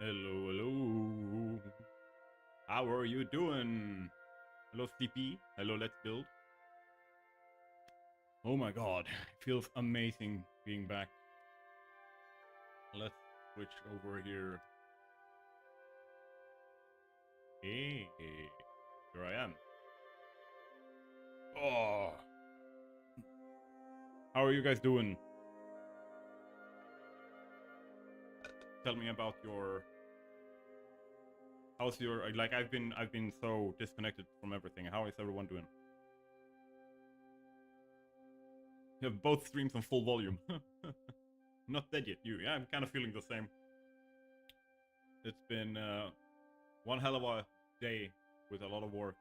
Hello, hello. How are you doing? Hello, Sleepy. Hello, Let's Build. Oh my god, it feels amazing being back. Let's switch over here. Hey, here I am. Oh. How are you guys doing? Tell me about your... How's your... Like, I've been so disconnected from everything. How is everyone doing? You have both streams on full volume. Not dead yet, you. Yeah, I'm kind of feeling the same. It's been one hell of a day with a lot of work.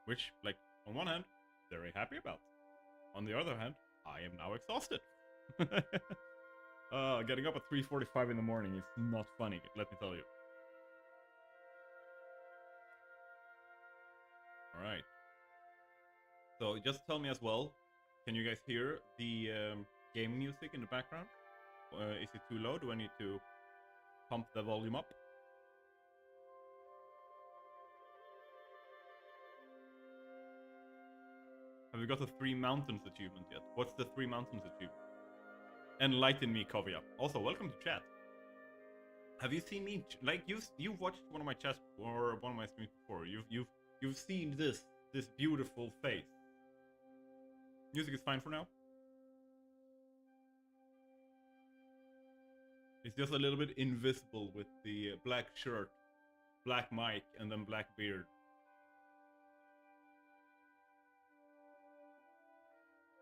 Which, like, on one hand, very happy about. On the other hand, I am now exhausted. Getting up at 3:45 in the morning is not funny, let me tell you. Alright. So, just tell me as well, can you guys hear the game music in the background? Is it too low? Do I need to pump the volume up? Have you got the 3 mountains achievement yet? What's the 3 mountains achievement? Enlighten me, Kovia. Also, welcome to chat. Have you seen me? Like you've watched one of my chats or one of my streams before. You've seen this beautiful face. Music is fine for now. It's just a little bit invisible with the black shirt, black mic, and then black beard.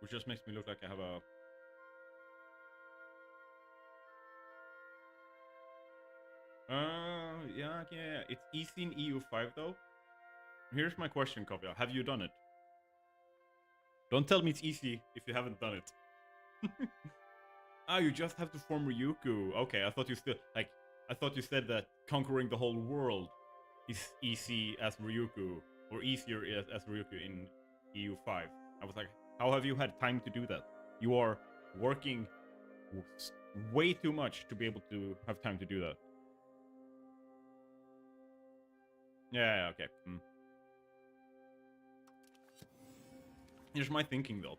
Which just makes me look like I have a... Yeah. It's easy in EU5 though. Here's my question, Kovia. Have you done it? Don't tell me it's easy if you haven't done it. You just have to form Ryuku. Okay, I thought you still... Like, I thought you said that conquering the whole world is easy as Ryuku. Or easier as Ryuku in EU5. I was like, how have you had time to do that? You are working way too much to be able to have time to do that. Yeah, okay. Here's my thinking, though.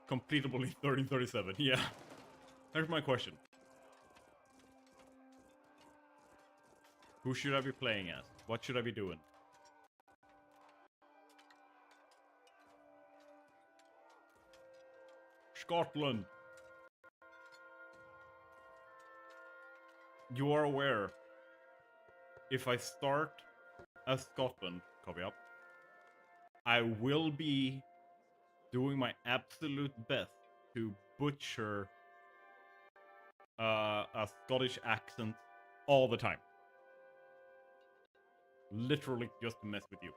Completable in 1337, yeah. Here's my question. Who should I be playing as? What should I be doing? Scotland. You are aware. If I start as Scotland, copy up, I will be doing my absolute best to butcher a Scottish accent all the time. Literally just to mess with you.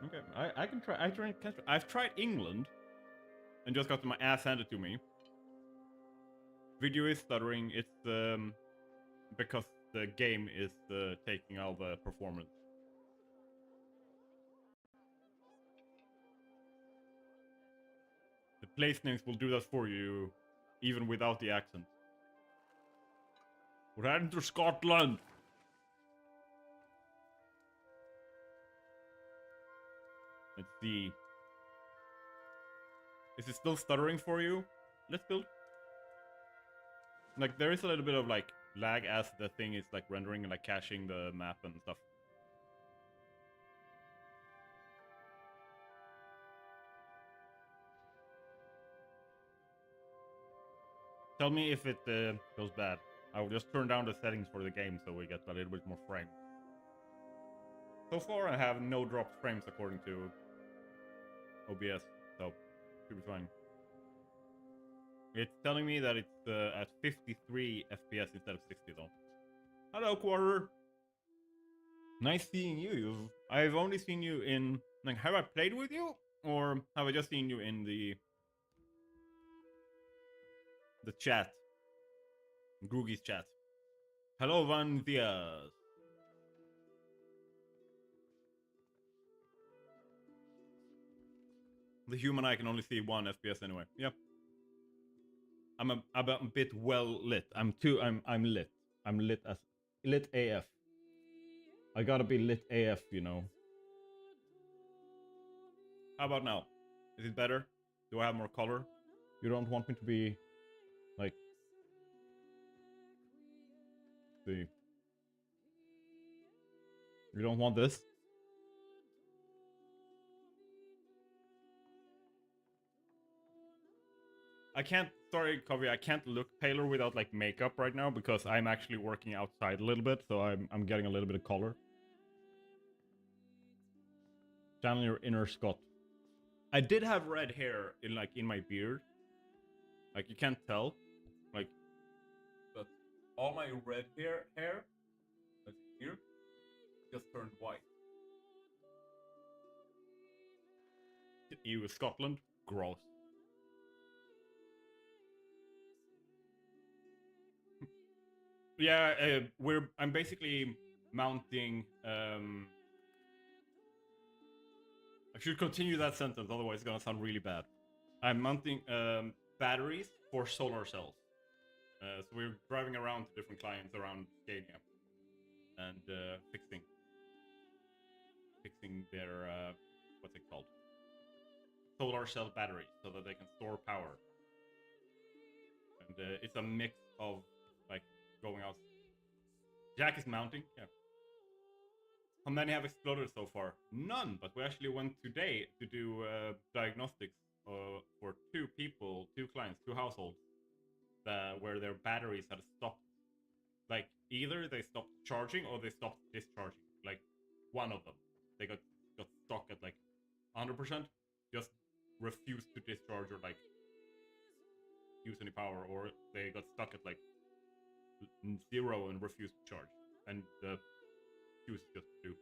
Okay, I can try. I've tried England and just got my ass handed to me. Video is stuttering. It's because the game is taking all the performance. The place names will do that for you, even without the accent. We're heading to Scotland. Let's see. Is it still stuttering for you? Let's build. Like, there is a little bit of, like, lag as the thing is, like, rendering and, like, caching the map and stuff. Tell me if it goes bad. I will just turn down the settings for the game so we get a little bit more frame. So far, I have no dropped frames according to OBS, so should be fine. It's telling me that it's at 53 FPS instead of 60 though. Hello, Quarter. Nice seeing you. I've only seen you in... Like, have I played with you? Or have I just seen you in the chat? Groogy's chat. Hello, Van Diaz. The human eye can only see 1 FPS anyway. Yep. I'm a bit well lit. I'm lit. I'm lit as lit AF. I gotta be lit AF, you know. How about now? Is it better? Do I have more color? You don't want me to be like see. You don't want this? I can't, sorry, Kovi, I can't look paler without like makeup right now because I'm actually working outside a little bit, so I'm getting a little bit of color. Channel your inner Scott. I did have red hair in my beard. Like you can't tell. Like but all my red hair that's here just turned white. EU Scotland, gross. Yeah, I'm basically mounting I should continue that sentence, otherwise it's gonna sound really bad. I'm mounting batteries for solar cells. So we're driving around to different clients around Scania and fixing their what's it called? Solar cell batteries so that they can store power. And it's a mix of like going out. Jack is mounting, yeah. How many have exploded so far? None, but we actually went today to do diagnostics for 2 people, 2 clients, 2 households, where their batteries had stopped. Like, either they stopped charging or they stopped discharging. Like, one of them. They got stuck at like 100%, just refused to discharge or like use any power, or they got stuck at like 0 and refused to charge. And the fuse just blew.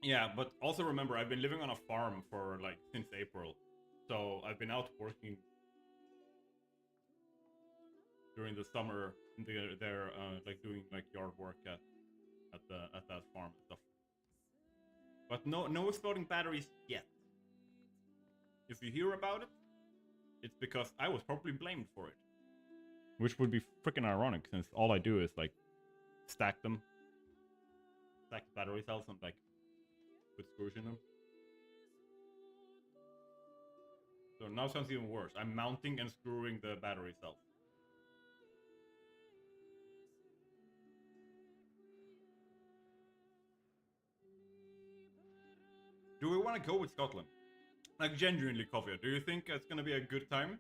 Yeah, but also remember, I've been living on a farm for like since April, so I've been out working during the summer. They're like doing like yard work at that farm and stuff. But no exploding batteries yet. If you hear about it, it's because I was probably blamed for it. Which would be freaking ironic, since all I do is like stack the battery cells and like put screws in them. So now it sounds even worse. I'm mounting and screwing the battery cells. Do we want to go with Scotland? Like genuinely, Kovia, do you think it's gonna be a good time?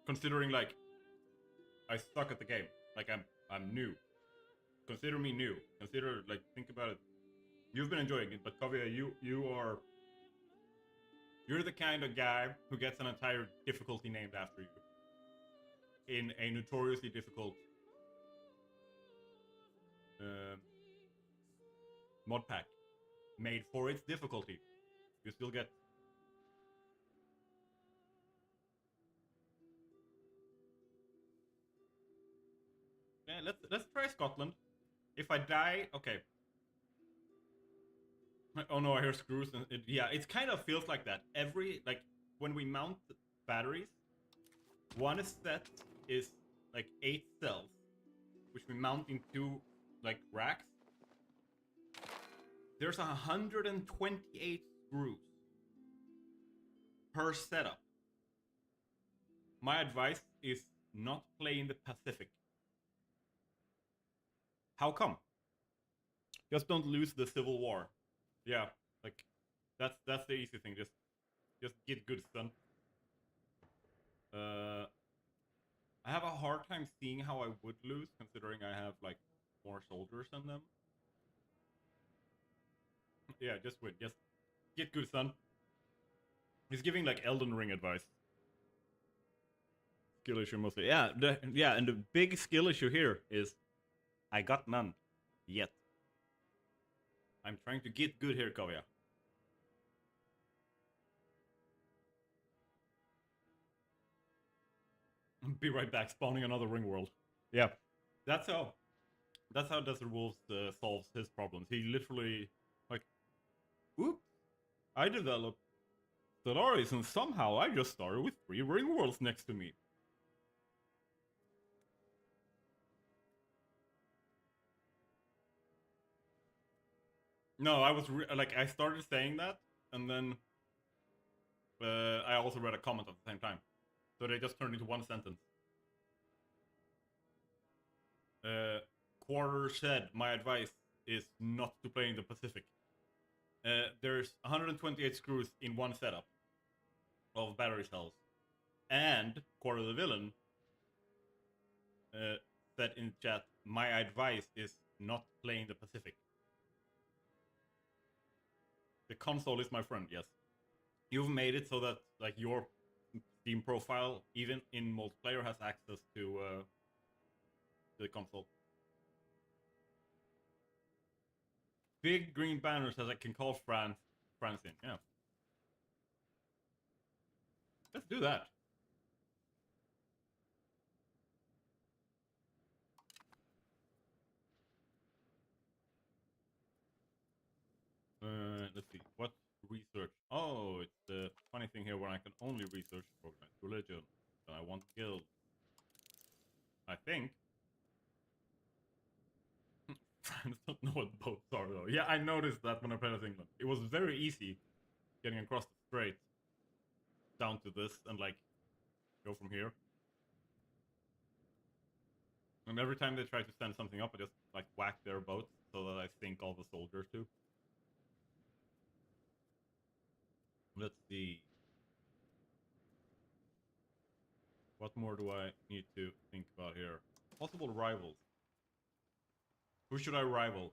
Considering like I suck at the game. Like I'm new. Consider me new. Consider like think about it. You've been enjoying it, but Kovia, you're the kind of guy who gets an entire difficulty named after you. In a notoriously difficult mod pack made for its difficulty. You still get yeah, let's try Scotland. If I die, okay. Oh no, I hear screws. And yeah, it kind of feels like that. Like when we mount batteries, one set is like 8 cells, which we mount in 2 like racks. There's 128 screws per setup. My advice is not play in the Pacific. How come? Just don't lose the Civil War. Yeah, like that's the easy thing. Just get good, son. I have a hard time seeing how I would lose, considering I have like more soldiers than them. Yeah, just win. Just get good, son. He's giving like Elden Ring advice. Skill issue mostly. Yeah, and the big skill issue here is I got none yet. I'm trying to get good here, Kovia. Be right back, spawning another ring world. Yeah, that's how Desert Wolves solves his problems. He literally I developed Stellaris and somehow I just started with 3 ring worlds next to me. No, I was like, I started saying that, and then I also read a comment at the same time. So they just turned into one sentence. Quarter said, my advice is not to play in the Pacific. There's 128 screws in one setup of battery cells. And Quarter the Villain said in chat, my advice is not playing the Pacific. The console is my friend, yes. You've made it so that like your Steam profile, even in multiplayer, has access to the console. Big green banner says I can call France in, yeah. Let's do that. Let's see. What research? Oh, it's the funny thing here where I can only research organized religion. And I want guild. I think. France don't know what boats are though. Yeah, I noticed that when I played as England. It was very easy getting across the strait down to this and like go from here. And every time they try to send something up, I just like whack their boats so that I sink all the soldiers too. Let's see. What more do I need to think about here? Possible rivals. Who should I rival?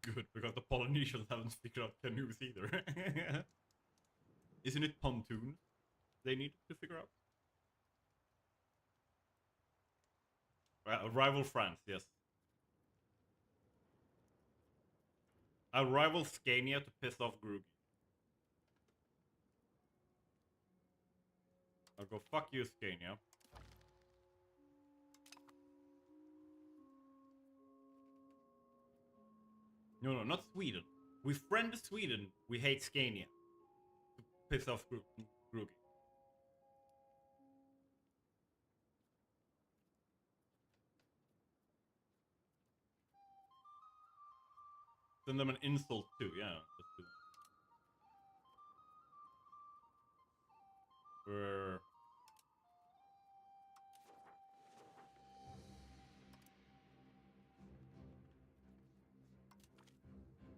Good, because the Polynesians haven't figured out canoes either. Isn't it pontoons they need to figure out? Rival France, yes. I'll rival Scania to piss off Groogy. I'll go fuck you, Scania. No, not Sweden. We friend Sweden, we hate Scania. To piss off Groogy. Send them an insult too, yeah. Let's do that. We're...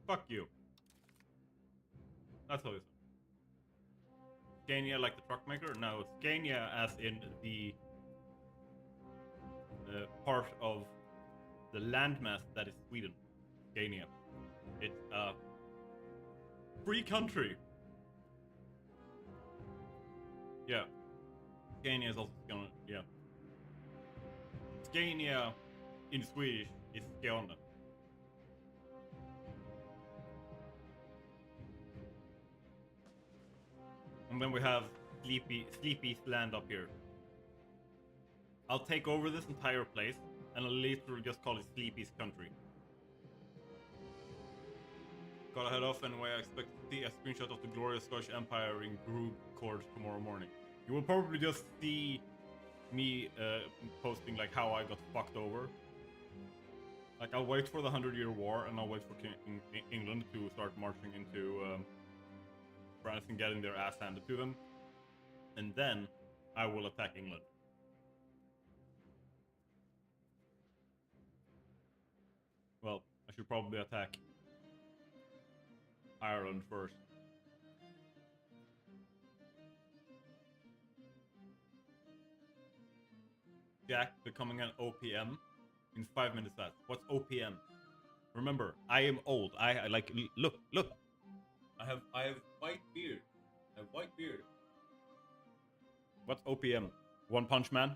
Fuck you. That's how it's. Scania like the truck maker? No, Scania as in the part of the landmass that is Sweden. Scania. It's a free country. Yeah. Scania is also Skåne, yeah. Scania in Swedish is Skåne. And then we have Sleepy's land up here. I'll take over this entire place, and I'll literally just call it Sleepy's country. Gotta head off anyway. I expect to see a screenshot of the glorious Scottish Empire in group chords tomorrow morning. You will probably just see me posting like how I got fucked over. Like I'll wait for the 100-Year War, and I'll wait for England to start marching into France and getting their ass handed to them, and then I will attack England. Well, I should probably attack Ireland first. Jack becoming an OPM in 5 minutes flat. What's OPM? Remember, I am old. I like look. I have white beard. I have white beard. What's OPM? One Punch Man?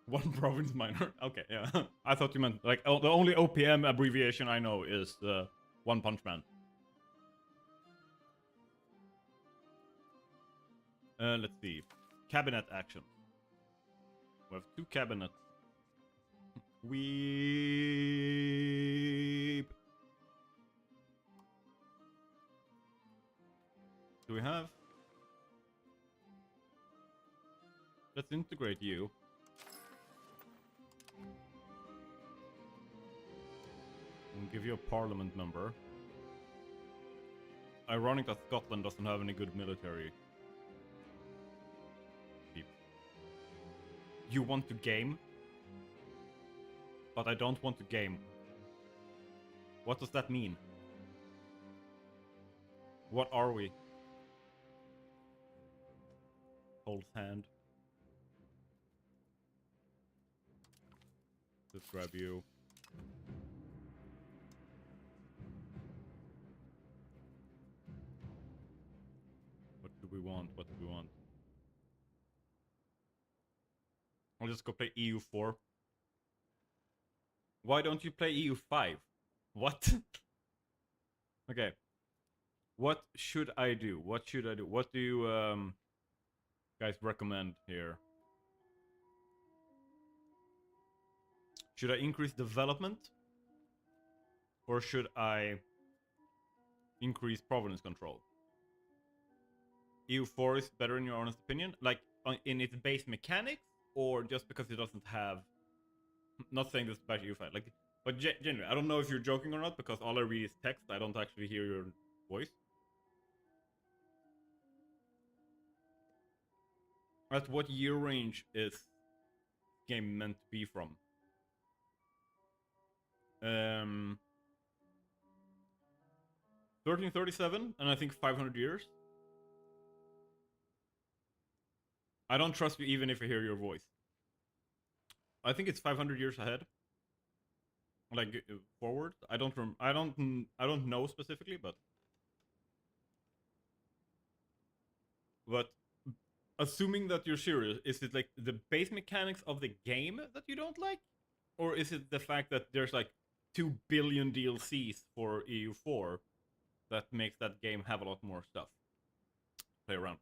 One Province Minor? Okay, yeah. I thought you meant like the only OPM abbreviation I know is One Punch Man. Let's see. Cabinet action. We have 2 cabinets. Weep. we have? Let's integrate you. And give you a parliament member. Ironic that Scotland doesn't have any good military. You want to game? But I don't want to game. What does that mean? What are we? Holds hand. Let's grab you. What do we want? What do we want? I'll just go play EU4. Why don't you play EU5? What? Okay. What should I do? What should I do? What do you guys recommend here? Should I increase development? Or should I increase province control? EU4 is better in your honest opinion? Like, in its base mechanics? Or just because it doesn't have... Not saying this about EU5, like... But genuinely, I don't know if you're joking or not, because all I read is text. I don't actually hear your voice. At what year range is game meant to be from? 1337, and I think 500 years. I don't trust you even if I hear your voice. I think it's 500 years ahead. Like forward. I don't know specifically, but assuming that you're serious, is it like the base mechanics of the game that you don't like? Or is it the fact that there's like 2 billion DLCs for EU4 that makes that game have a lot more stuff? Play around.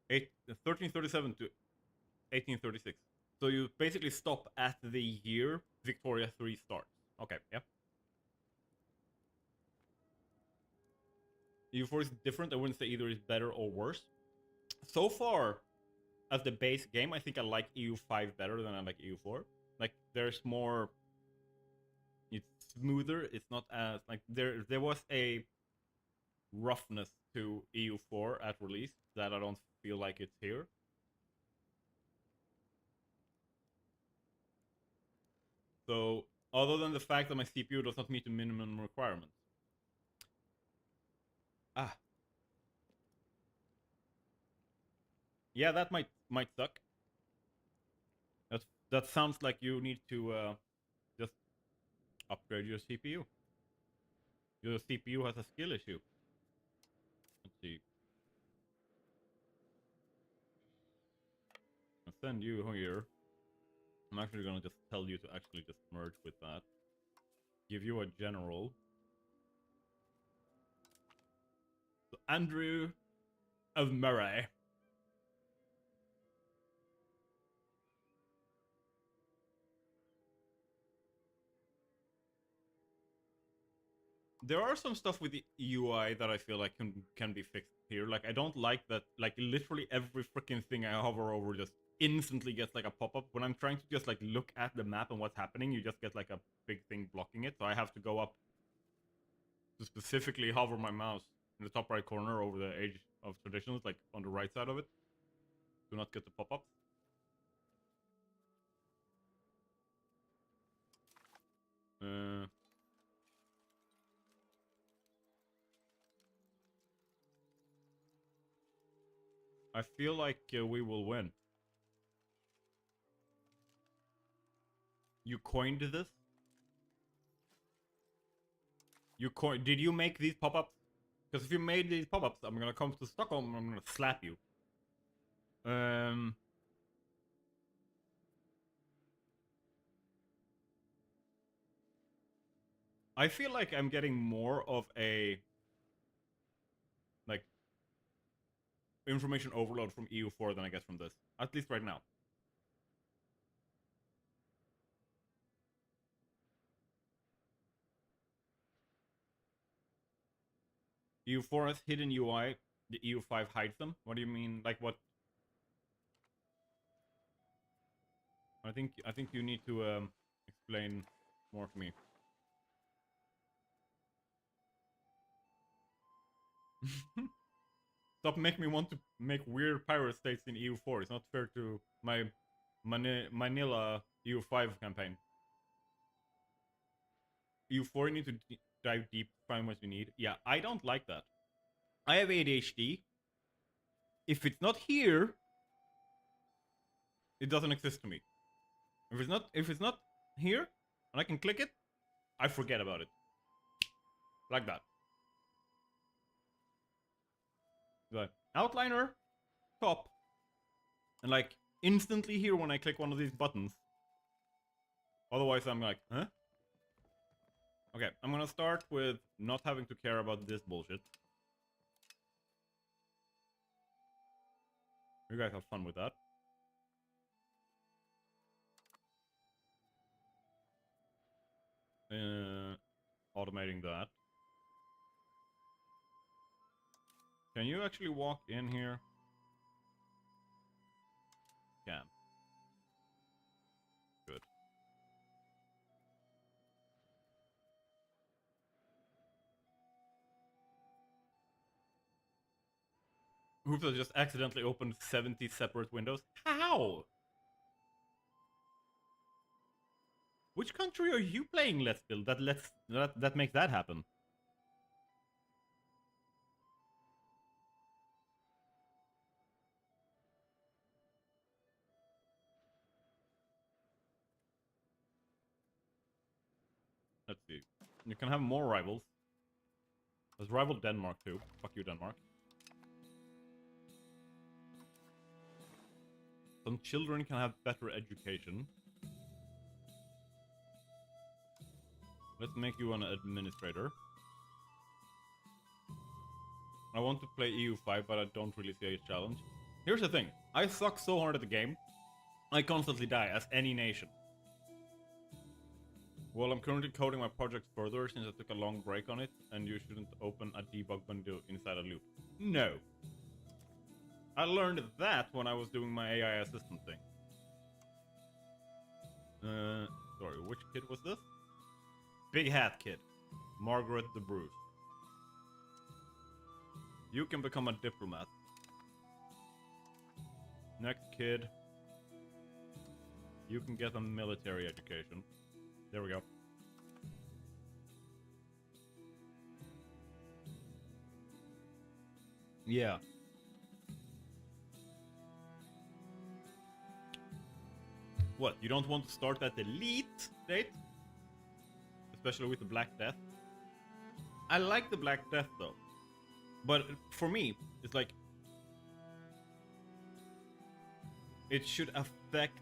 1337 to 1836. So you basically stop at the year Victoria 3 starts. Okay, yeah. EU4 is different. I wouldn't say either is better or worse. So far, as the base game, I think I like EU5 better than I like EU4. Like, there's more... It's smoother. It's not as... Like, there was a roughness to EU4 at release that I don't feel like it's here. So, other than the fact that my CPU does not meet the minimum requirements. Ah. Yeah, that might suck. That sounds like you need to just upgrade your CPU. Your CPU has a skill issue. Let's see. I'll send you here. I'm actually gonna just tell you to actually just merge with that. Give you a general. So Andrew of Murray. There are some stuff with the UI that I feel like can be fixed here. Like, I don't like that, like, literally every freaking thing I hover over just instantly gets like a pop-up. When I'm trying to just like look at the map and what's happening, you just get like a big thing blocking it. So I have to go up to specifically hover my mouse in the top right corner over the Age of Traditions, like on the right side of it. Do not get the pop-ups. I feel like we will win. You coined this? Did you make these pop-ups? Because if you made these pop-ups, I'm gonna come to Stockholm and I'm gonna slap you. I feel like I'm getting more of a like information overload from EU4 than I get from this. At least right now. EU4 has hidden UI. The EU5 hides them. What do you mean? Like what? I think you need to explain more to me. Stop making me want to make weird pirate states in EU4. It's not fair to my Manila EU5 campaign. EU4 you need to dive deep, find what you need. Yeah, I don't like that. I have ADHD. If it's not here, it doesn't exist to me. If it's not here, and I can click it, I forget about it. Like that. The outliner, top, and like instantly here when I click one of these buttons. Otherwise I'm like, huh? Okay, I'm gonna start with not having to care about this bullshit. You guys have fun with that. Automating that. Can you actually walk in here? Can. Good. Oops, I just accidentally opened 70 separate windows. How? Which country are you playing Let's Build that makes that happen? Let's see. You can have more rivals. There's rival Denmark too. Fuck you, Denmark. Some children can have better education. Let's make you an administrator. I want to play EU5, but I don't really see a challenge. Here's the thing. I suck so hard at the game. I constantly die, as any nation. Well, I'm currently coding my project further since I took a long break on it, and you shouldn't open a debug window inside a loop. No. I learned that when I was doing my AI assistant thing. Sorry, which kid was this? Big Hat Kid. Margaret the Bruce. You can become a diplomat. Next kid. You can get a military education. There we go. Yeah. What, you don't want to start at elite state? Especially with the Black Death? I like the Black Death though. But for me, it's like... it should affect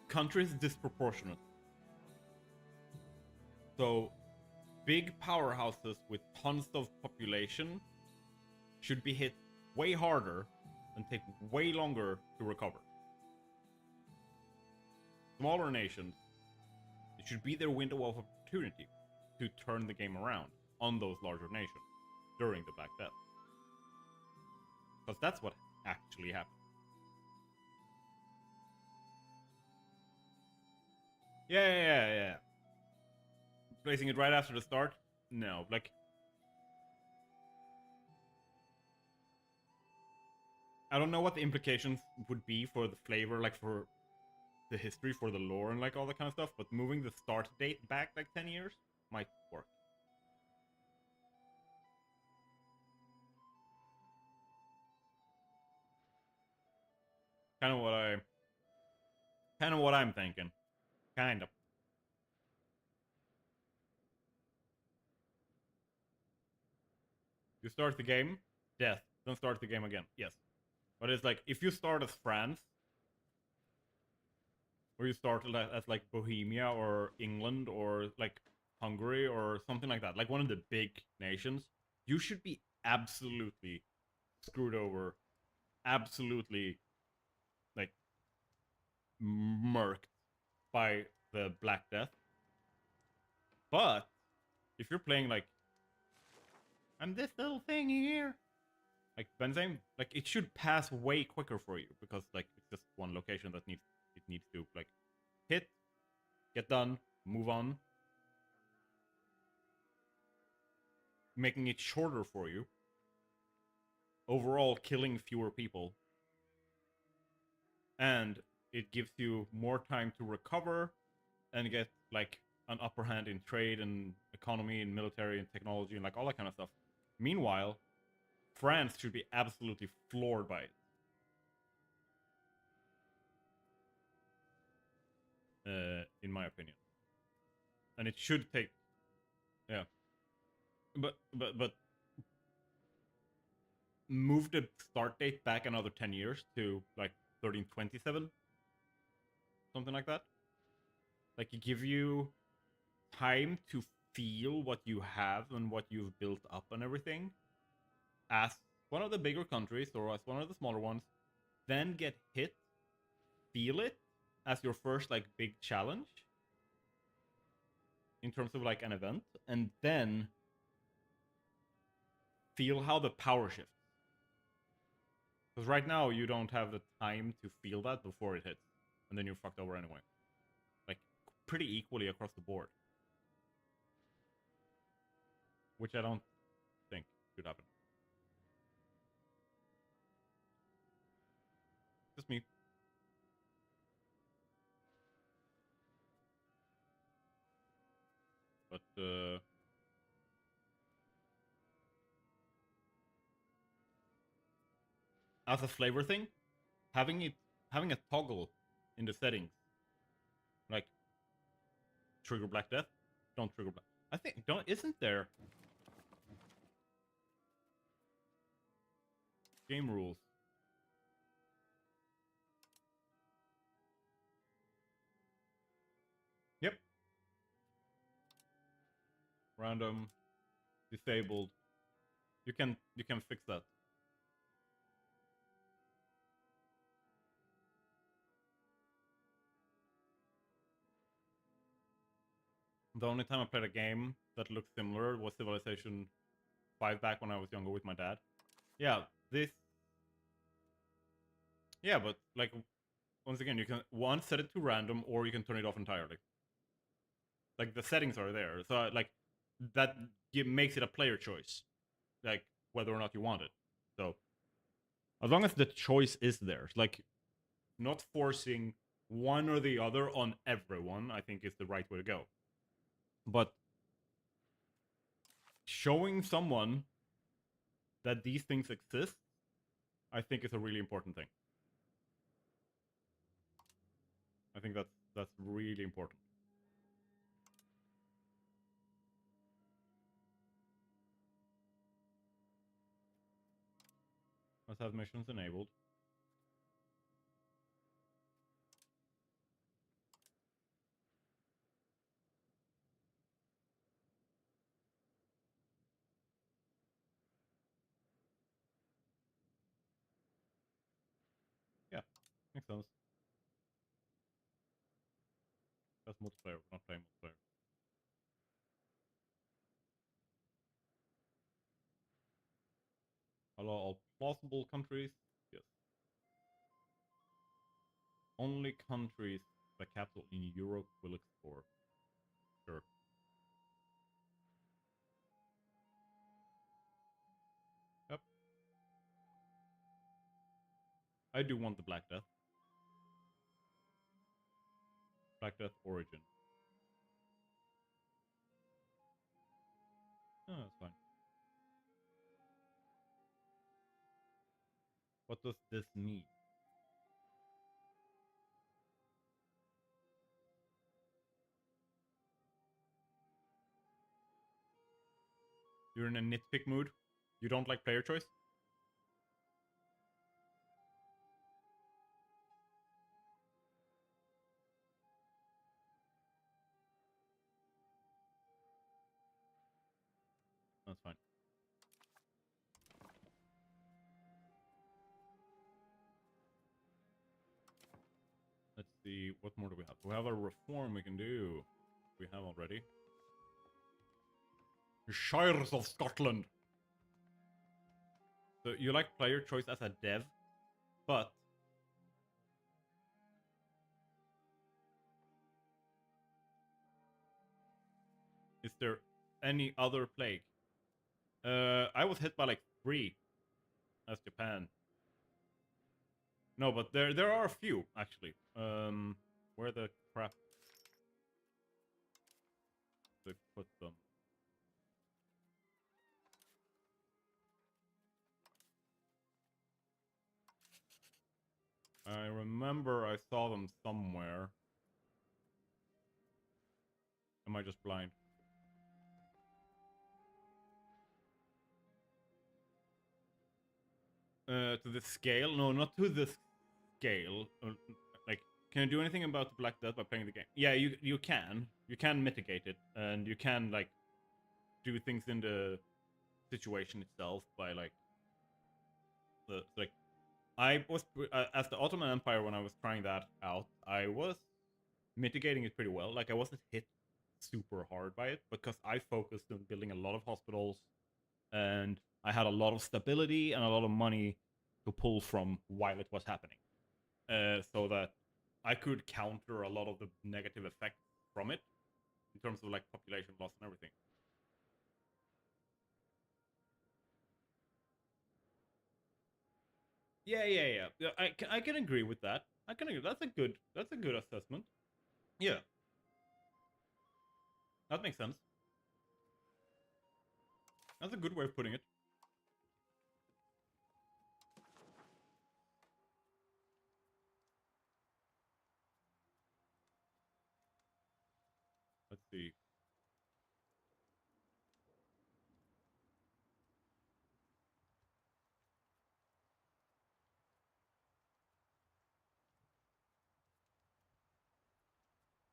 countries disproportionate. So, big powerhouses with tons of population should be hit way harder and take way longer to recover. Smaller nations, it should be their window of opportunity to turn the game around on those larger nations during the Black Death. Because that's what actually happened. Yeah. Placing it right after the start? No, like... I don't know what the implications would be for the flavor, like for the history, for the lore and like all that kind of stuff, but moving the start date back like 10 years might work. Kind of what I'm thinking. Kind of. You start the game, death, then start the game again. Yes. But it's like, if you start as France, or you start as like Bohemia or England or like Hungary or something like that, like one of the big nations, you should be absolutely screwed over, absolutely like murked by the Black Death. But if you're playing like, I'm this little thing here. Like benzene, like it should pass way quicker for you because like it's just one location that needs to like hit, get done, move on, making it shorter for you. Overall, killing fewer people, and it gives you more time to recover and get like an upper hand in trade and economy and military and technology and like all that kind of stuff. Meanwhile, France should be absolutely floored by it, in my opinion. And it should take, yeah. But move the start date back another 10 years to like 1327, something like that. Like give you time to feel what you have and what you've built up and everything as one of the bigger countries or as one of the smaller ones, then get hit, feel it as your first like big challenge in terms of like an event, and then feel how the power shifts. Because right now you don't have the time to feel that before it hits, and then you're fucked over anyway. Like pretty equally across the board, which I don't think should happen. Just me. But as a flavor thing, having a toggle in the settings, like trigger Black Death, don't trigger Black. I think isn't there game rules? Yep. Random, disabled. You can fix that. The only time I played a game that looked similar was Civilization 5 back when I was younger with my dad. Yeah, this. Yeah, but like once again, you can set it to random or you can turn it off entirely. Like the settings are there, so like that makes it a player choice, like whether or not you want it. So as long as the choice is there, like not forcing one or the other on everyone, I think is the right way to go. But showing someone that these things exist, I think is a really important thing. I think that's really important. Let's have missions enabled. Yeah, makes sense. That's multiplayer, we're not playing multiplayer. Allow all plausible countries. Yes. Only countries the capital in Europe will explore. Sure. Yep. I do want the Black Death. Black Death Origin. Oh, that's fine. What does this mean? You're in a nitpick mood? You don't like player choice? That's fine. Let's see, what more do we have? We have a reform we can do. We have already. Shires of Scotland. So you like player choice as a dev, but is there any other plague? I was hit by like 3 as Japan. No, but there are a few actually. Where the crap they put them? I remember I saw them somewhere. Am I just blind? To the scale? No, not to the scale. Like, can you do anything about the Black Death by playing the game? Yeah, you can. You can mitigate it, and you can like do things in the situation itself by like I was as the Ottoman Empire when I was trying that out. I was mitigating it pretty well. Like I wasn't hit super hard by it because I focused on building a lot of hospitals, and I had a lot of stability and a lot of money to pull from while it was happening, so that I could counter a lot of the negative effects from it in terms of like population loss and everything. Yeah. I can agree with that. I can agree. That's a good assessment. Yeah, that makes sense. That's a good way of putting it. Let's see.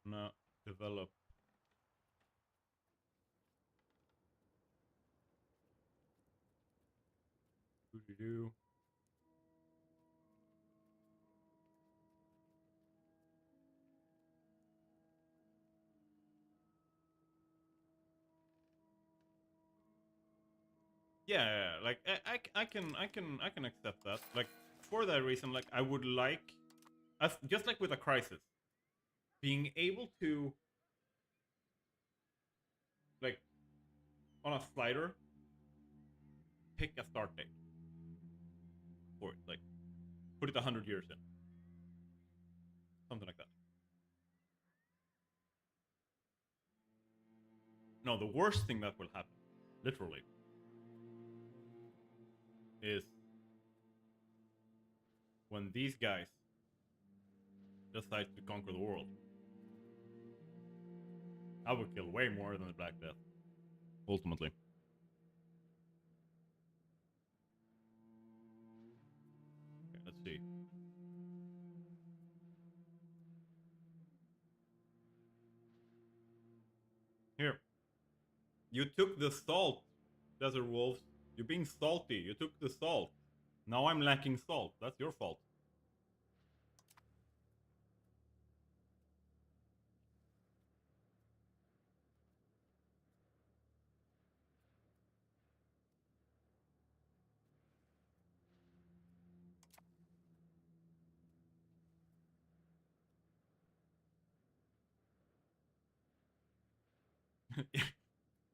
Now develop. Do. Yeah, like I can accept that. Like for that reason, like I would like, as just like with a crisis, being able to like on a slider pick a start date for it, like put it 100 years in, something like that. No, the worst thing that will happen, literally, is when these guys decide to conquer the world. I would kill way more than the Black Death, ultimately. Okay, let's see. Here, you took the salt, Desert Wolves. You're being salty. You took the salt. Now I'm lacking salt. That's your fault.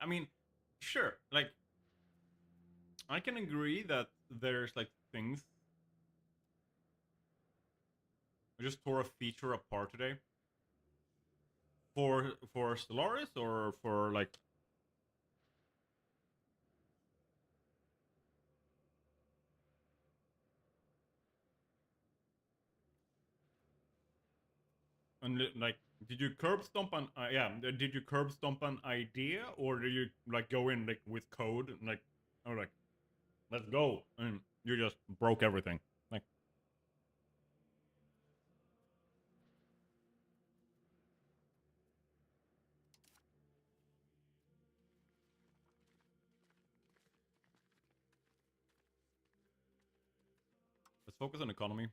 I mean, sure. Like, I can agree that there's like things. I just tore a feature apart today. For Stellaris or for like. Like, did you curb stomp an yeah? Did you curb stomp an idea, or do you like go in like with code and like, oh like, let's go, and you just broke everything? Like, let's focus on economy.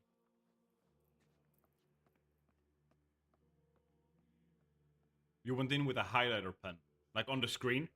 You went in with a highlighter pen, like on the screen.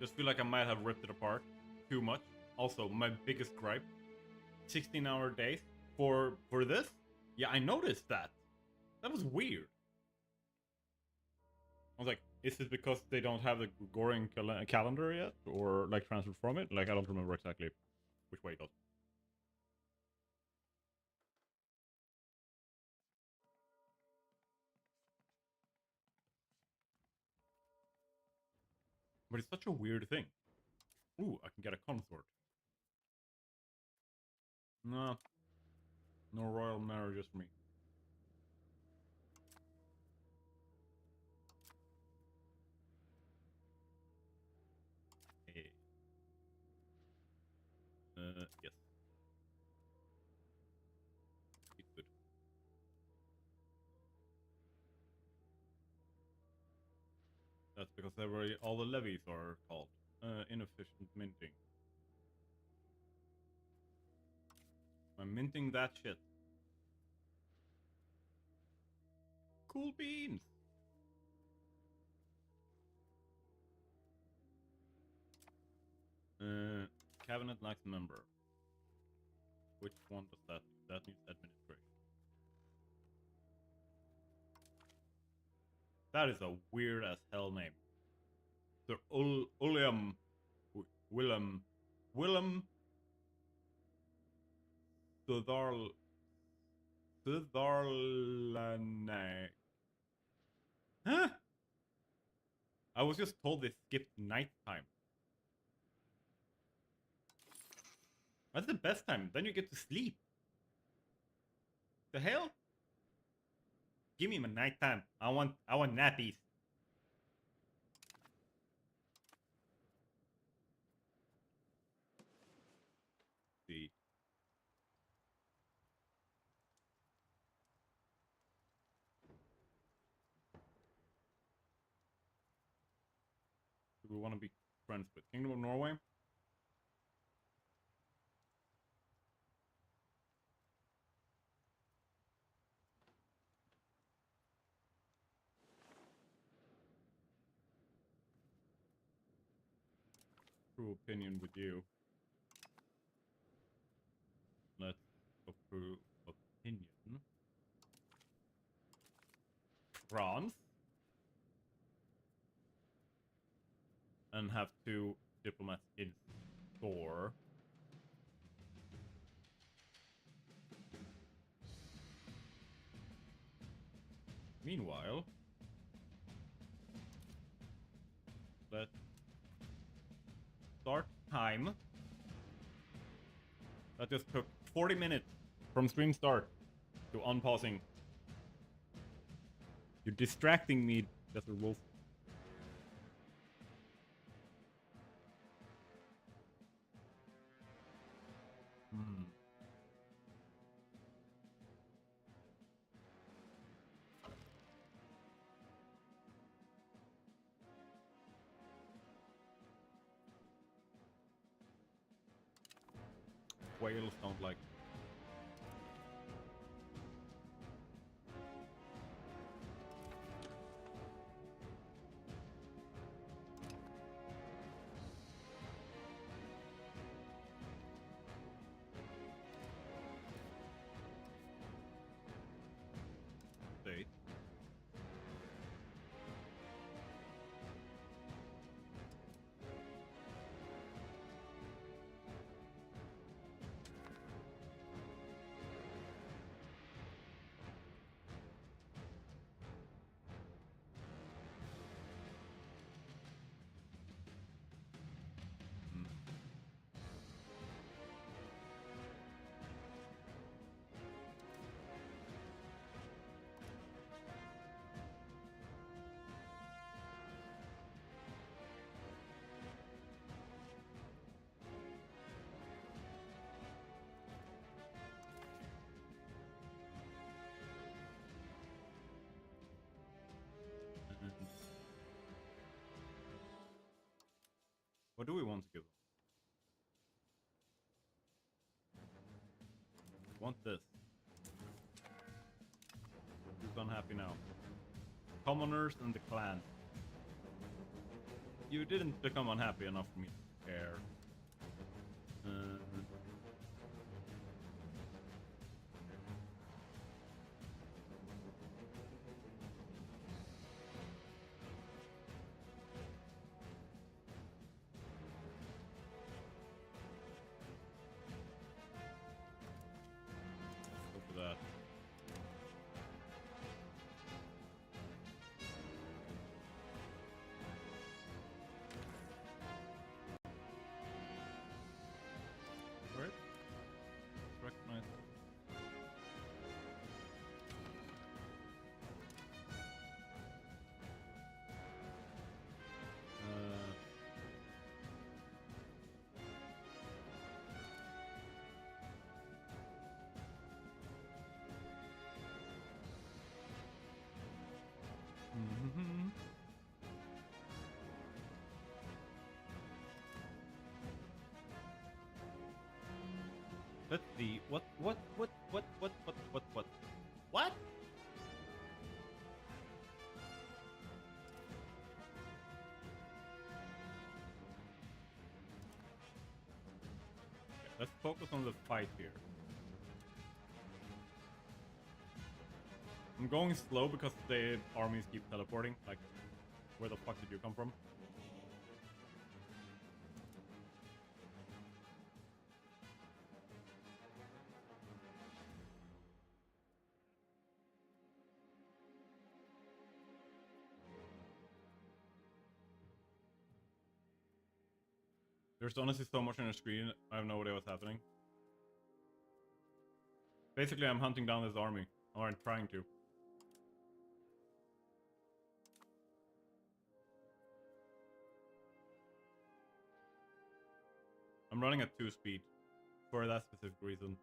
Just feel like I might have ripped it apart too much. Also, my biggest gripe, 16-hour days for this? Yeah, I noticed that. That was weird. I was like, is it because they don't have the Gregorian calendar yet? Or, like, transferred from it? Like, I don't remember exactly which way it goes. But it's such a weird thing. Ooh, I can get a consort. No. No royal marriages for me. Hey. Yes. It's good. That's because all the levies are called. Inefficient minting. I'm minting that shit. Cool beans! Cabinet lacks member. Which one does that? That needs administration. That is a weird as hell name. Sir Willem Sutherland. Huh? I was just told they skipped nighttime. That's the best time. Then you get to sleep. The hell? Give me my nighttime. I want nappies. See. Do we want to be friends with Kingdom of Norway? True opinion with you. Let's go through opinion. France. And have 2 diplomats in store. Meanwhile, let's start time. That just took 40 minutes from stream start to unpausing. You're distracting me, Desert Wolf. Whales don't like. State. What do we want to give them? Want this. Who's unhappy now? Commoners and the clan. You didn't become unhappy enough for me to care. Look at that. Right? Recognize it. Let's see. What? What? Let's focus on the fight here. I'm going slow because the armies keep teleporting. Like, where the fuck did you come from? There's honestly so much on the screen, I have no idea what's happening. Basically, I'm hunting down this army. Or I'm trying to. I'm running at 2 speed. For that specific reason.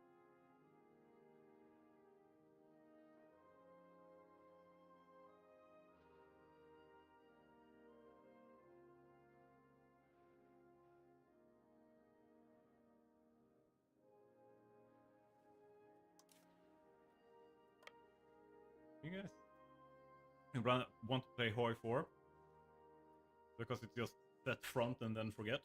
You guys want to play Hoi 4? Because it's just set front and then forget?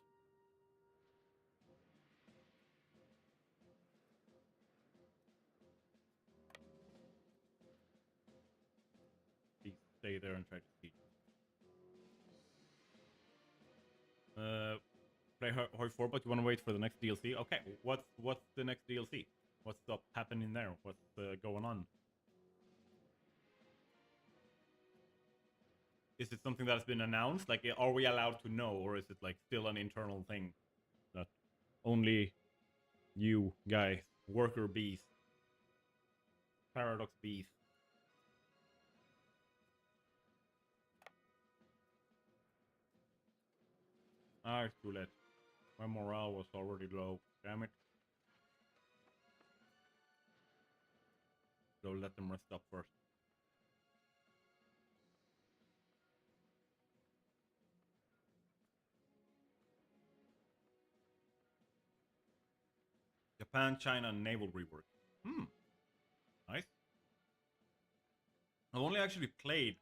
Please stay there and try to see. Play Hoi 4, but you want to wait for the next DLC? Okay, what's the next DLC? What's up happening there? What's going on? Is it something that's been announced? Like, are we allowed to know, or is it like still an internal thing that only you guys, worker bees, paradox bees? Ah, it's too late. My morale was already low. Damn it. So let them rest up first. Japan, China, naval rework. Nice. I've only actually played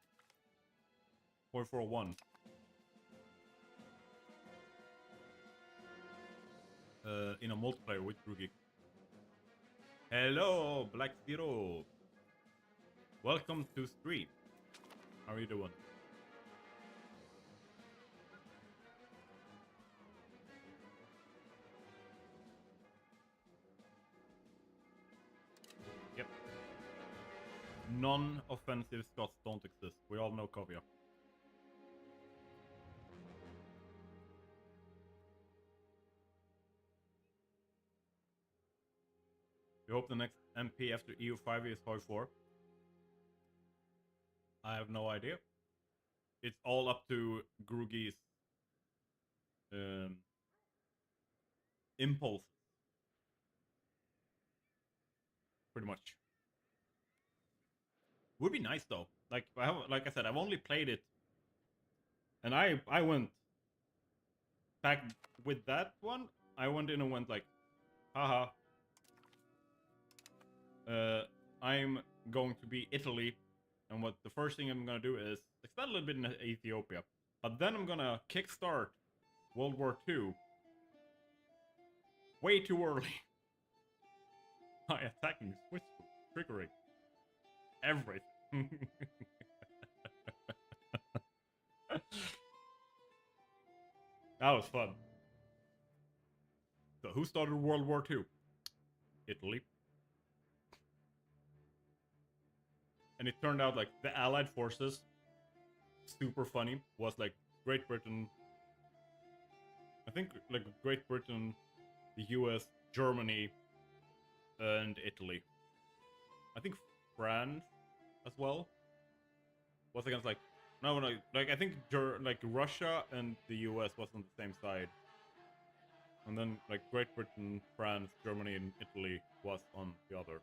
441. In a multiplayer with Rugi. Hello, Black Zero. Welcome to stream. How are you doing? Yep. Non-offensive Scots don't exist. We all know Kovia. You hope the next MP after EU5 is Hoi 4? I have no idea. It's all up to Grugi's impulse. Pretty much. Would be nice though. Like I said, I've only played it, and I went back with that one. I went in and went like, haha. I'm going to be Italy, and what the first thing I'm gonna do is expand a little bit in Ethiopia. But then I'm gonna kickstart World War II way too early by attacking Switzerland, triggering everything. That was fun. So who started World War II? Italy. And it turned out like the Allied forces, super funny, was like Great Britain. I think like Great Britain, the US, Germany, and Italy. I think France as well was against like no like I think like Russia and the US was on the same side. And then like Great Britain, France, Germany, and Italy was on the other.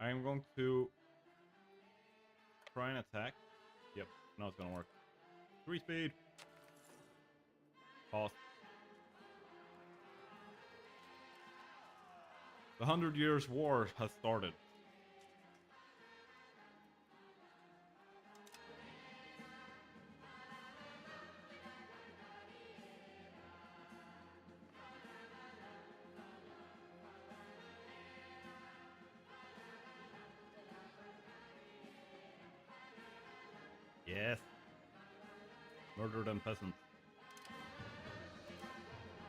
I am going to try and attack. Yep, now it's gonna work. 3 speed. Pause. The 100 Years' War has started. Yes. Murder them peasants.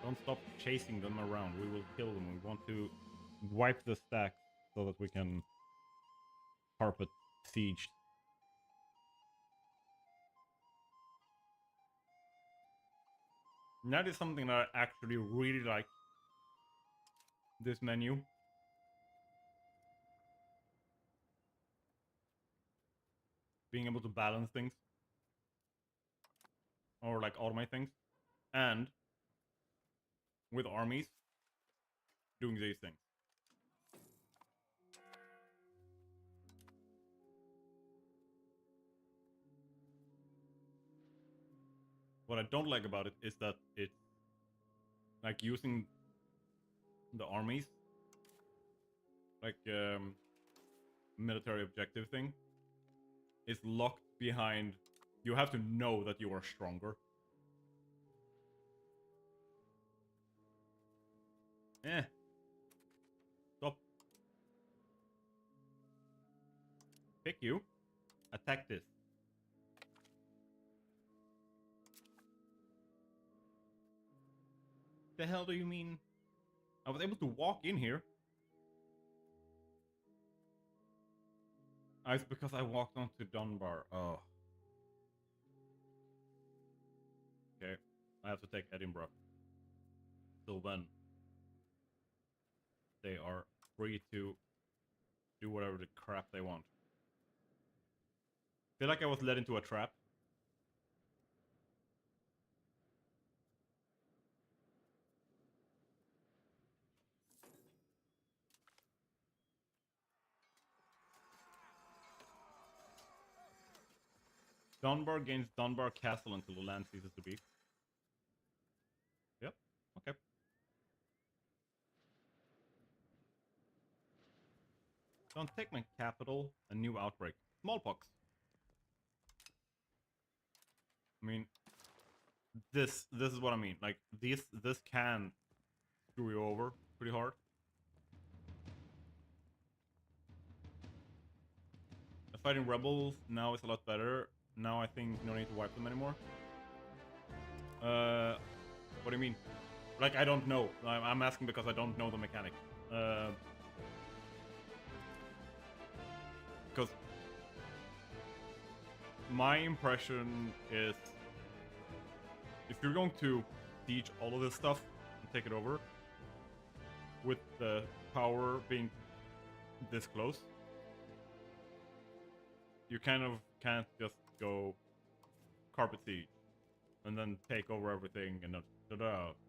Don't stop chasing them around. We will kill them. We want to wipe the stacks so that we can carpet siege. And that is something that I actually really like. This menu. Being able to balance things. Or like automate things. And with armies, doing these things. What I don't like about it is that it's like using the armies, like military objective thing, is locked behind. You have to know that you are stronger. Stop. Pick you. Attack this. The hell do you mean? I was able to walk in here. It's because I walked onto Dunbar. Oh. Okay. I have to take Edinburgh. Till then, they are free to do whatever the crap they want. Feel like I was led into a trap. Dunbar gains Dunbar Castle until the land ceases to be. Yep. Okay. Don't take my capital. A new outbreak. Smallpox. I mean, this is what I mean. Like this can screw you over pretty hard. Fighting rebels now is a lot better. Now I think no need to wipe them anymore. What do you mean? Like I don't know. I'm asking because I don't know the mechanic. Because my impression is if you're going to siege all of this stuff and take it over with the power being this close, you kind of can't just go carpet siege, and then take over everything and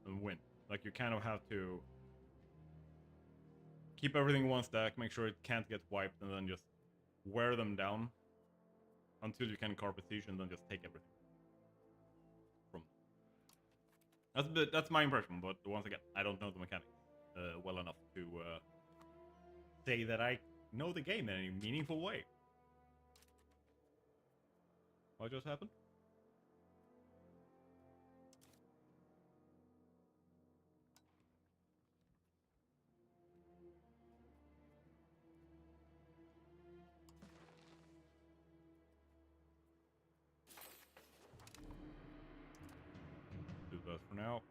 and win. Like, you kind of have to keep everything in one stack, make sure it can't get wiped, and then just wear them down until you can carpet siege, and then just take everything from them. That's my impression, but once again, I don't know the mechanics well enough to say that I know the game in any meaningful way. What just happened? Do that for now.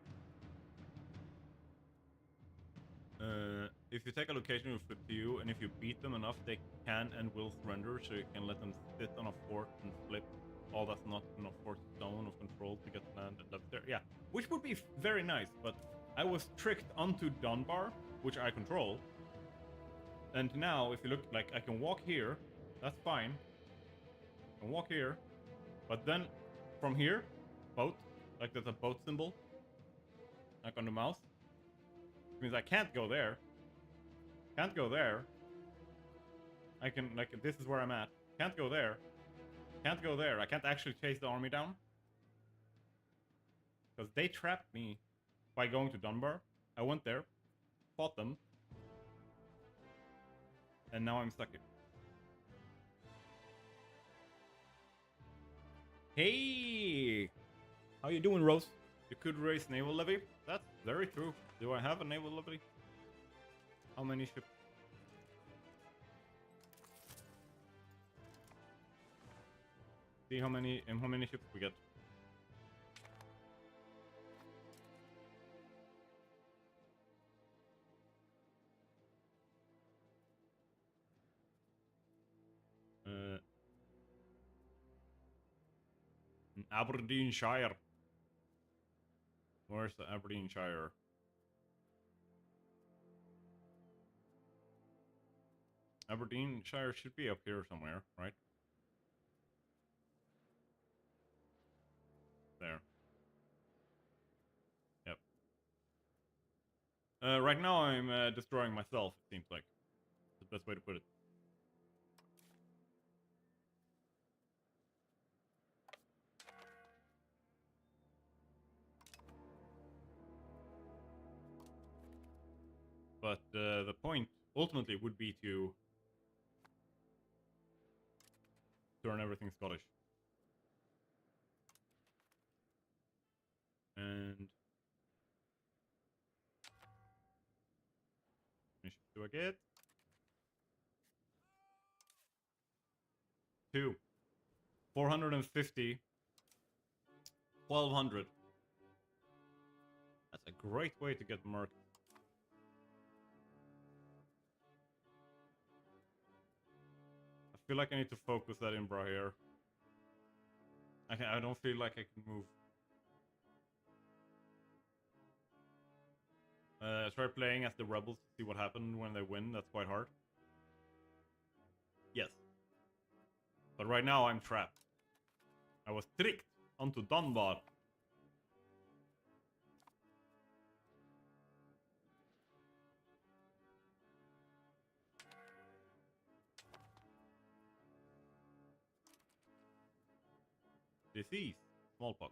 If you take a location with flip to you, and if you beat them enough, they can and will surrender, so you can let them sit on a fort and flip all that's not in a fort zone of control to get land and live there. Yeah, which would be very nice, but I was tricked onto Dunbar, which I control. And now, if you look, like, I can walk here, that's fine. I can walk here, but then from here, boat, like there's a boat symbol, like on the mouse. Which means I can't go there. Can't go there. I can, like, this is where I'm at. Can't go there. Can't go there. I can't actually chase the army down. Because they trapped me by going to Dunbar. I went there, fought them, and now I'm stuck here. Hey! How you doing, Rose? You could raise naval levy? That's very true. Do I have a naval levy? How many ships? See how many ships we get. In Aberdeenshire. Where's the Aberdeenshire? Aberdeenshire should be up here somewhere, right? There. Yep. Right now I'm destroying myself, it seems like. That's the best way to put it. But the point ultimately would be to turn everything Scottish. And how many ships do I get? 2. 450. 1200. That's a great way to get marked. I feel like I need to focus that in bra here. I don't feel like I can move. Try playing as the rebels to see what happened when they win. That's quite hard. Yes. But right now I'm trapped. I was tricked onto Dunbar. Disease. Smallpox.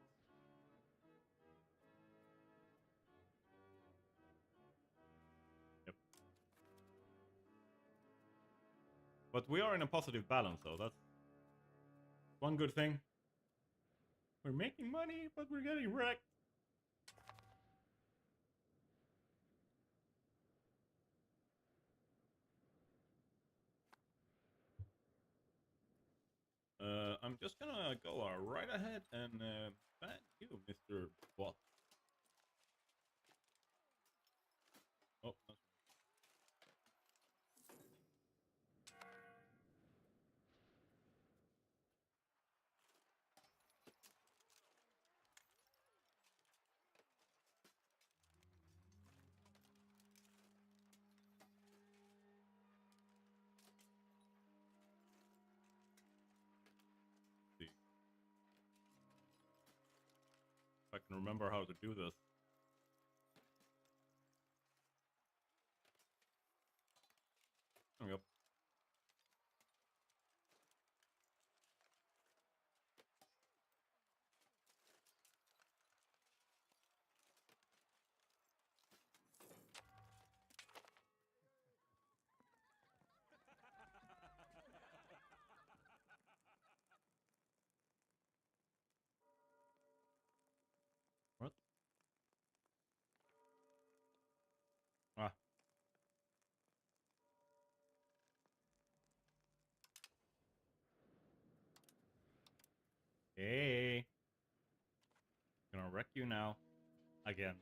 Yep. But we are in a positive balance, though. That's one good thing. We're making money, but we're getting wrecked. I'm just gonna go right ahead and ban you, Mr. Bot. Oh, that's see. I can remember how to do this. Yep. What? Ah. Hey. Gonna wreck you now. Again.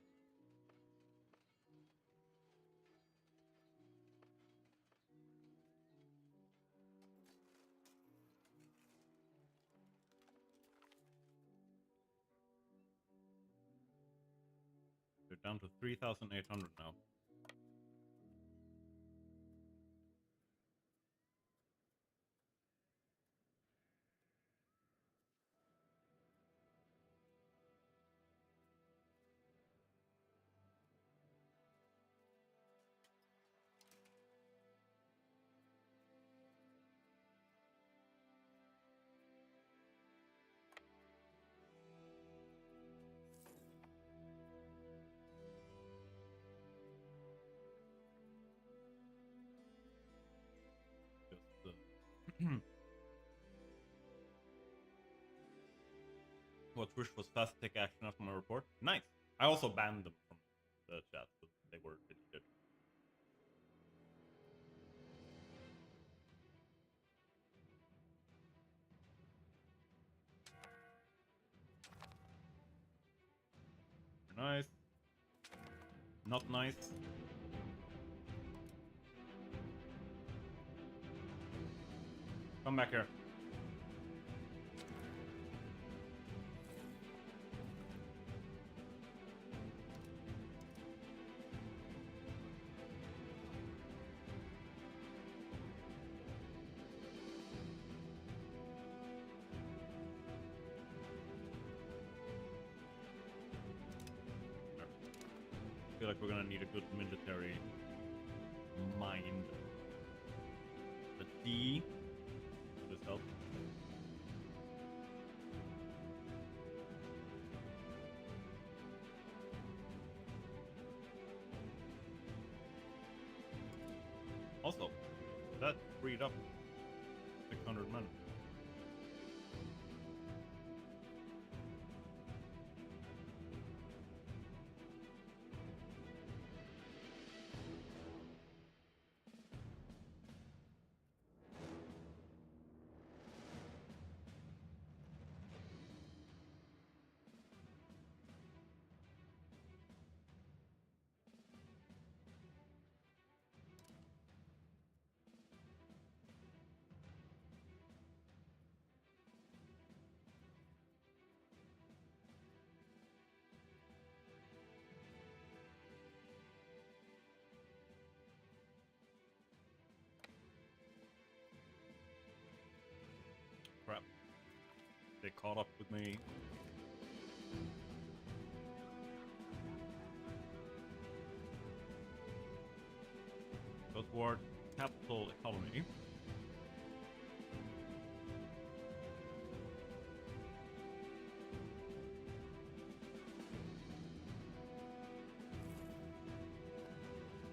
They're down to 3,800 now. What wish was fast take action after my report? Nice. I also banned them from the chat, so they were deleted. Nice. Not nice. Come back here. I feel like we're gonna need a good military mind. The D. This help. Also, that freed up 600 men. Crap. They caught up with me. Go toward capital economy.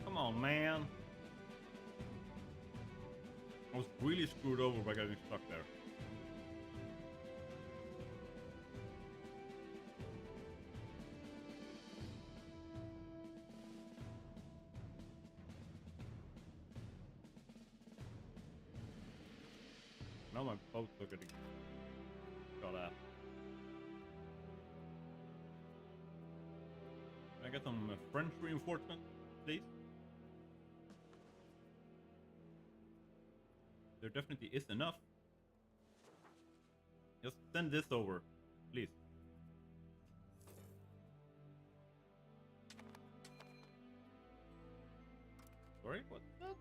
Come on, man. I was really screwed over by getting stuck there. Now my boats are getting shot at. Can I get some French reinforcement, please? There definitely is enough. Just send this over, please. Sorry, what's that?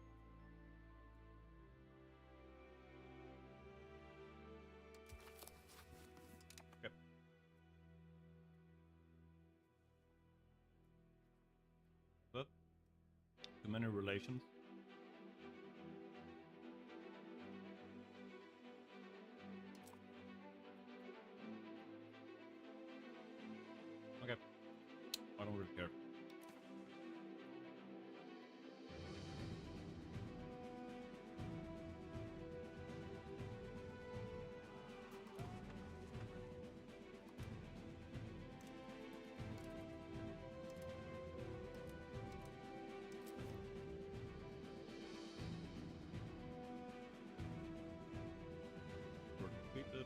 Okay. many relations. Okay. I don't really care. We're defeated.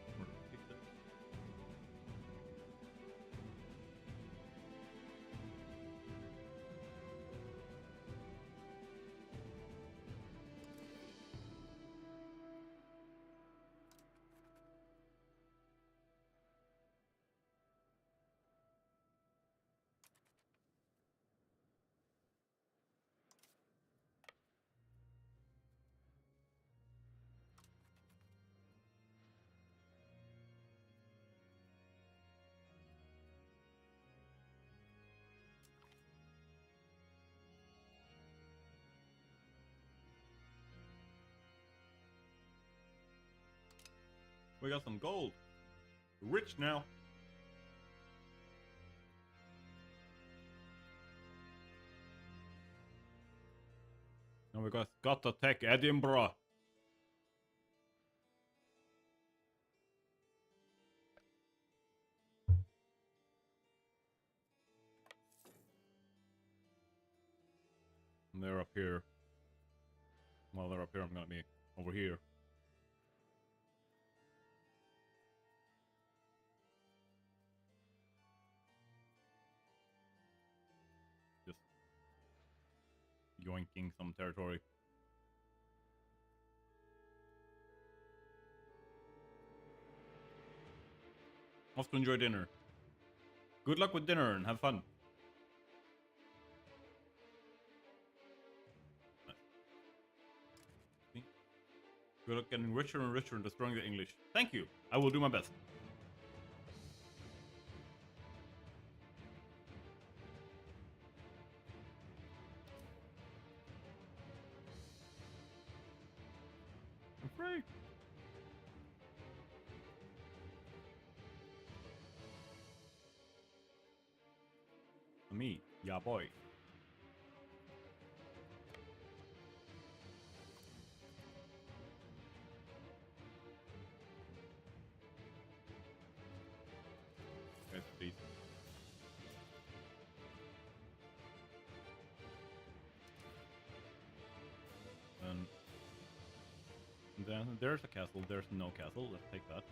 We got some gold. We're rich now. Now we got to take Edinburgh. And they're up here. While they're up here, I'm gonna be over here. Just yoinking some territory. Off to enjoy dinner. Good luck with dinner and have fun. Nice. Good luck getting richer and richer and destroying the English. Thank you. I will do my best. I'm free. Me, yeah boy. Yes, please. And then there's a castle, there's no castle, let's take that.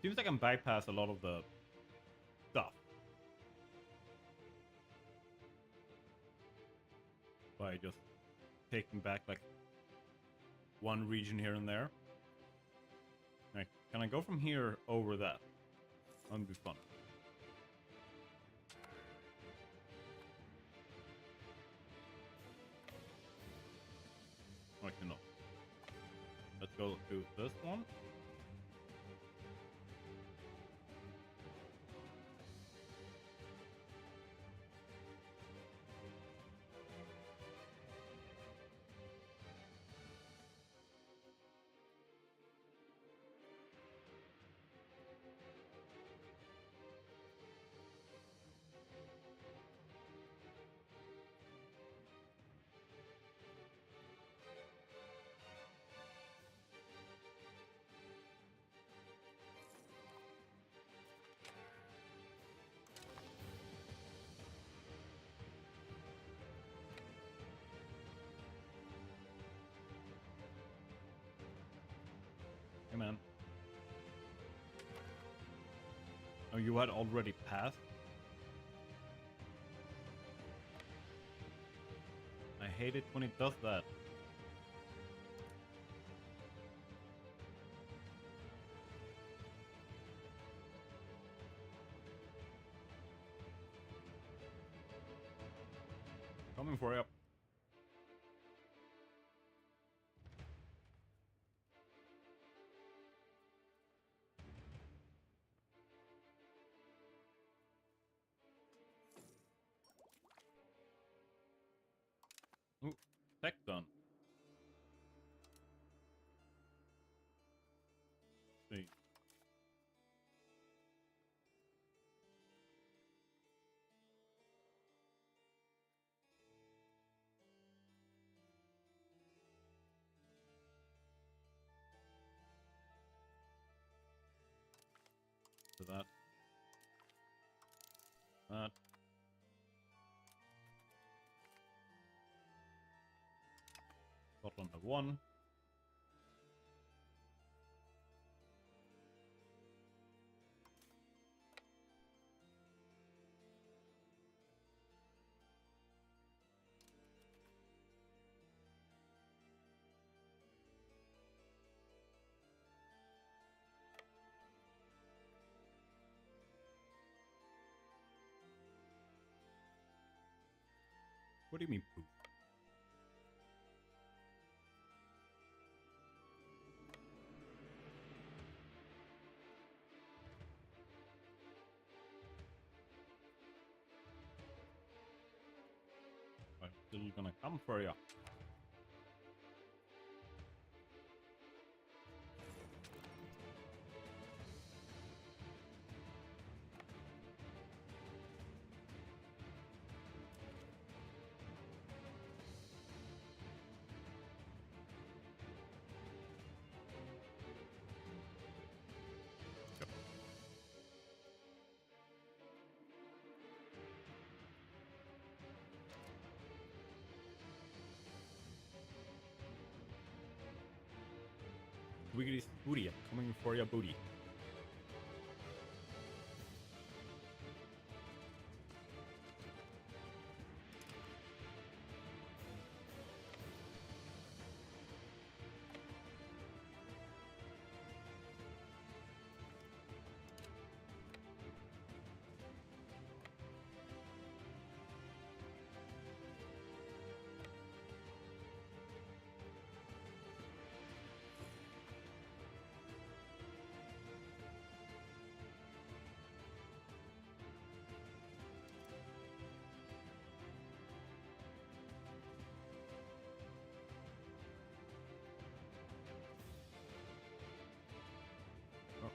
Seems like I can bypass a lot of the stuff by just taking back like one region here and there. Like, can I go from here over that? That'd be fun. Actually, no. Let's go to this one. Hey man. Oh, you had already passed? I hate it when it does that. Coming for you. Tech gun. See. To that. That. Scotland have won. What do you mean, poof? I'm still gonna come for ya. Wiggity booty, coming for your booty.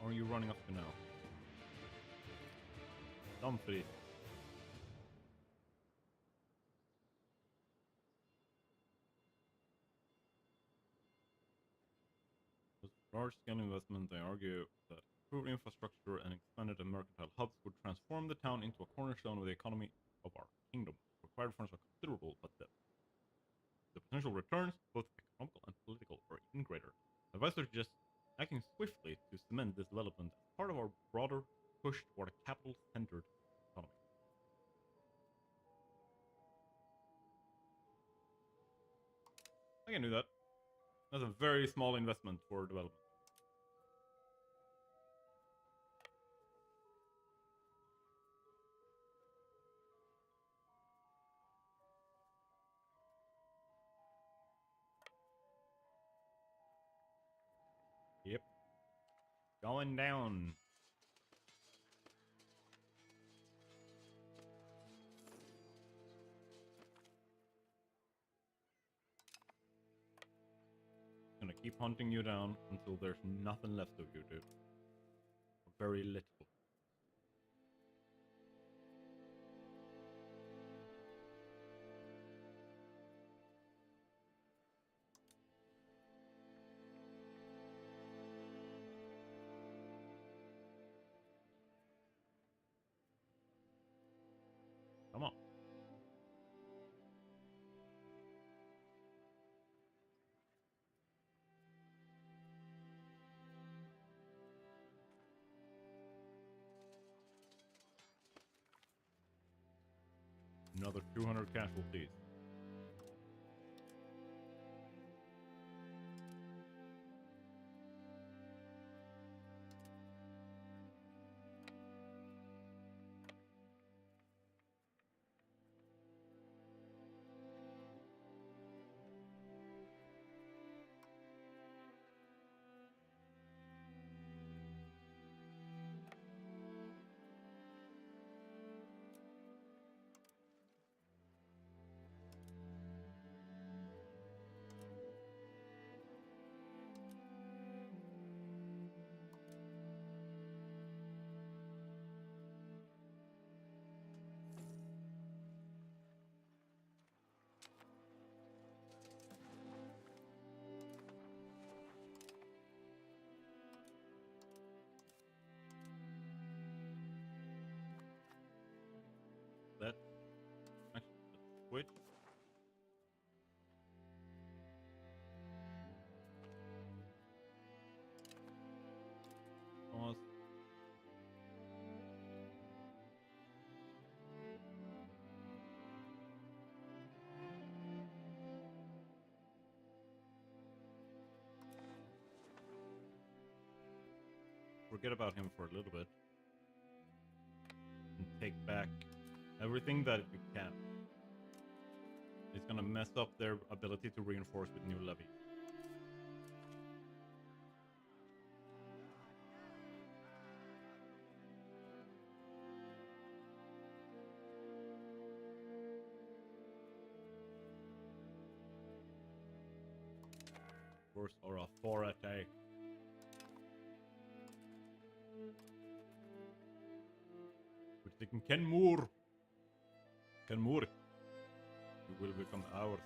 Or are you running up to now? Something. With large-scale investment, they argue that improved infrastructure and expanded mercantile hubs would transform the town into a cornerstone of the economy of our kingdom. Required funds are considerable, but the potential returns, both economical and political, are even greater. Advisors suggest acting swiftly to cement this development as part of our broader push toward a capital-centered economy. I can do that. That's a very small investment for development. Yep. Going down. Gonna keep hunting you down until there's nothing left of you, dude. Very little. Come on. Another 200 casualties. forget about him for a little bit. And take back everything that you can. It's gonna mess up their ability to reinforce with new levies. Force or authority. We're taking Kenmur. Kenmur. You will become ours.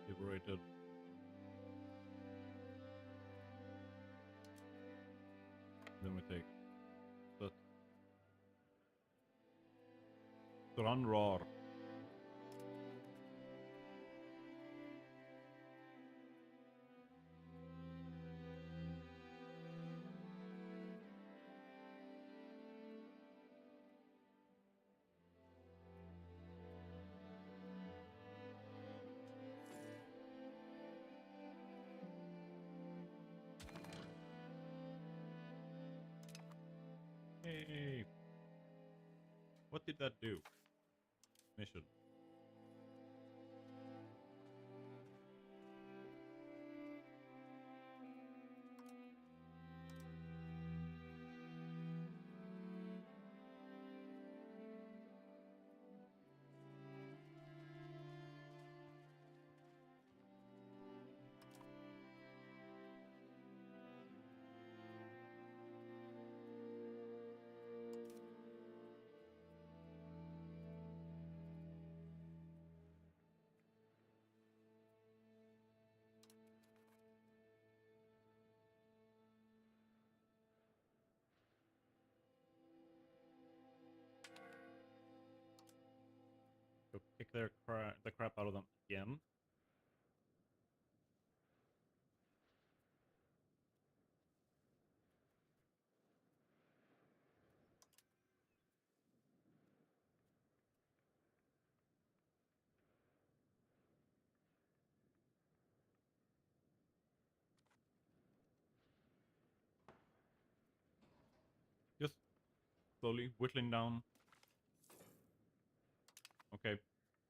Liberated. Then we take that. Stranrar. Hey, what did that do? Mission. Go kick the crap out of them again. Just slowly whittling down. Okay,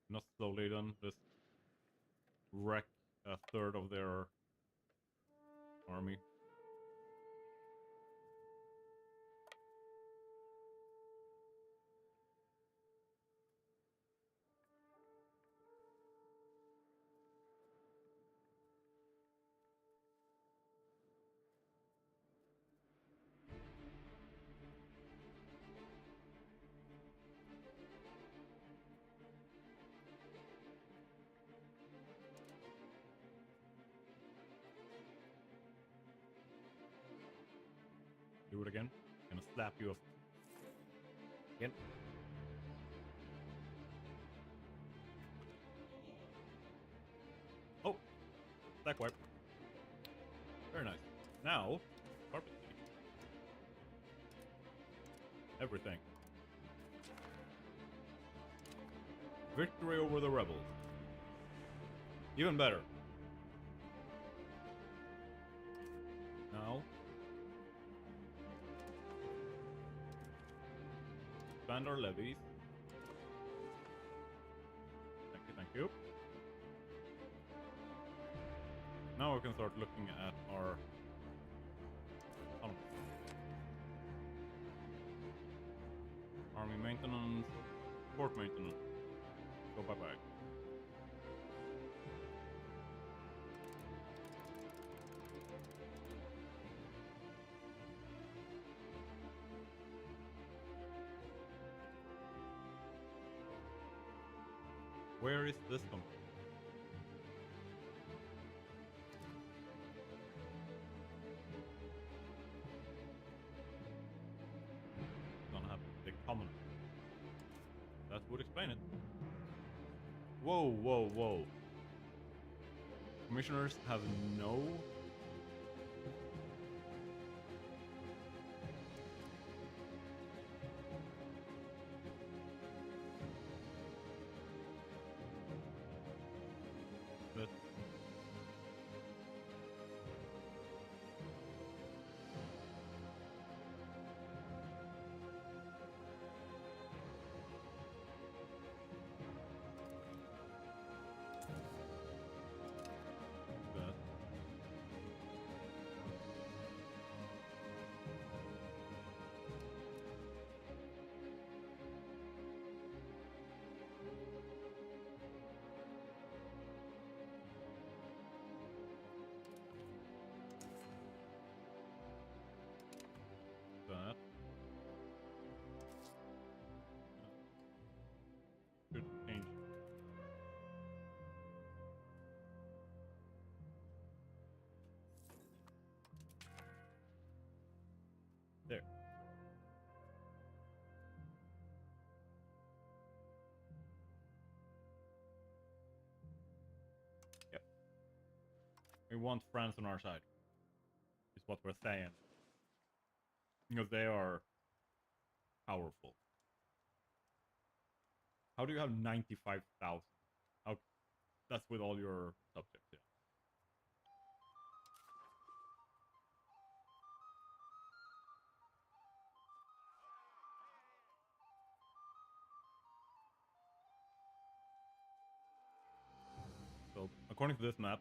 not slowly then, just wreck a third of their army. Do it again. Gonna slap you off. Again. Oh! Stack wipe. Very nice. Now, carpet city. Everything. Victory over the rebels. Even better. Now. Expand our levies. Thank you, thank you. Now we can start looking at our army maintenance, port maintenance. Go bye-bye. Where is this one? Gonna have to take common. That would explain it. Whoa, whoa, whoa. Commissioners have no... But... That should change. There. Yep. We want France on our side. Is what we're saying. Because they are powerful. How do you have 95,000? How? That's with all your subjects, yeah. So, according to this map,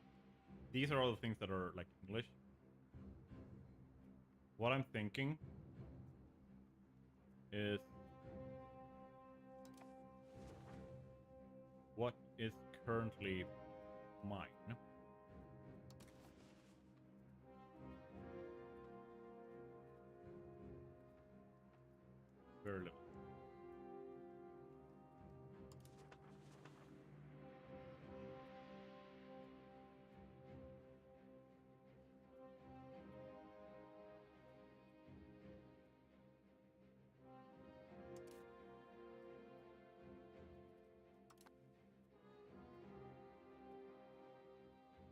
these are all the things that are like English. What I'm thinking is what is currently mine. Very little.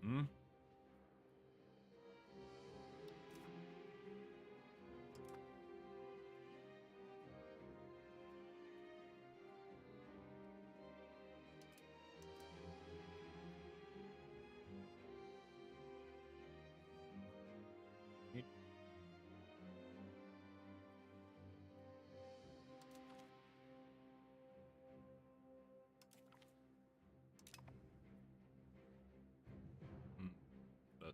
Hmm? But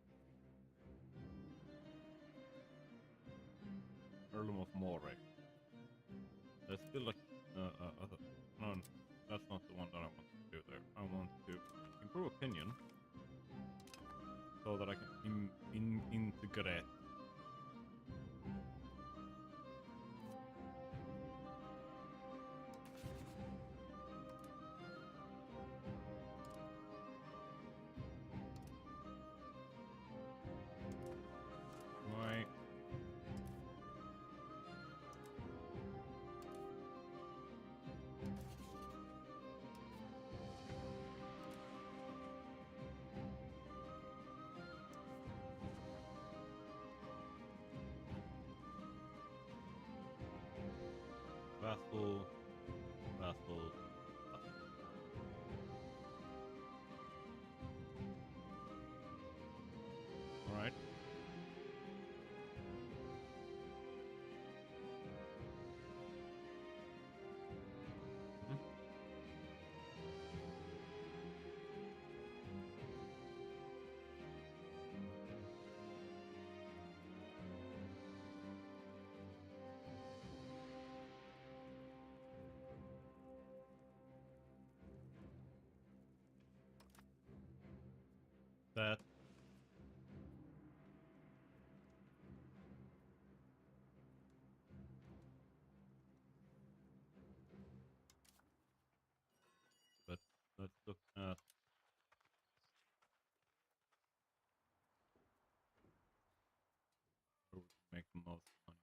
Earldom of Moray. There's still like no, that's not the one that I want to do there. I want to improve opinion so that I can integrate. Right. Vassal, vassal, vassal. All right. That. But let's look make the most money.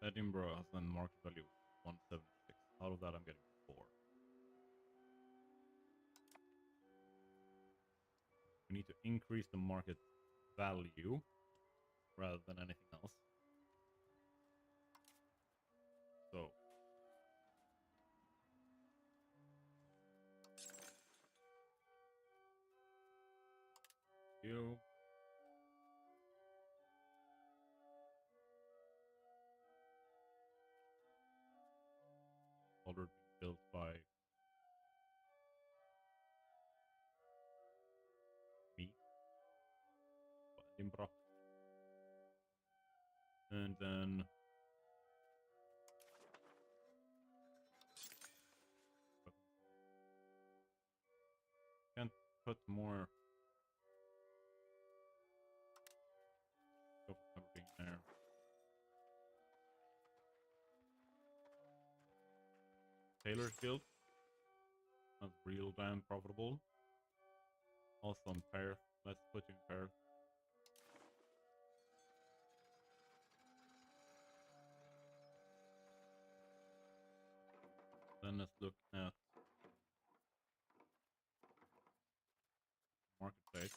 Edinburgh has a market value of 176. Out of that, I'm getting 4. We need to increase the market value rather than anything else. So you already built by me, Edinburgh, and then can't put more of everything there. Taylor's Guild, that's real damn profitable. Also in Perth, let's put you in Perth. Then let's look at marketplace.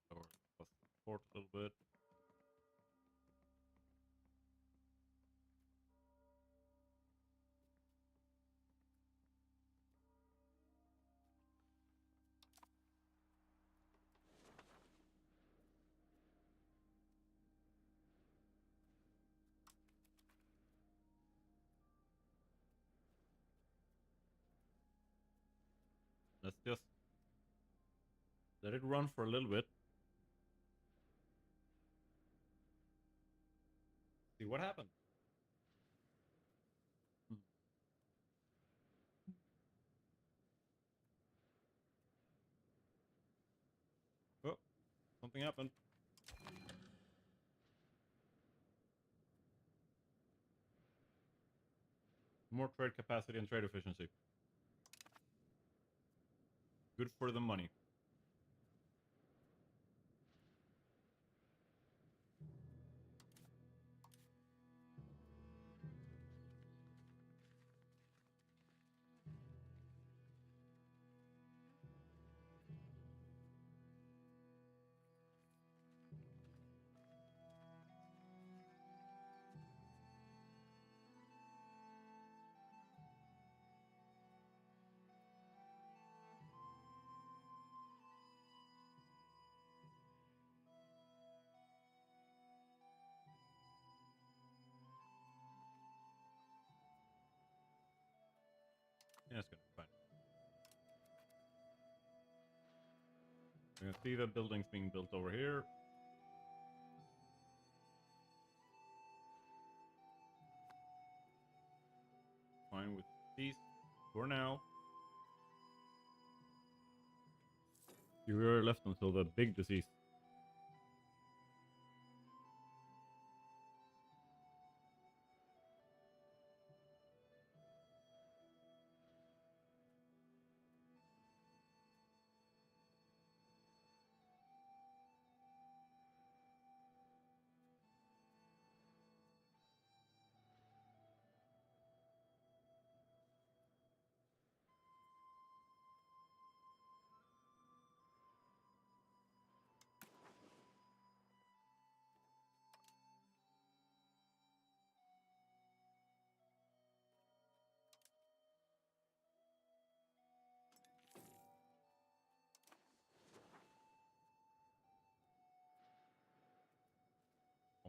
Or plus support a little bit. Let's just let it run for a little bit. See what happens. Oh, something happened. More trade capacity and trade efficiency. Good for the money. Yeah, it's gonna be fine. We're gonna see the buildings being built over here. Fine with these for now. You are left until the big disease.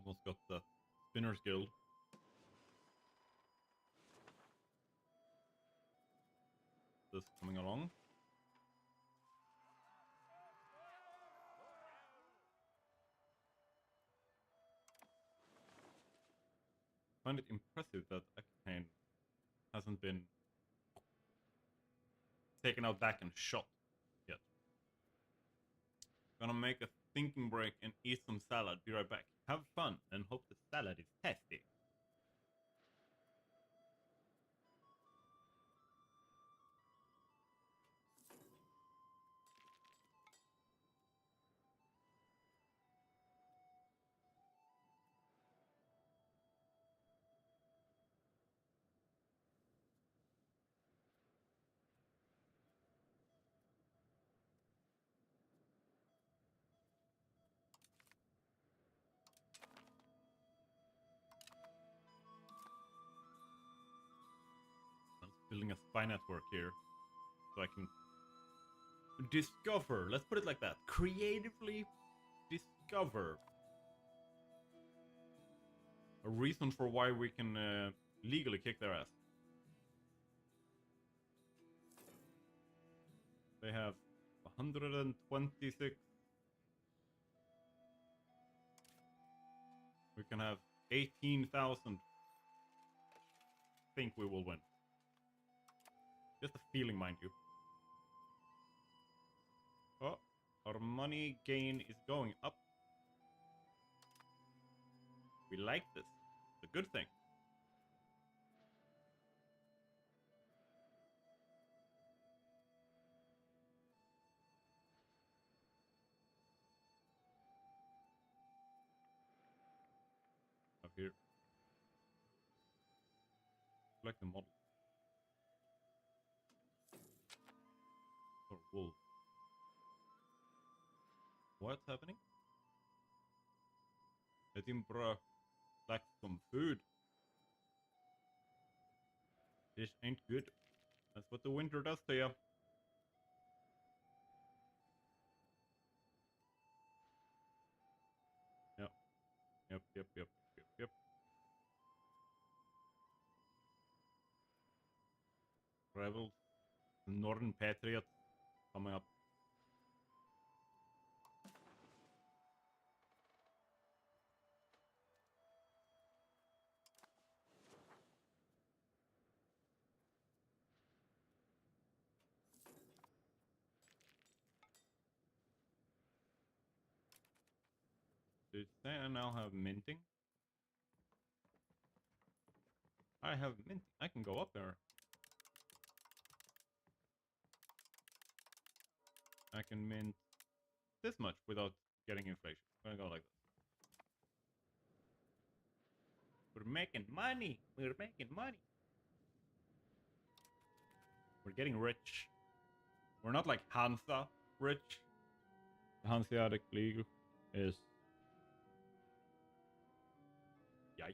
Almost got the Spinner's Guild. This coming along. find it impressive that Aquitaine hasn't been taken out back and shot yet. Gonna make a thinking break and eat some salad. Be right back. Have fun and hope the salad is tasty. I'm building a spy network here so I can discover, let's put it like that, creatively discover a reason for why we can legally kick their ass. They have 126. We can have 18,000. Think we will win. Just a feeling, mind you. Oh, our money gain is going up. We like this. It's a good thing. Up here. Select the model. Or wool. What's happening? Edinburgh lacks some food. This ain't good. That's what the winter does to you. Yep. Yep. Rebels. The Northern Patriots coming up. Did it say I now have minting? I have minting. I can go up there. I can mint this much without getting inflation. I'm gonna go like this. We're making money. We're making money. We're getting rich. We're not like Hansa rich. The Hanseatic League is... Yikes.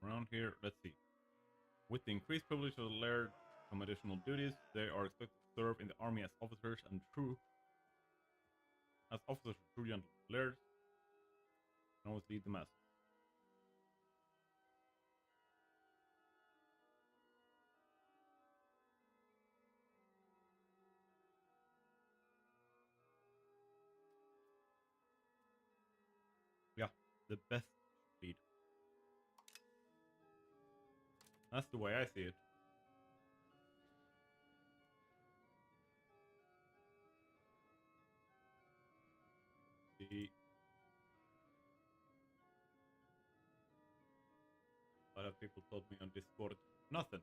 Around here, let's see. With the increased privilege of the laird, some additional duties. They are expected to serve in the army as officers and true gentlemen. Lairds can always lead the mass. Yeah, the best lead. That's the way I see it. A lot of people told me on Discord, nothing.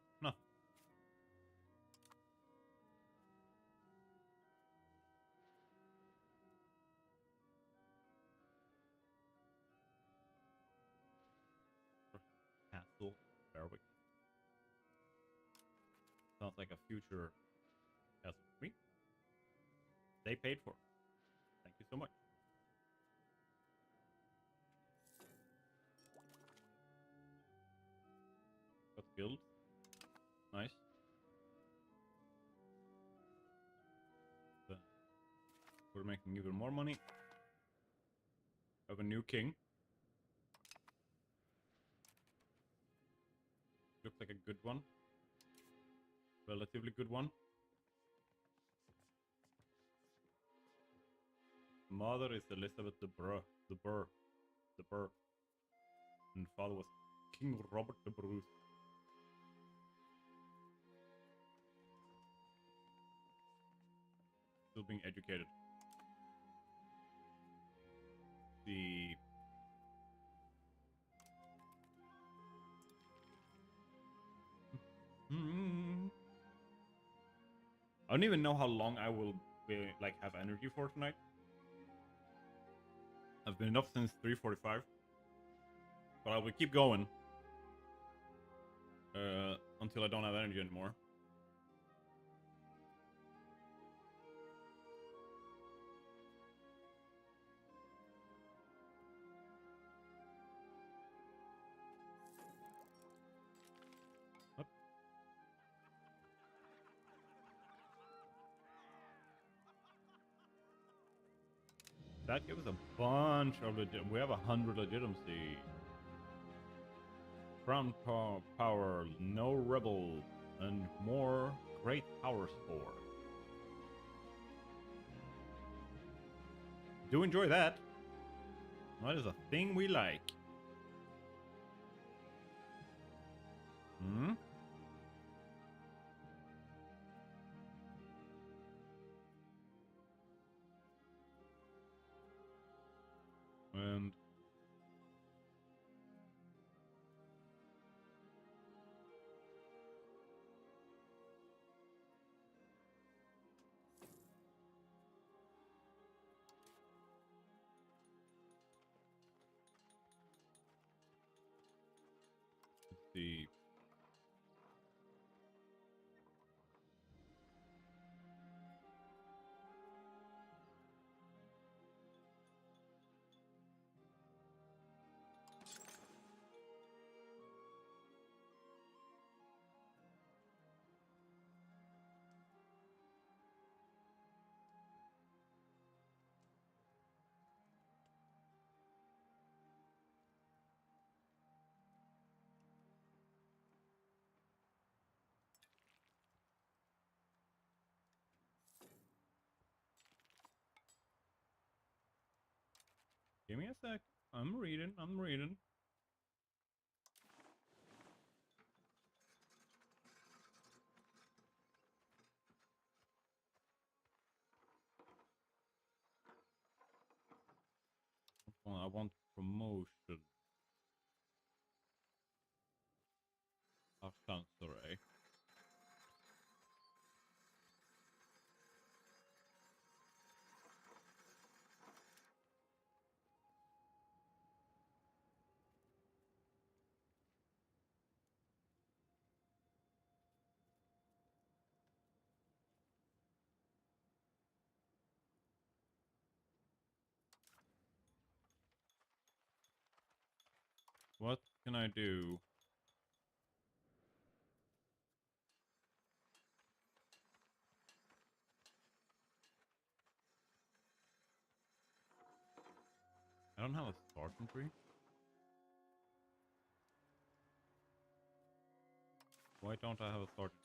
Castle Berwick. Sounds like a future castle for me. they paid for. Thank you so much. Got guild. Nice. We're making even more money. Have a new king. Looks like a good one. Relatively good one. Mother is Elizabeth the Burr. And father was King Robert the Bruce. Still being educated. The I don't even know how long I will be have energy for tonight. I've been up since 3:45, but I will keep going until I don't have energy anymore. That gives us a bunch of we have 100 legitimacy. Crown power, no rebel, and more great power score. Do enjoy that. That is a thing we like. Hmm? And let's see. Give me a sec. I'm reading. I want promotion. Of Chancery. What can I do? I don't have a sergeant tree. Why don't I have a sergeant?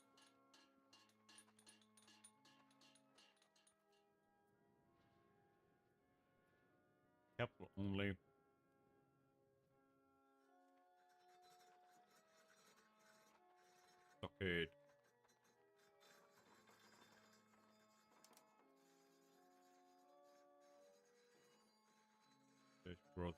Capital only. Stockade. There's growth.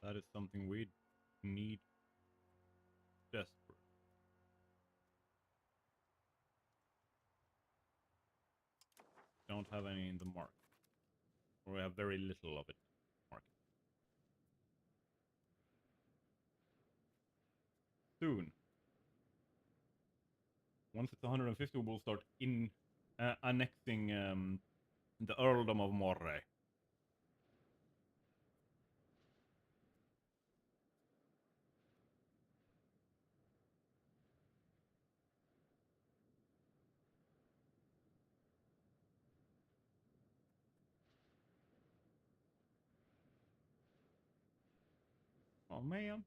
That is something we need desperate. don't have any in the market. Or we have very little of it in the market. Soon. Once it's 150, we'll start annexing the Earldom of Moray. Oh man.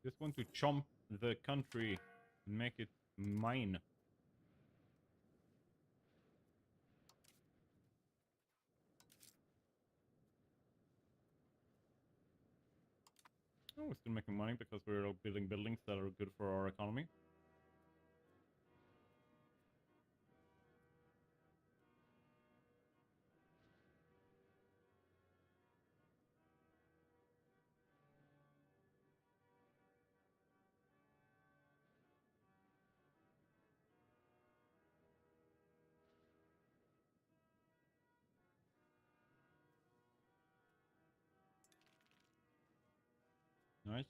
Just want to chomp the country and make it mine. Oh, we're still making money because we're building buildings that are good for our economy. Nice.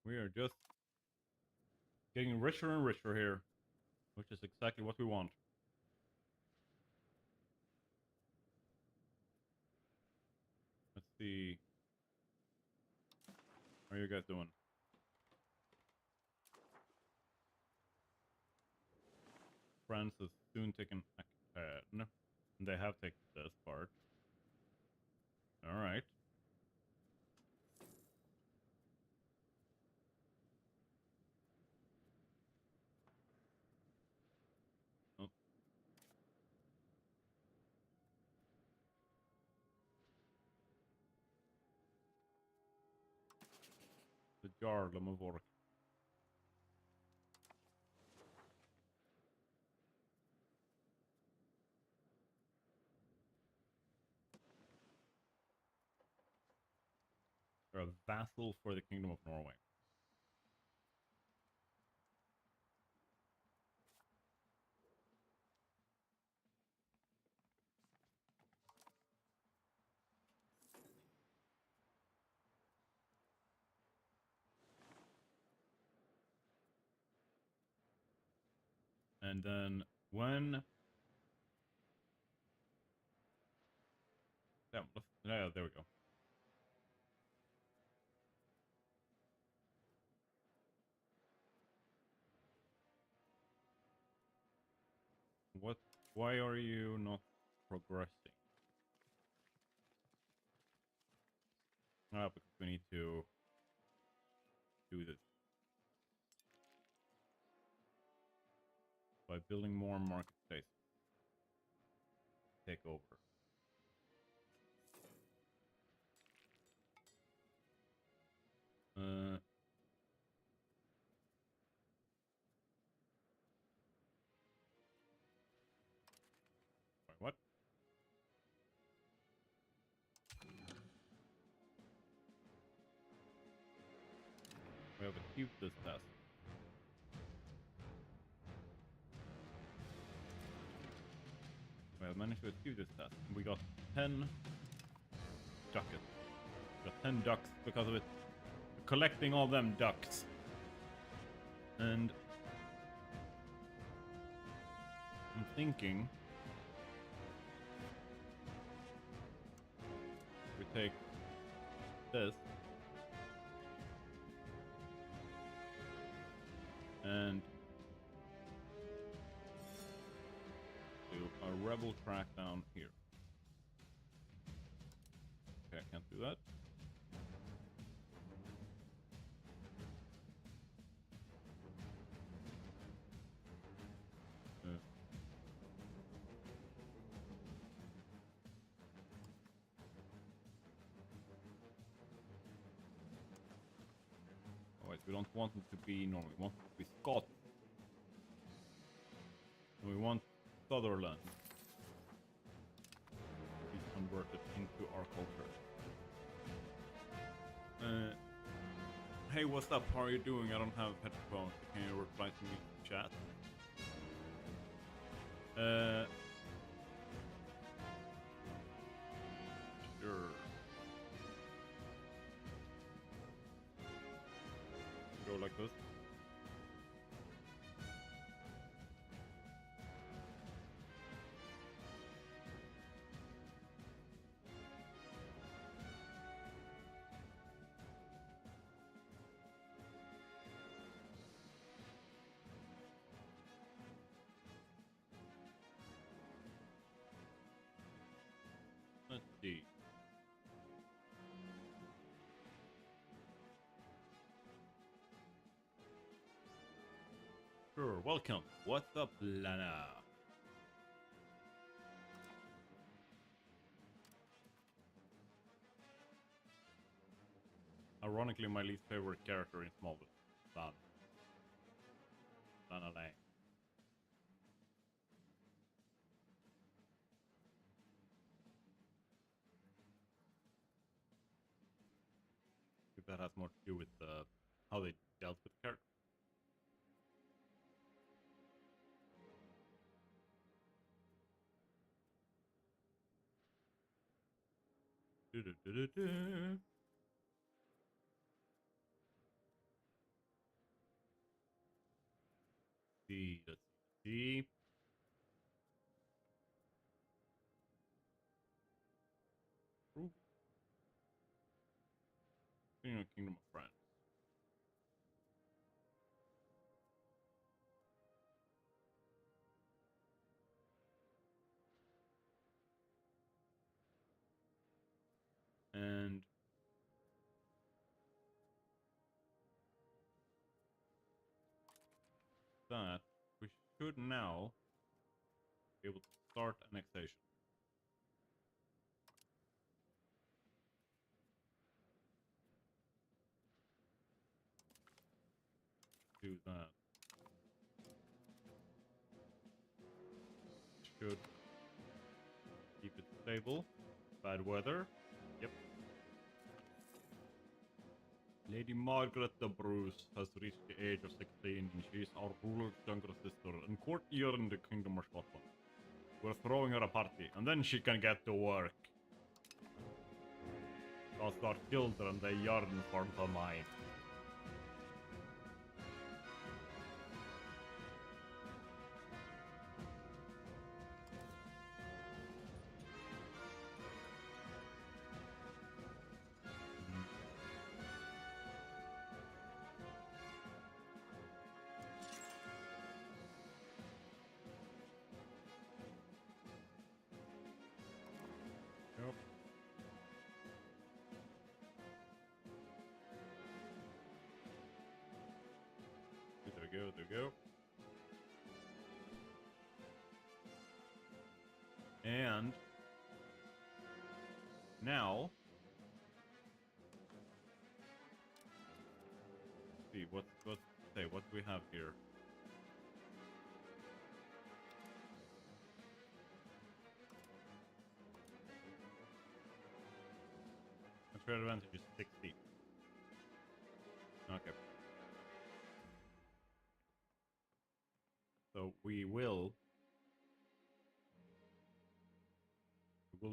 We are just getting richer and richer here, which is exactly what we want. Let's see. How are you guys doing? France has soon taken Acton. They have taken this part. Alright. Oh. The Jarlum of Orc. They're a vassal for the Kingdom of Norway. And then when... Yeah, there we go. What? Why are you not progressing? Ah, because we need to do this. By building more market space. Take over. What? We have achieved this task. We have managed to achieve this task. We got 10 ducats. We got 10 ducks because of it. Collecting all them ducks. And I'm thinking we take this and do a rebel crackdown here. Okay, I can't do that. Oh wait, we don't want it to be normal, we want it to be Scott. Sutherland be converted into our culture. Hey, what's up? How are you doing? I don't have headphones. Can you reply to me in chat? Sure. Go like this. Let's see. Sure, welcome. What's up, Lana? Ironically, my least favorite character in Smallville, Lana Lang. If that has more to do with how they dealt with the character. Do-do-do-do-do. Let's see. Kingdom of France. And that we should now be able to start annexation. Do that. Should keep it stable. Bad weather. Yep. Lady Margaret the Bruce has reached the age of 16 and she is our ruler's younger sister and courtier in the Kingdom of Scotland. We're throwing her a party and then she can get to work. Cause our children, they yearn for the mine. Yep. There we go, there we go. And now, let's see what do we have here? Trade advantage is 60. Okay. So we will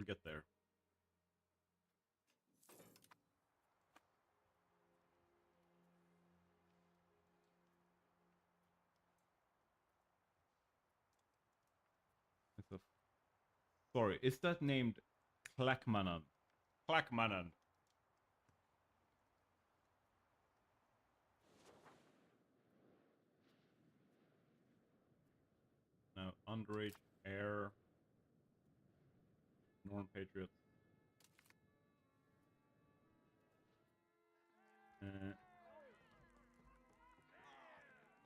get there. Sorry, is that named Clackmanan? Clackmanan. Now, underage, heir, Norn Patriots.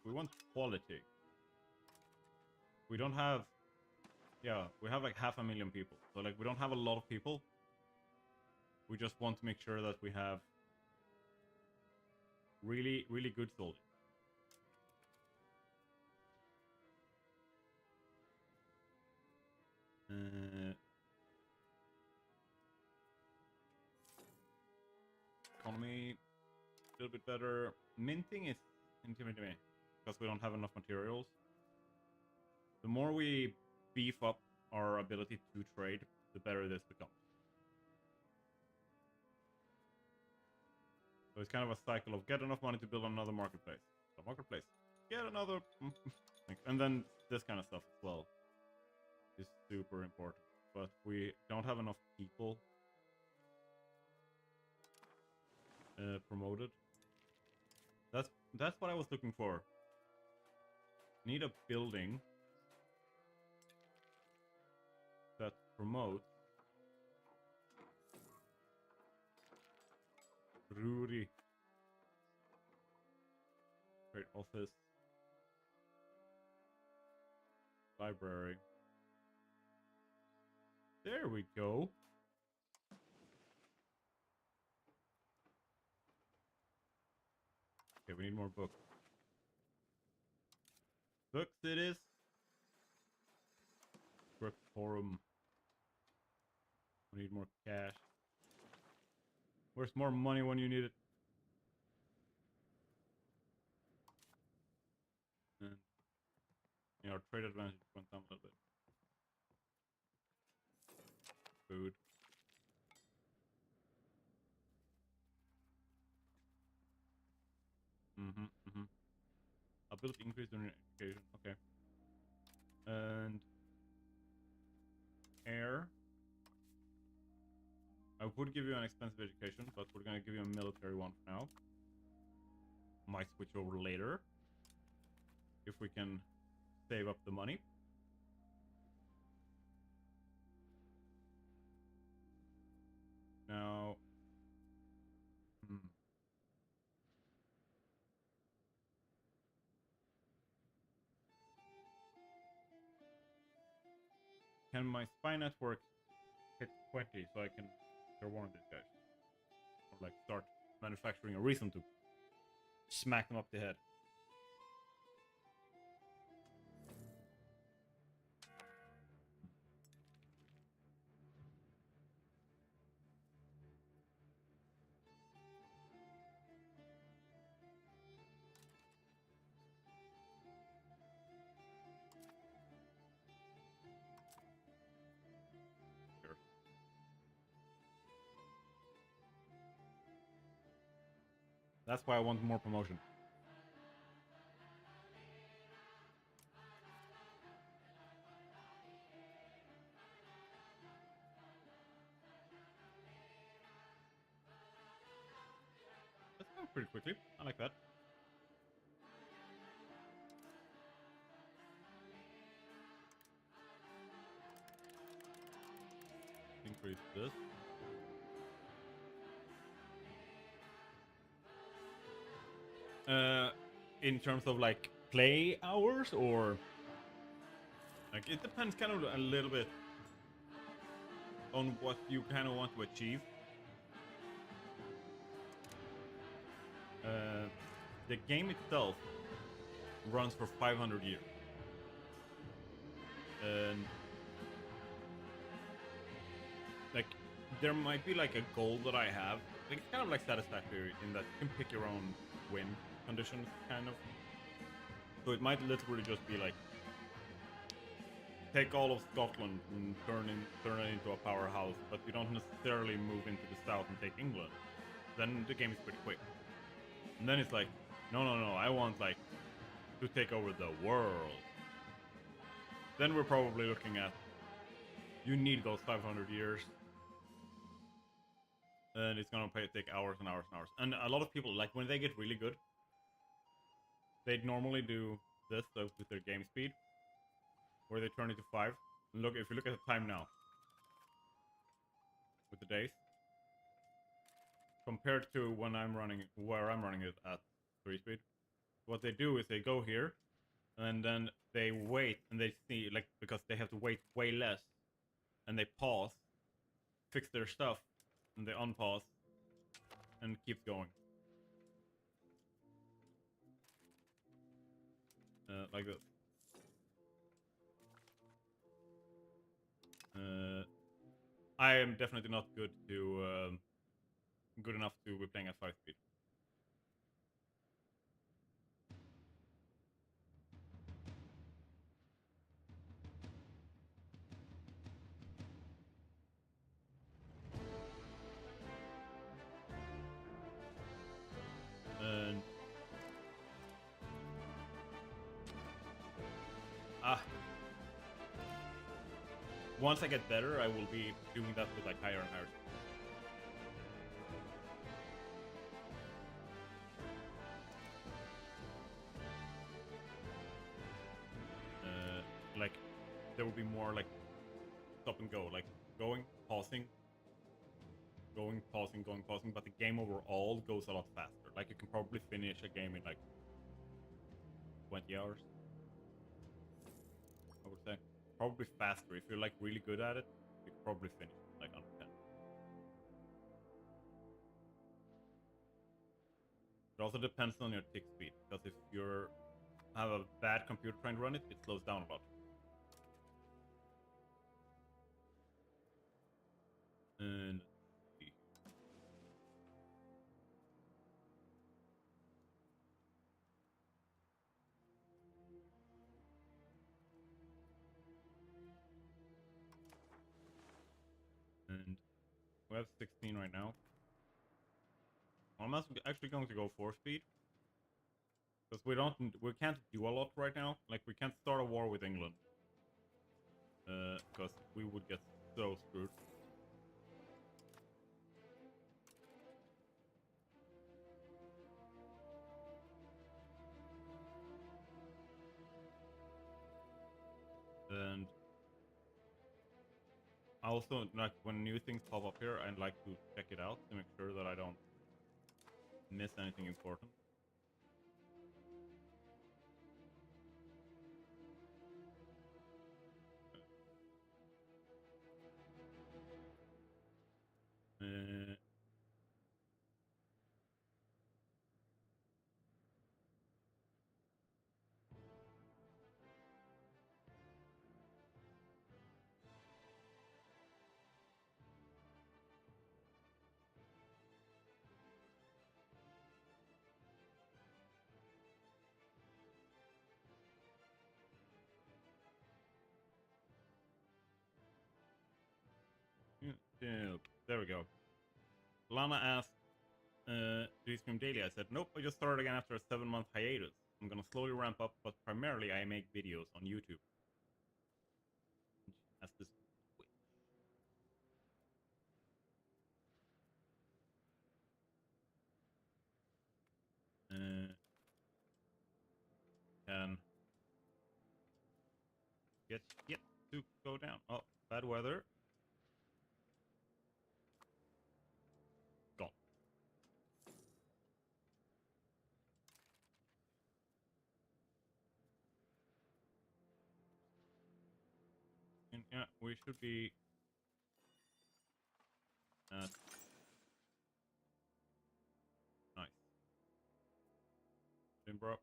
We want quality. We don't have... Yeah, we have like 500,000 people. So like, we don't have a lot of people. We just want to make sure that we have really, really good soldiers. Economy, a little bit better. Minting is intimidating me because we don't have enough materials. The more we beef up our ability to trade, the better this becomes. So it's kind of a cycle of get enough money to build another marketplace. A marketplace. Get another... and then this kind of stuff as well is super important. But we don't have enough people promoted. That's what I was looking for. Need a building that promotes brewery, great office, library. There we go. Okay, we need more books. Books it is. Book forum. We need more cash. Where's more money when you need it? And our trade advantage went down a little bit. Food. Ability increase during education. Okay. And air. I would give you an expensive education, but we're gonna give you a military one for now. Might switch over later if we can save up the money. Now, can my spy network hit 20 so I can warn these guys? Or like start manufacturing a reason to smack them up the head. That's why I want more promotion. That's going pretty quickly. I like that. Increase this. In terms of like play hours, or like it depends kind of a little bit on what you kind of want to achieve. The game itself runs for 500 years, and like there might be like a goal that I have. Like, it's kind of like satisfactory in that you can pick your own win conditions, kind of. So it might literally just be like take all of Scotland and turn it into a powerhouse, but you don't necessarily move into the south and take England. Then the game is pretty quick. And then it's like, no, I want like to take over the world. Then we're probably looking at you need those 500 years. And it's gonna take hours and hours and hours. And a lot of people, like when they get really good, they'd normally do this with their game speed, where they turn it to 5. And look, if you look at the time now, with the days, compared to when I'm running, where I'm running it at 3 speed, what they do is they go here, and then they wait, and they see, like, because they have to wait way less, and they pause, fix their stuff, and they unpause, and keeps going. Like this. I am definitely not good enough to be playing at 5 speed. And once I get better, I will be doing that with like higher and higher. Like there will be more like stop and go, like going, pausing, going, pausing, going, pausing. But the game overall goes a lot faster. Like you can probably finish a game in like 20 hours. I would say probably faster if you're like really good at it. You could probably finish it like under 10. It also depends on your tick speed, because if you have a bad computer trying to run it, it slows down a lot. And we have 16 right now. I'm actually going to go 4 speed, because we can't do a lot right now. Like we can't start a war with England, because we would get so screwed. And I also, like, when new things pop up here, I like to check it out to make sure that I don't miss anything important. Uh, there we go. Lana asked, do you stream daily? I said, nope, I just started again after a 7-month hiatus. I'm gonna slowly ramp up, but primarily I make videos on YouTube. As this can get to go down. Oh, bad weather. Gone. And yeah, we should be at nice. Bro.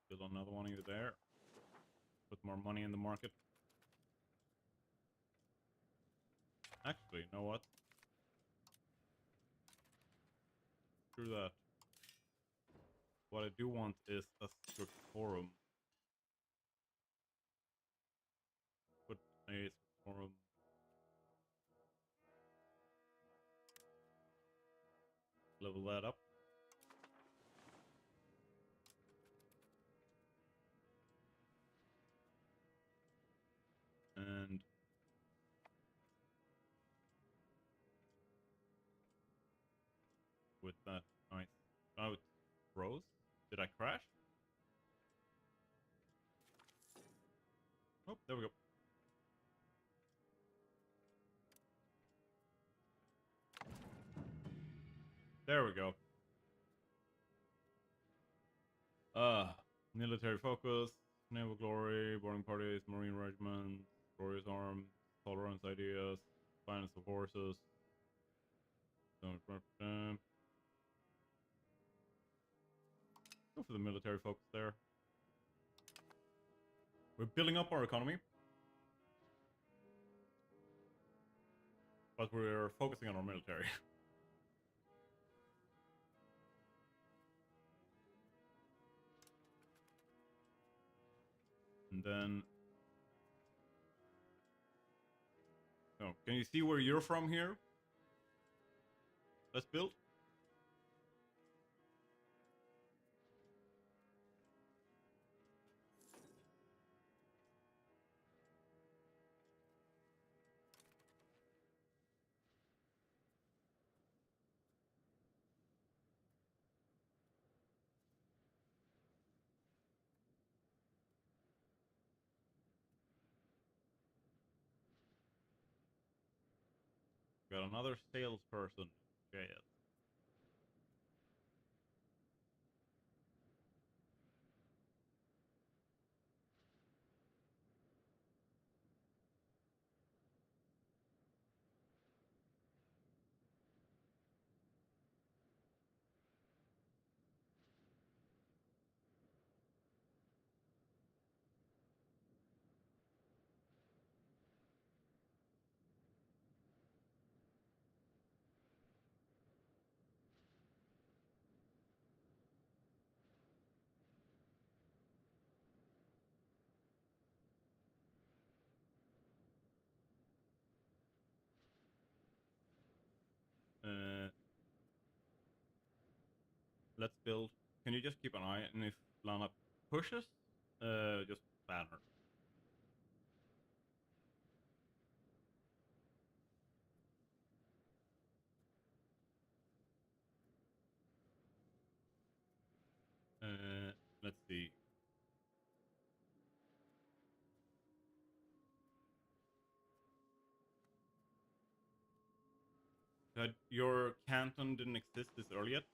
Build another one either there. Put more money in the market. Actually, you know what? Screw that. What I do want is a scriptorum. Put a scriptorum. Level that up. And with that, nice. Now it froze. Did I crash? Oh, there we go. There we go. Military focus, naval glory, boarding parties, marine regiments, glorious arms, tolerance ideas, finance of horses. Go for the military focus there. We're building up our economy, but we're focusing on our military. And then... Oh, can you see where you're from here? Let's build. Got another salesperson. Okay, yes. Let's build. Can you just keep an eye, and if Lana pushes, just ban her. Let's see. Your canton didn't exist this early yet?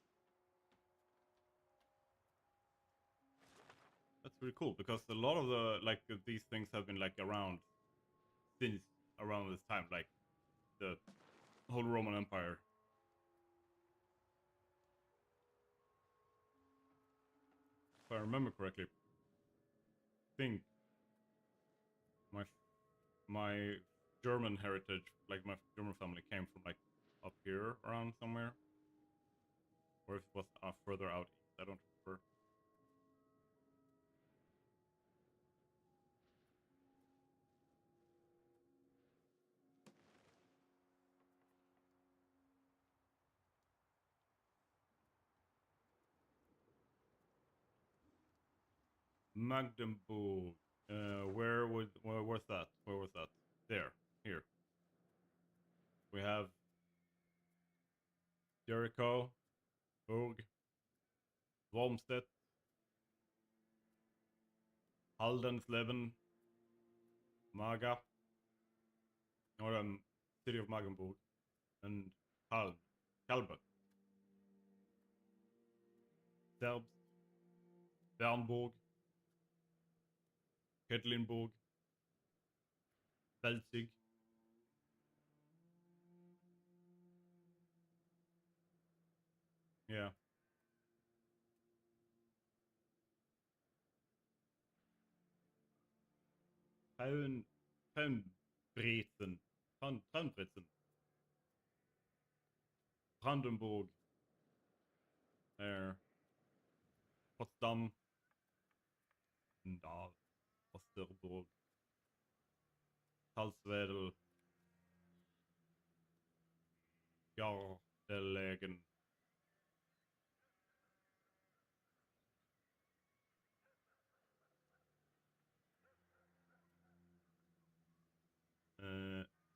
That's really cool, because a lot of the, like, these things have been, like, around since around this time, like, the whole Roman Empire. If I remember correctly, I think my German heritage, like my German family, came from like up here around somewhere, or if it was further out east. I don't remember. Magdeburg. Where was that? Where was that? There. Here. We have Jericho, Burg, Wormstedt, Haldensleben, Maga, or city of Magdeburg, and Kalbe, Serbs, Bernburg, Kettlinburg, Belzig. Yeah. Pfannenbrezen. Pfannenbrezen. Brandenburg. There. Potsdam. Da. Osterburg. Salzwedel. Gardelegen.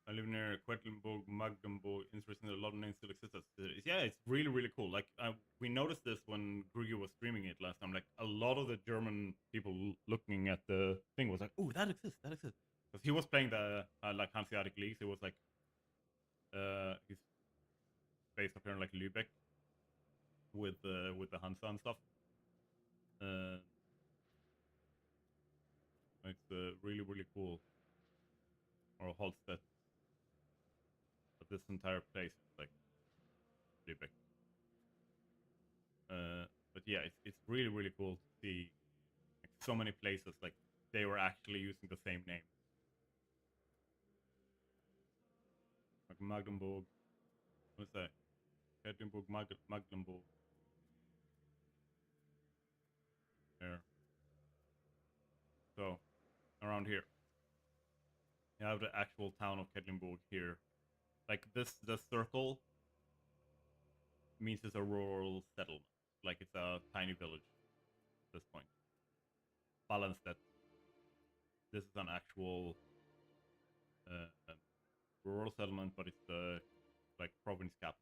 I live near Quedlinburg, Magdeburg. Interesting that a lot of names still exist as cities. Yeah, it's really, really cool. Like, we noticed this when Grugi was streaming it last time. Like, a lot of the German people looking at the thing was like, "Oh, that exists, that exists." Because he was playing the like Hanseatic leagues. It was like, he's based up here in like Lübeck with the Hansa and stuff. It's really, really cool. Or Holstedt. But this entire place is like Lübeck. But yeah, it's really, really cool to see like, so many places like they were actually using the same name. Like Magdeburg. What's that? Edinburgh, Magdeburg. There. So, around here. You have the actual town of Quedlinburg here. Like this, the circle means it's a rural settlement. Like it's a tiny village at this point. Ballenstedt. This is an actual rural settlement, but it's the like province capital.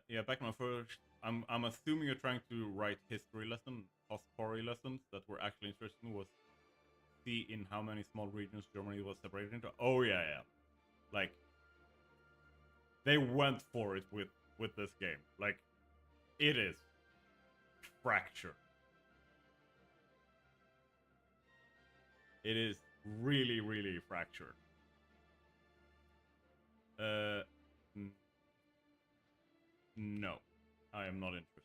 Yeah, back in my first, I'm assuming you're trying to write history lesson, story lessons that were actually interesting. Was see in how many small regions Germany was separated into. Oh yeah, yeah. Like they went for it with this game. Like it is fractured. It is really, really fractured. No, I am not interested.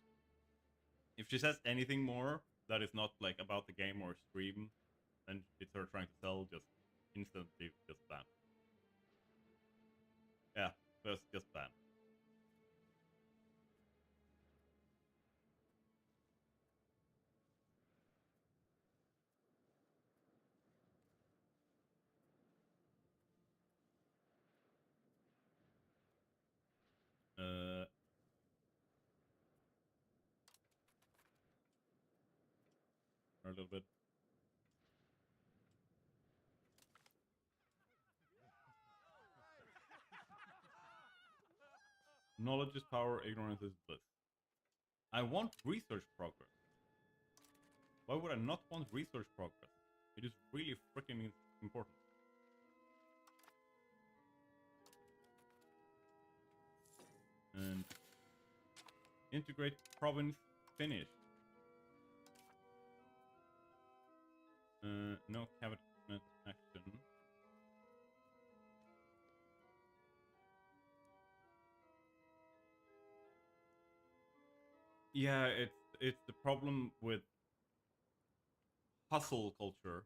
If she says anything more that is not like about the game or stream, and it's her trying to sell, just instantly just ban. Yeah, just ban. A little bit. Knowledge is power, ignorance is bliss. I want research progress. Why would I not want research progress? It is really freaking important. And integrate province finish. No cabinet action. Yeah, it's the problem with hustle culture.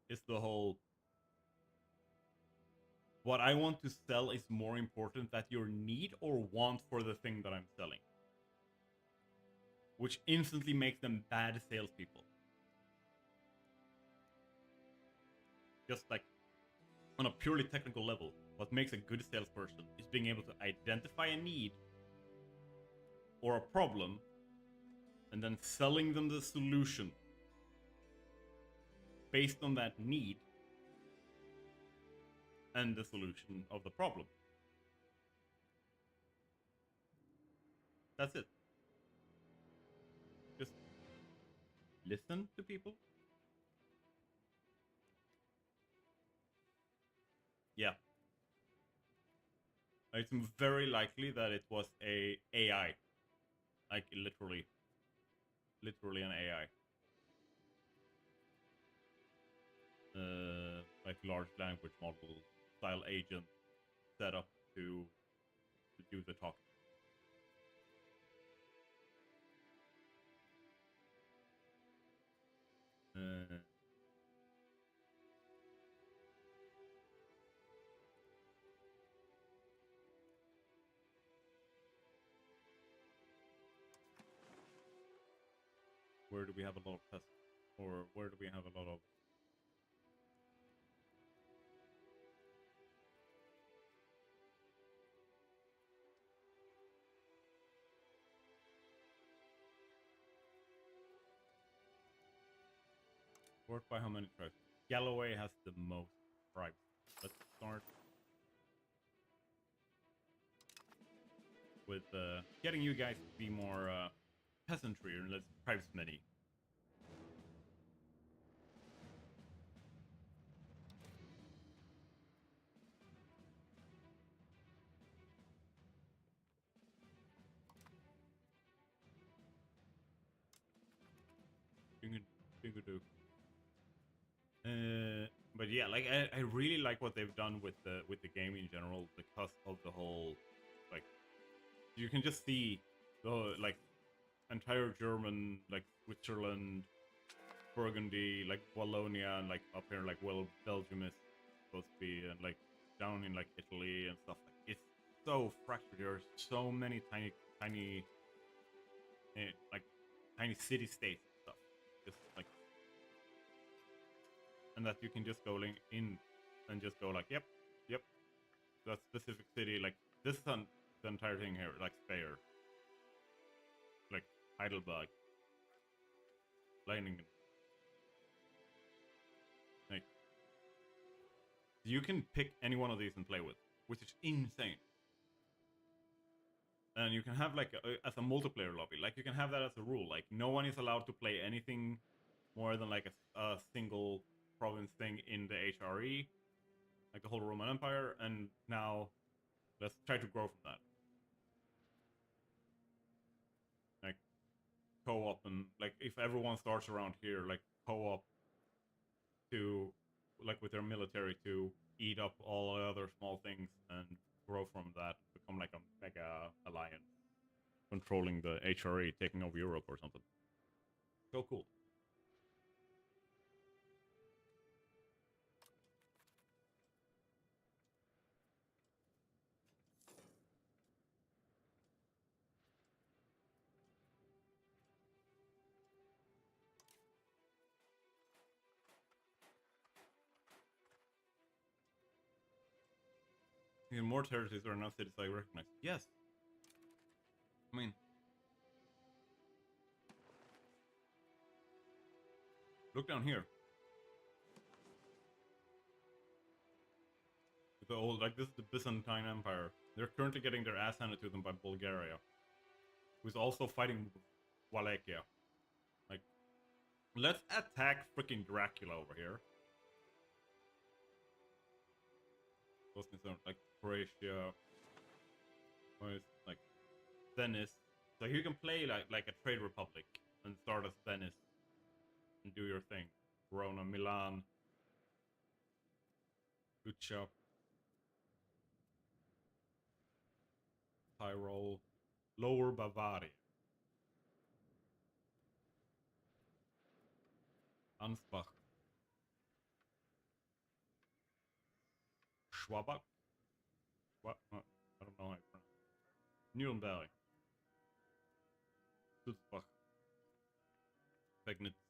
Is the whole what I want to sell is more important than your need or want for the thing that I'm selling. Which instantly makes them bad salespeople. Just like on a purely technical level, what makes a good salesperson is being able to identify a need or a problem and then selling them the solution based on that need and the solution of the problem. That's it. Just listen to people. Yeah. It's very likely that it was a AI. Like literally an AI. Like large language model style agent set up to do the talking. Where do we have a lot of pests? Or where do we have a lot of... Work by how many tribes? Galloway has the most tribes. Let's start with getting you guys to be more peasantry and less tribesmen-y. But yeah, like I really like what they've done with the game in general because of the whole like you can just see the like entire German, like Switzerland, Burgundy, like Wallonia, and like up here, like Belgium is supposed to be, and like down in like Italy and stuff. Like it's so fractured. There's so many tiny, like tiny city states and stuff. Just like, and that you can just go in and just go like, yep, that specific city. Like this is the entire thing here, like Speyer, like Heidelberg, Leiningen. Like you can pick any one of these and play with, which is insane. And you can have like as a multiplayer lobby, like you can have that as a rule. Like no one is allowed to play anything more than like a single province thing in the HRE, like the whole Roman Empire. And now let's try to grow from that. Like co-op, and like if everyone starts around here, like co-op to like with their military to eat up all the other small things and grow from that, become like a mega alliance controlling the HRE, taking over Europe or something. So cool. In more territories are now cities I recognize. Yes. I mean, look down here. The old, like this is the Byzantine Empire. They're currently getting their ass handed to them by Bulgaria, who's also fighting Wallachia. Like, let's attack freaking Dracula over here. Like Croatia, like Venice. So you can play like a trade republic and start as Venice and do your thing. Verona, Milan, Lucca, Tyrol, Lower Bavaria, Ansbach, Schwabach. What? I don't know how you pronounce it. Nuremberg, Sulzbach, Pegnitz,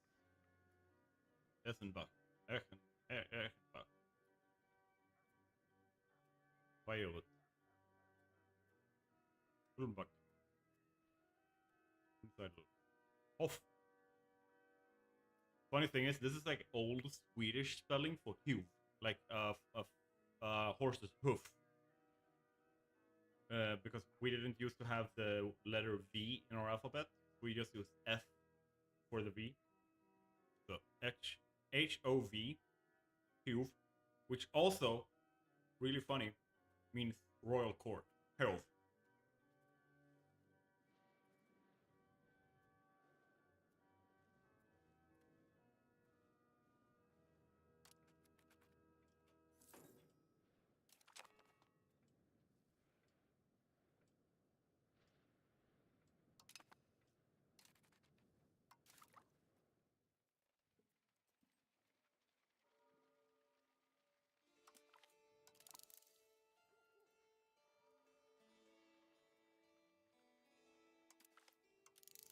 Essenbach, Eichenbach, Bayreuth, Ulmbach, Hof. Funny thing is, this is like old Swedish spelling for hoof, like horse's hoof. Because we didn't used to have the letter V in our alphabet, we just used F for the V. So H-O-V, hoof, which also, really funny, means royal court, Hof.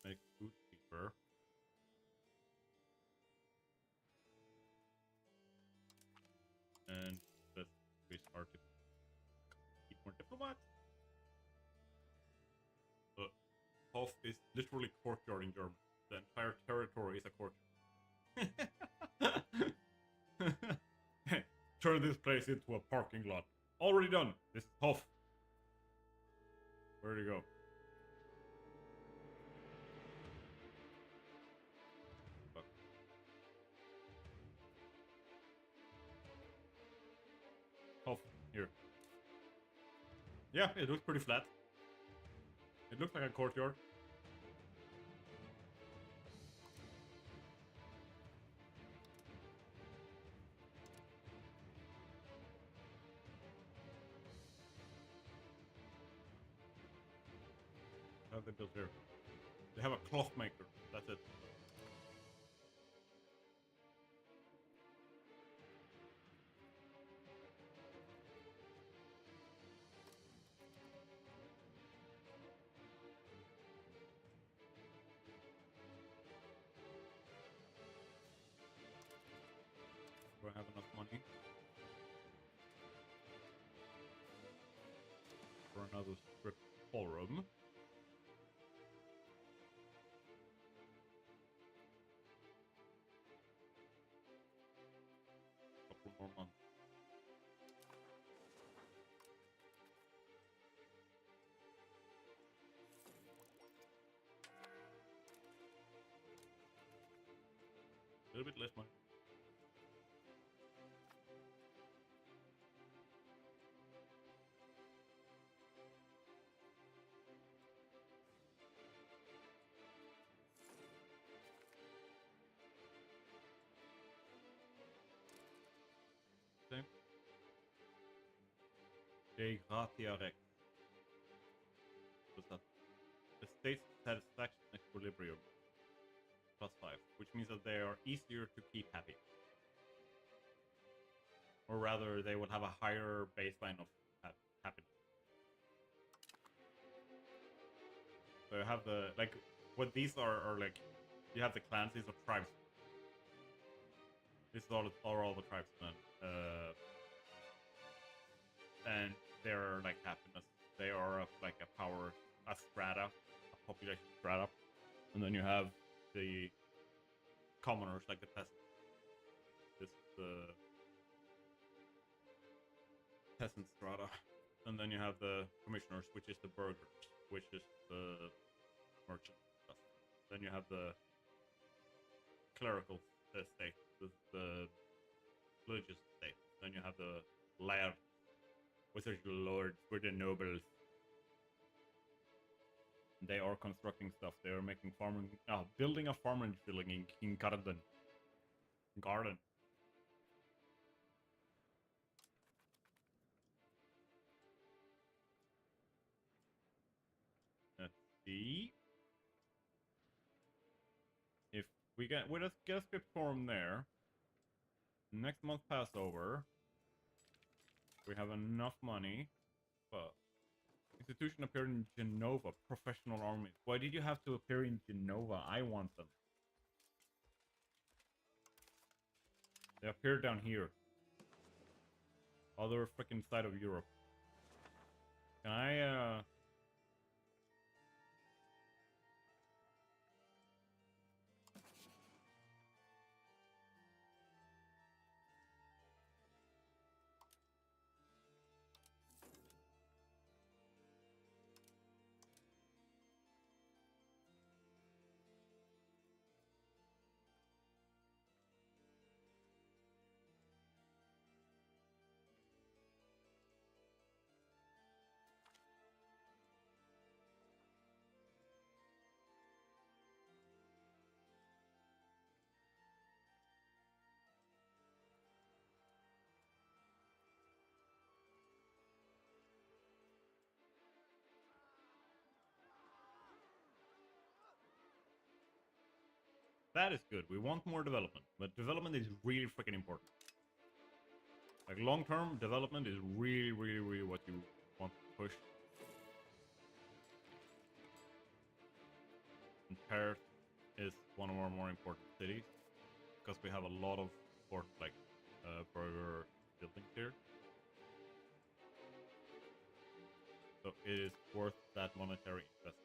Make food cheaper. And let's restart it. Keep more diplomats. Hof is literally courtyard in German. The entire territory is a courtyard. Turn this place into a parking lot. Already done. This is Hof. Where'd he go? Hof, here. Yeah, it looks pretty flat. It looks like a courtyard. How they built here? They have a cloth maker. That's it. Do I have enough money for another strip forum? Couple more months. A little bit less money. Okay. De gratia rex. What's that? The state satisfaction equilibrium. +5, which means that they are easier to keep happy. Or rather, they would have a higher baseline of happiness. So you have the, like, what these are like, you have the clans, these are tribes. These are all the tribesmen. And they're like happiness. They are like a power, a strata, a population strata. And then you have the commoners, like the peasants. This is the peasant strata. And then you have the commissioners, which is the burghers, which is the merchant class. Then you have the clerical state, the religious state. Then you have the laird, which are the lords, we're the nobles. They are constructing stuff. They are making farming, building a farming village in Garden. Let's see if we get a script form there. Next month Passover. We have enough money, but institution appeared in Genova. Professional armies. Why did you have to appear in Genova? I want them. They appear down here. Other freaking side of Europe. Can I, that is good. We want more development, but development is really freaking important. Like long-term development is really, really, really what you want to push. And Paris is one of our more important cities because we have a lot of important, like, burger buildings here. So it is worth that monetary investment.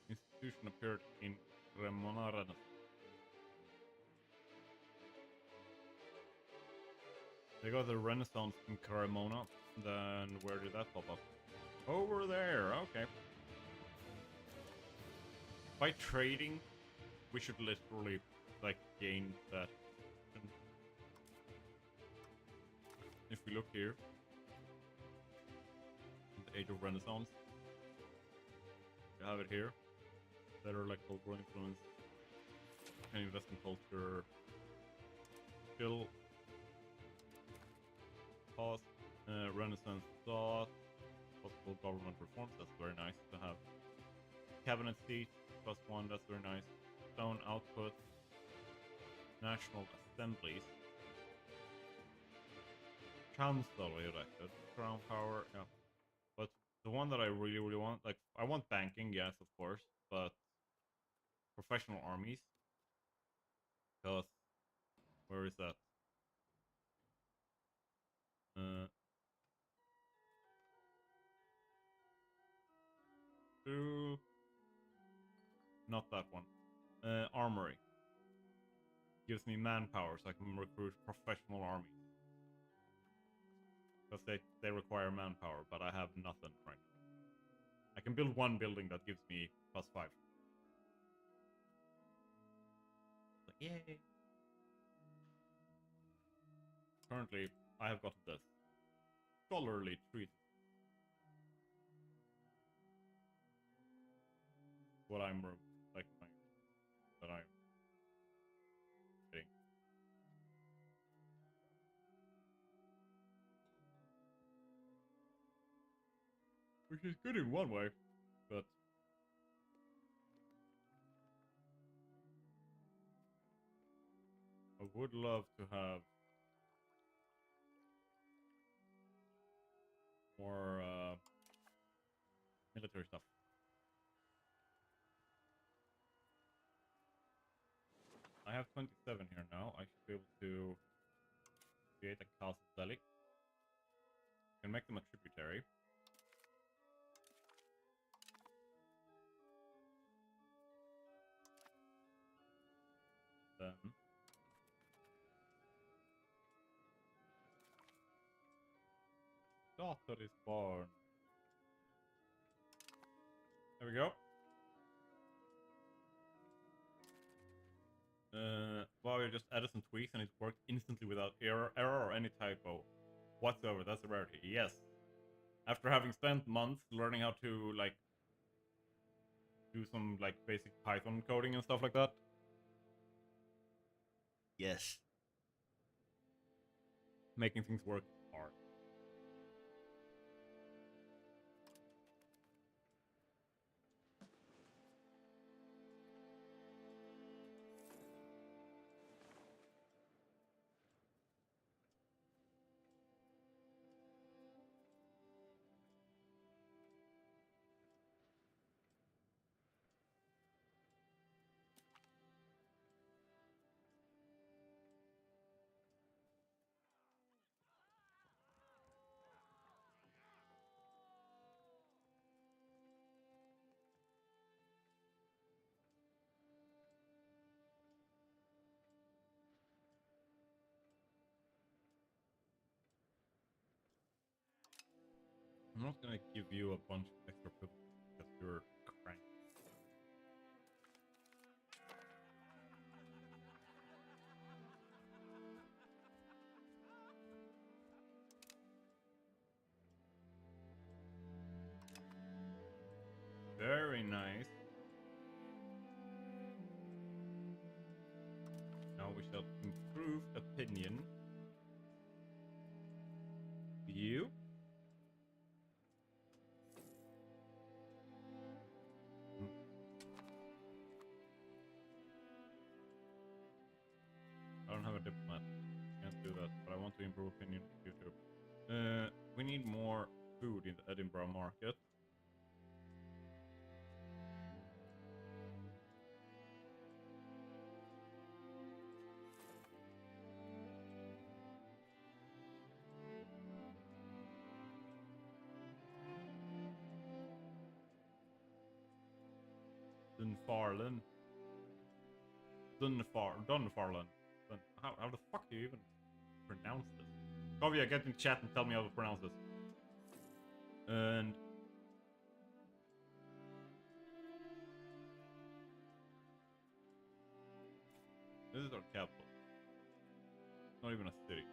Institution appeared in Cremona. They got the Renaissance in Cremona. Then where did that pop up? Over there, okay. By trading, we should literally, like, gain that. If we look here, the Age of Renaissance, you have it here. Better, like, cultural influence, can invest in culture, skill, cost, Renaissance thought, possible government reforms, that's very nice to have. Cabinet seat, +1, that's very nice. Stone output, national assemblies. Chancellor elected, crown power, yeah. But the one that I really want, like, I want banking, yes, of course, but professional armies. Because, where is that? To not that one. Armory gives me manpower, so I can recruit professional armies. Because they require manpower, but I have nothing right now. I can build one building that gives me +5. So, yay! Currently, I have got this scholarly treat. What I'm like that I'm getting. Which is good in one way, but I would love to have more military stuff. I have 27 here now. I should be able to create a castle delic. Can make them a tributary. Then daughter is born. There we go. Wow, you just added some tweaks and it worked instantly without error or any typo whatsoever. That's a rarity. Yes. After having spent months learning how to like do some like basic Python coding and stuff like that. Yes. Making things work hard. I'm not gonna give you a bunch of extra people because you're cranky. Very nice. Now we shall improve opinion. You. I don't have a diplomat. Can't do that, but I want to improve opinion in the future. We need more food in the Edinburgh market. Dunfermline. Dunfermline. How the fuck do you even pronounce this? Kovia, get in chat and tell me how to pronounce this. And this is our capital. Not even a city.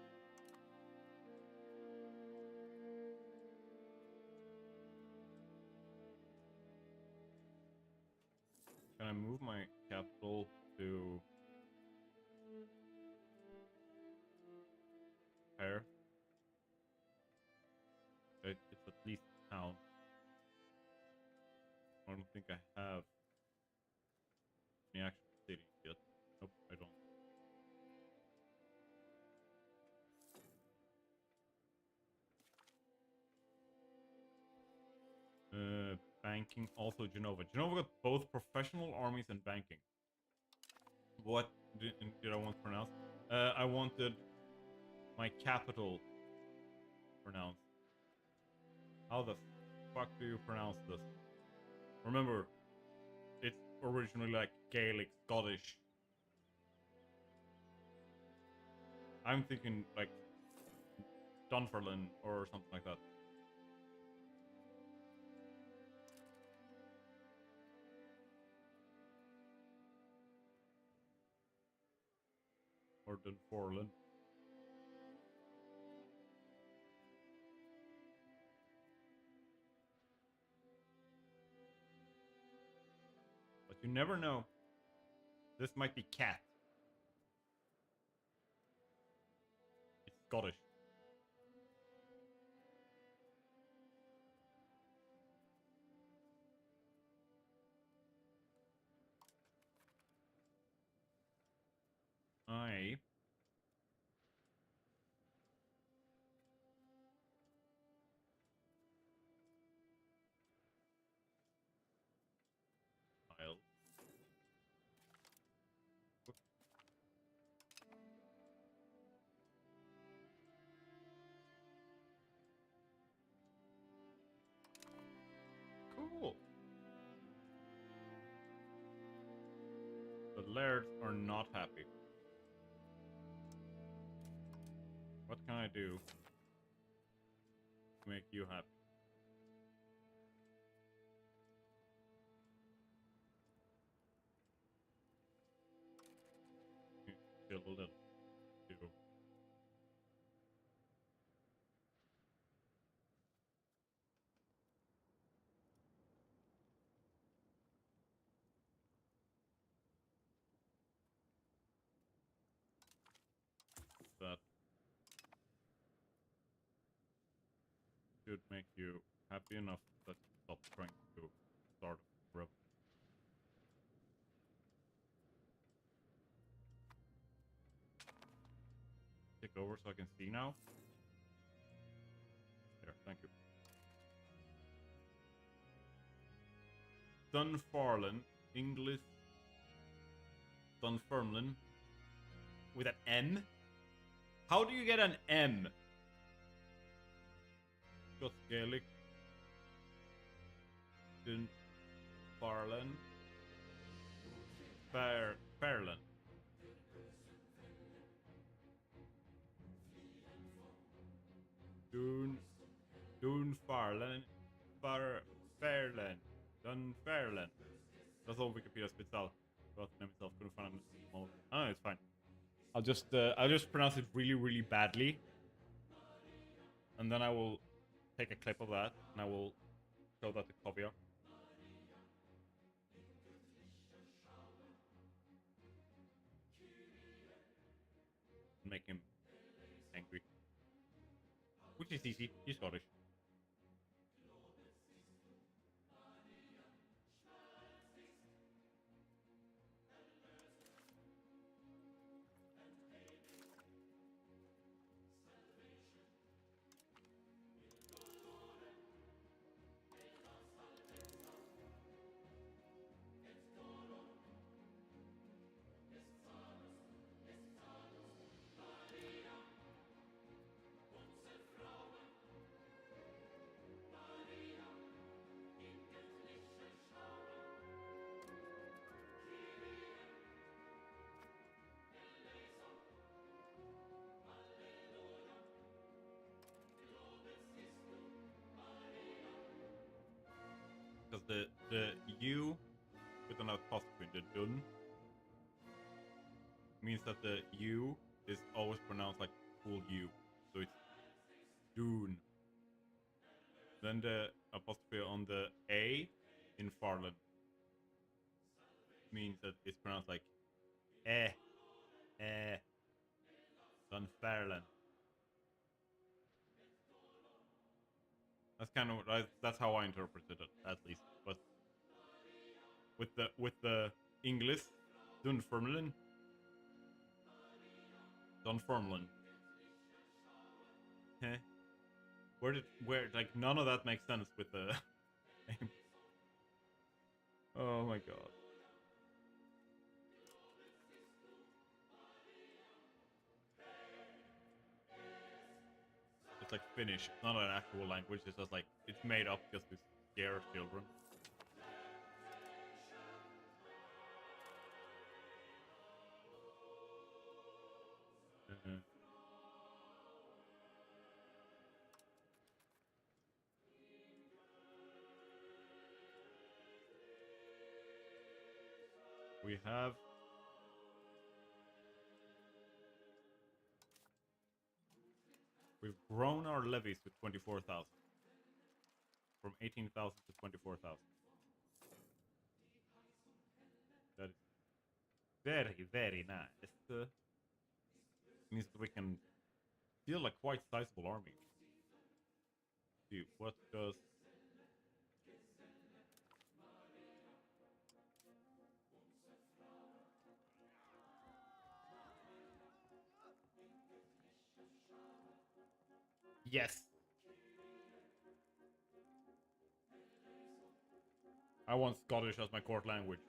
Can I move my capital to Perth? don't think I have any actual cities yet. Nope, I don't. Banking, also Genova. Genova got both professional armies and banking. What did I want pronounced? I wanted my capital pronounced. How the fuck do you pronounce this? Remember, it's originally like Gaelic, Scottish. I'm thinking like Dunfermline or something like that. Or Dunfermline. But you never know. This might be cat. It's Scottish. I I'll cool. The lairds are not happy. What can I do to make you happy? Chill a little. Too. That should make you happy enough that you stop trying to start a revolution. Take over so I can see now. There, thank you. Dunfermline, English. Dunfermline with an M? How do you get an M? Got Gaelic. Dunfermline. Fairland. Dunfermline. Fairland. Dunfermline. That's all Wikipedia spits out. About the name itself. Couldn't find it. Oh, it's fine. I'll just pronounce it really, really badly. And then I will take a clip of that and I will show that to Kovia. Make him angry. Which is easy. He's Scottish. Because the U with an apostrophe, the dun, means that the U is always pronounced like full U. So it's dun. Then the apostrophe on the A in Farland means that it's pronounced like Dunfermline. That's kind of that's how I interpreted it, at least. But with the English Dunfermline. Dunfermline. Heh. Where like none of that makes sense with the name. Oh my god. It's like Finnish. It's not an actual language. It's just like it's made up just to scare children. We have we've grown our levies to 24,000. From 18,000 to 24,000. That is very, very nice. Means that we can feel a quite sizable army. See, what does... Yes! I want Scottish as my court language.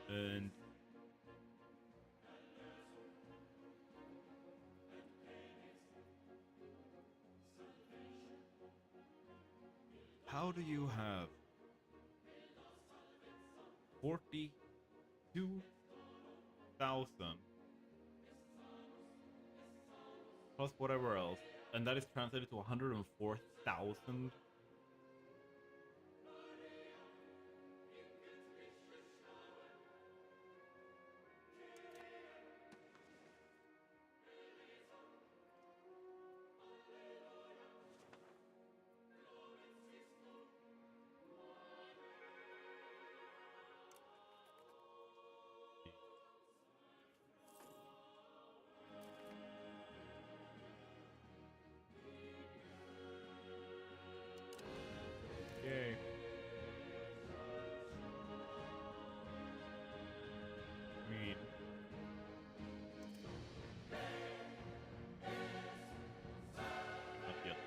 And... How do you have 42,000 plus whatever else, and that is translated to 104,000? Yay. I mean... Not yet.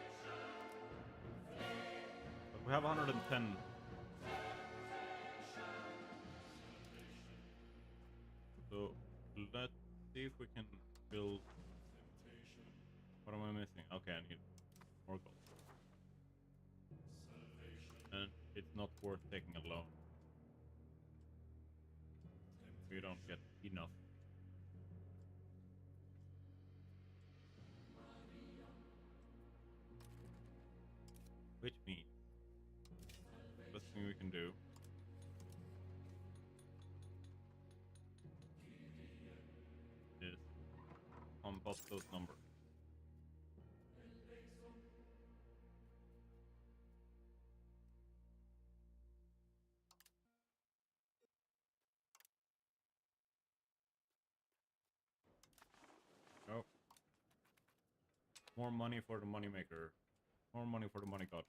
But we have 110. So, let's see if we can build... What am I missing? Okay, I need more gold. And it's not worth taking a loan. We don't get enough. Which means the best thing we can do is compost those numbers. Oh. More money for the moneymaker. More money for the money god.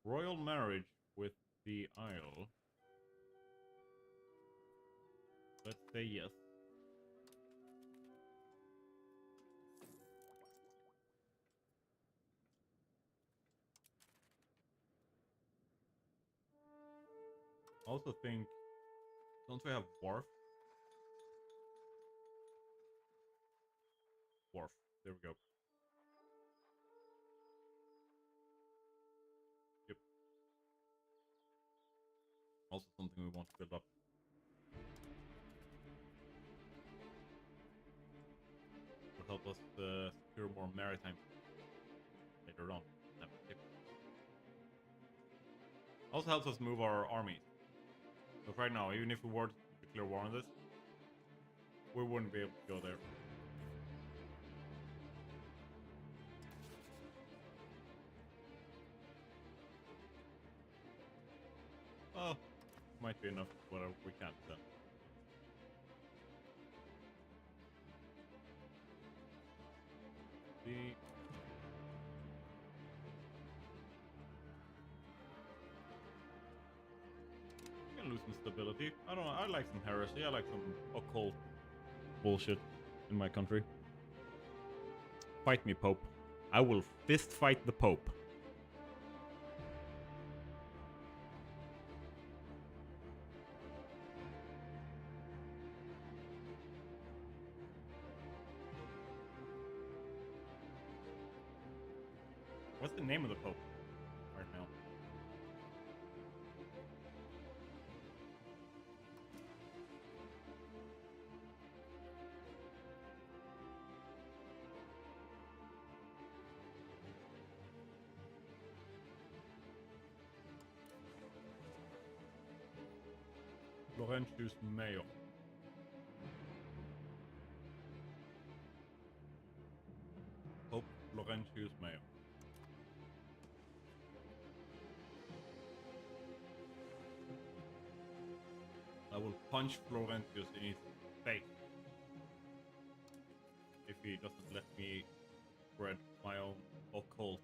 Royal marriage with the Isle. Let's say yes. Also think, don't we have wharf? Wharf. There we go. Yep. Also something we want to build up. Will help us secure more maritime later on. Also helps us move our armies. So right now, even if we were to declare war on this, we wouldn't be able to go there. Oh, might be enough, whatever we can't then. The some stability. I don't know, I like some heresy, I like some occult bullshit in my country. Fight me, Pope. I will fist fight the Pope. What's the name of the Pope right now? Laurentius Mayor. Pope Laurentius Mayor. I will punch Florentius in his face if he doesn't let me spread my own occult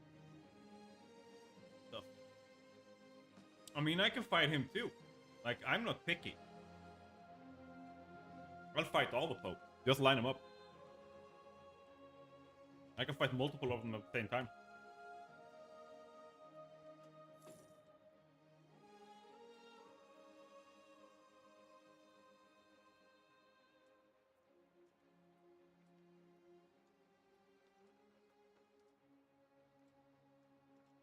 stuff. I mean, I can fight him too. Like, I'm not picky. I'll fight all the popes. Just line them up. I can fight multiple of them at the same time.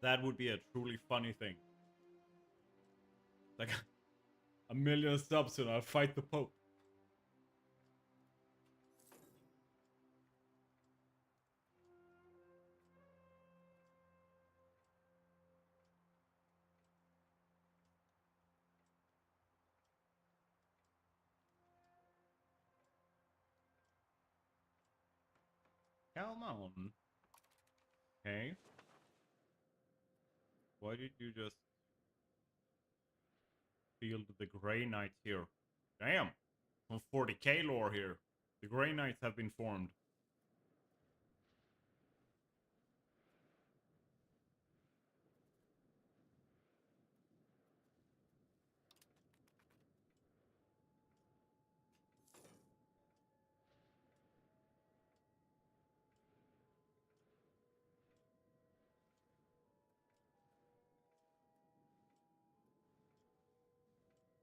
That would be a truly funny thing. Like, 1,000,000 subs and I'll fight the Pope. Come on. Okay. Why did you just field the Grey Knights here? Damn! Some 40k lore here. The Grey Knights have been formed.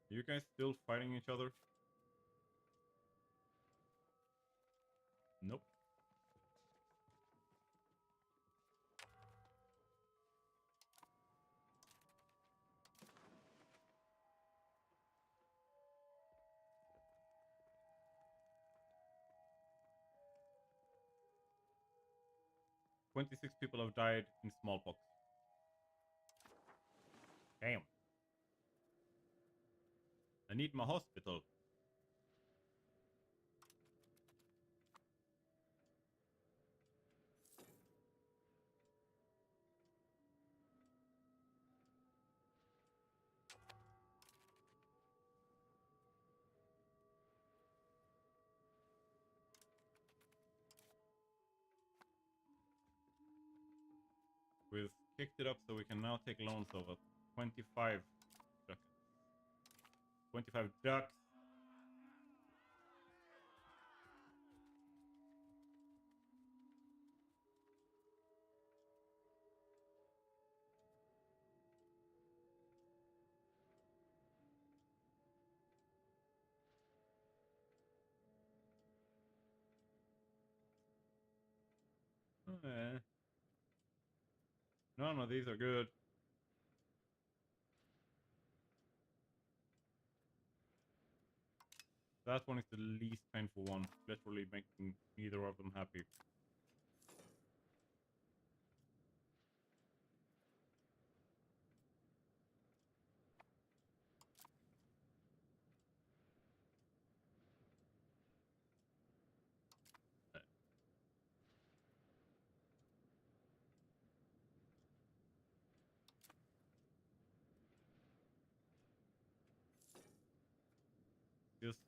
Are you guys still fighting each other? Nope. "26 people have died in smallpox." Damn. I need my hospital. We've kicked it up so we can now take loans of 25 ducats. 25 ducks. None of these are good. That one is the least painful one. Literally making neither of them happy.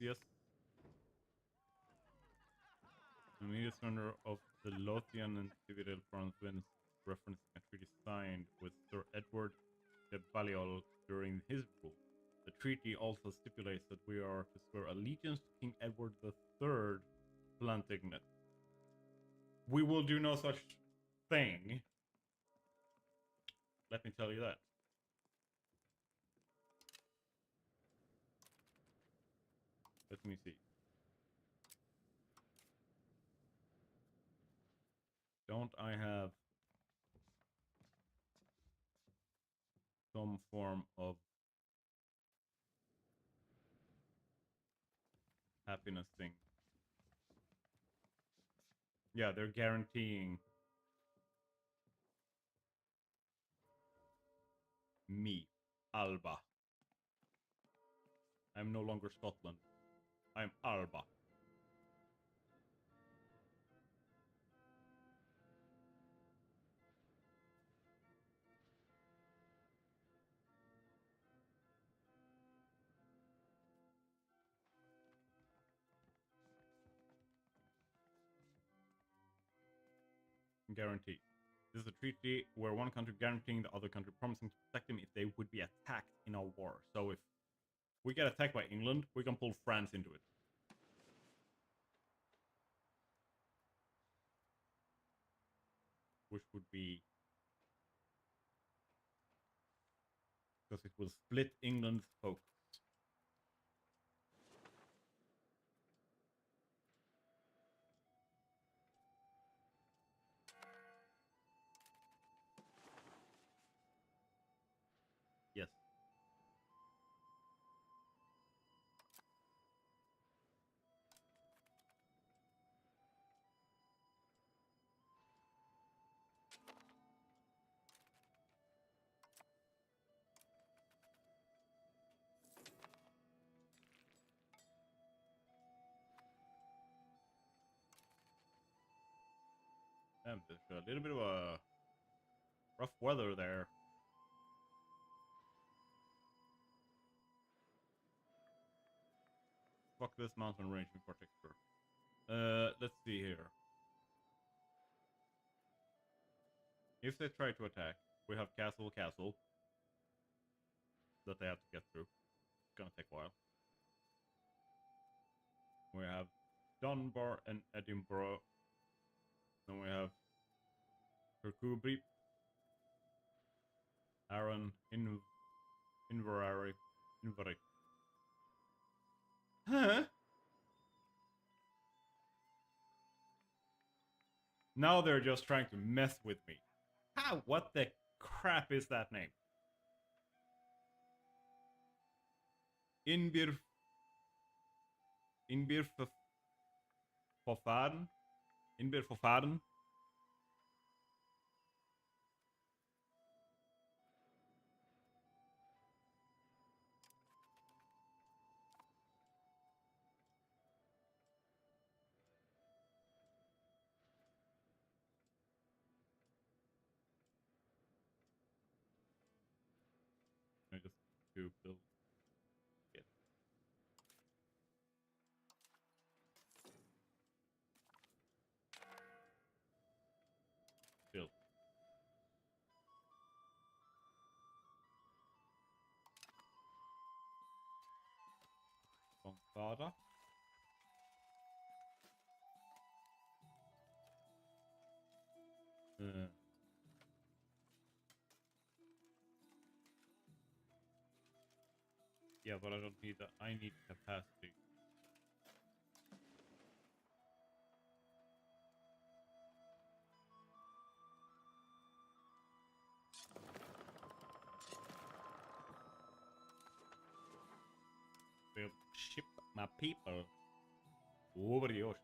Yes. The immediate surrender of the Lothian and Civil province, referencing a treaty signed with Sir Edward de Balliol during his rule. The treaty also stipulates that we are to swear allegiance to King Edward III Plantagenet. We will do no such thing. Let me tell you that. Let me see. Don't I have some form of happiness thing? Yeah, they're guaranteeing me, Alba. I'm no longer Scotland. I'm Alba. Guarantee. This is a treaty where one country guaranteeing the other country promising to protect them if they would be attacked in a war. So if we get attacked by England, we can pull France into it. Which would be... because it will split England's focus. Yes. Damn, there's a little bit of a rough weather there. Fuck this mountain range in particular. Let's see here. If they try to attack, we have castle that they have to get through. It's gonna take a while. We have Dunbar and Edinburgh. Then we have Kirkcudbright, Arran, Inverary. Huh? Now they're just trying to mess with me. How? What the crap is that name? Inbirfofaden? Inbirfofaden? I just do build it. Build. Gonzaga. Yeah, but I don't need that. I need capacity. We'll ship my people over the ocean.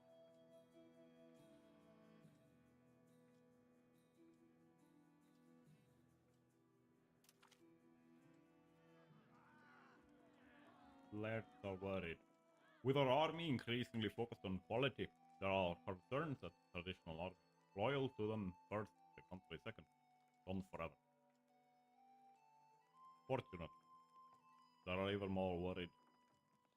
Lairds are worried. With our army increasingly focused on quality, there are concerns that traditional army, loyal to them first, the country second, gone forever. Fortunately, there are even more worried.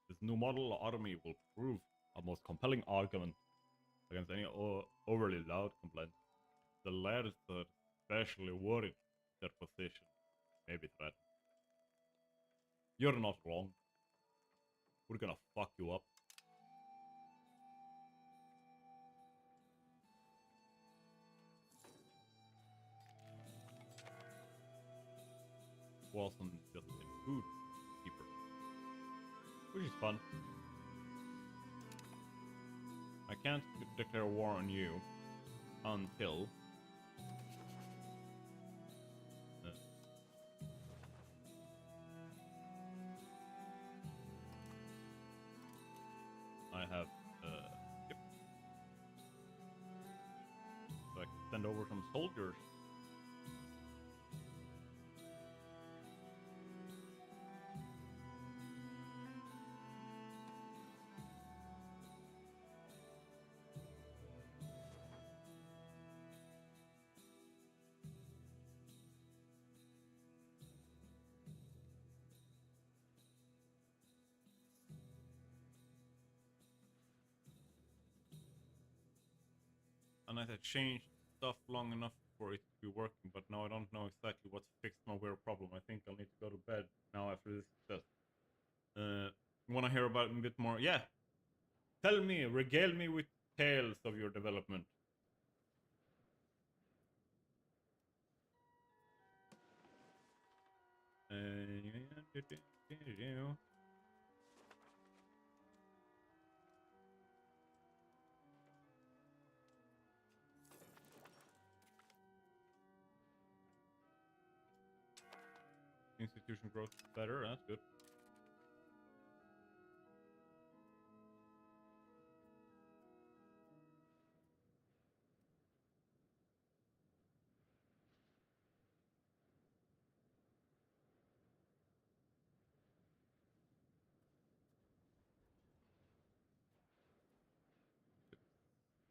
This new model army will prove a most compelling argument against any overly loud complaint. The lairds are especially worried their position may be threatened. You're not wrong. We're gonna fuck you up. Wasn't just a food keeper, which is fun. I can't declare war on you until I have yep. So I can send over some soldiers. And I had changed stuff long enough for it to be working, but now I don't know exactly what's fixed my weird problem. I think I'll need to go to bed now after this success. Want to hear about it a bit more? Yeah. Tell me, regale me with tales of your development. Institution growth better, that's good.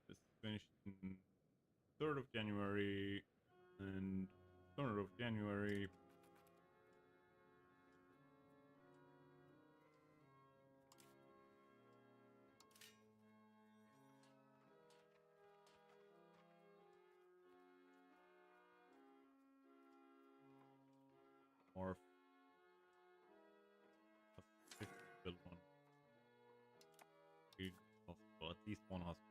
This finished in 3rd of January and 3rd of January. Or build one. Hospital, at least one hospital.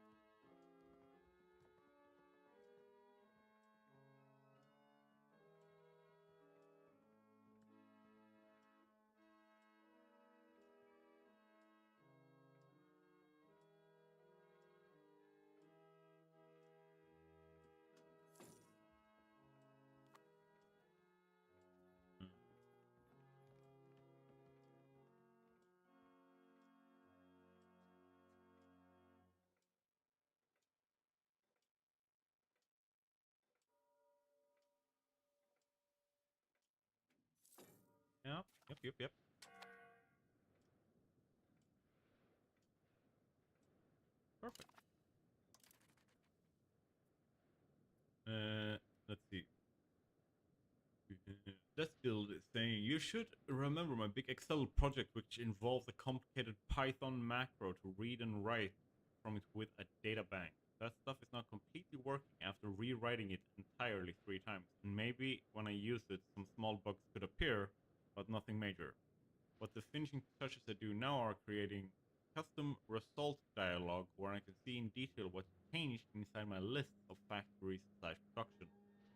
Yep. Perfect. Let's see. That build is saying you should remember my big Excel project, which involves a complicated Python macro to read and write from it with a data bank. That stuff is not completely working after rewriting it entirely 3 times. And maybe when I use it, some small bugs could appear, but nothing major. What the finishing touches I do now are creating custom result dialog where I can see in detail what's changed inside my list of factories slash production.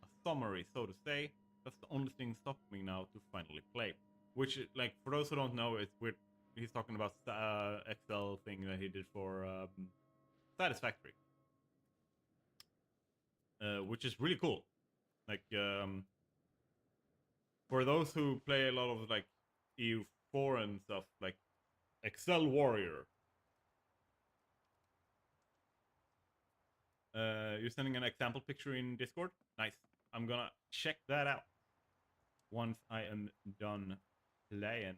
A summary, so to say. That's the only thing stopping me now to finally play. Which, like, for those who don't know, it's weird. He's talking about Excel thing that he did for Satisfactory, which is really cool. Like, for those who play a lot of like EU4 and stuff, like Excel Warrior. You're sending an example picture in Discord? Nice. I'm gonna check that out once I am done playing.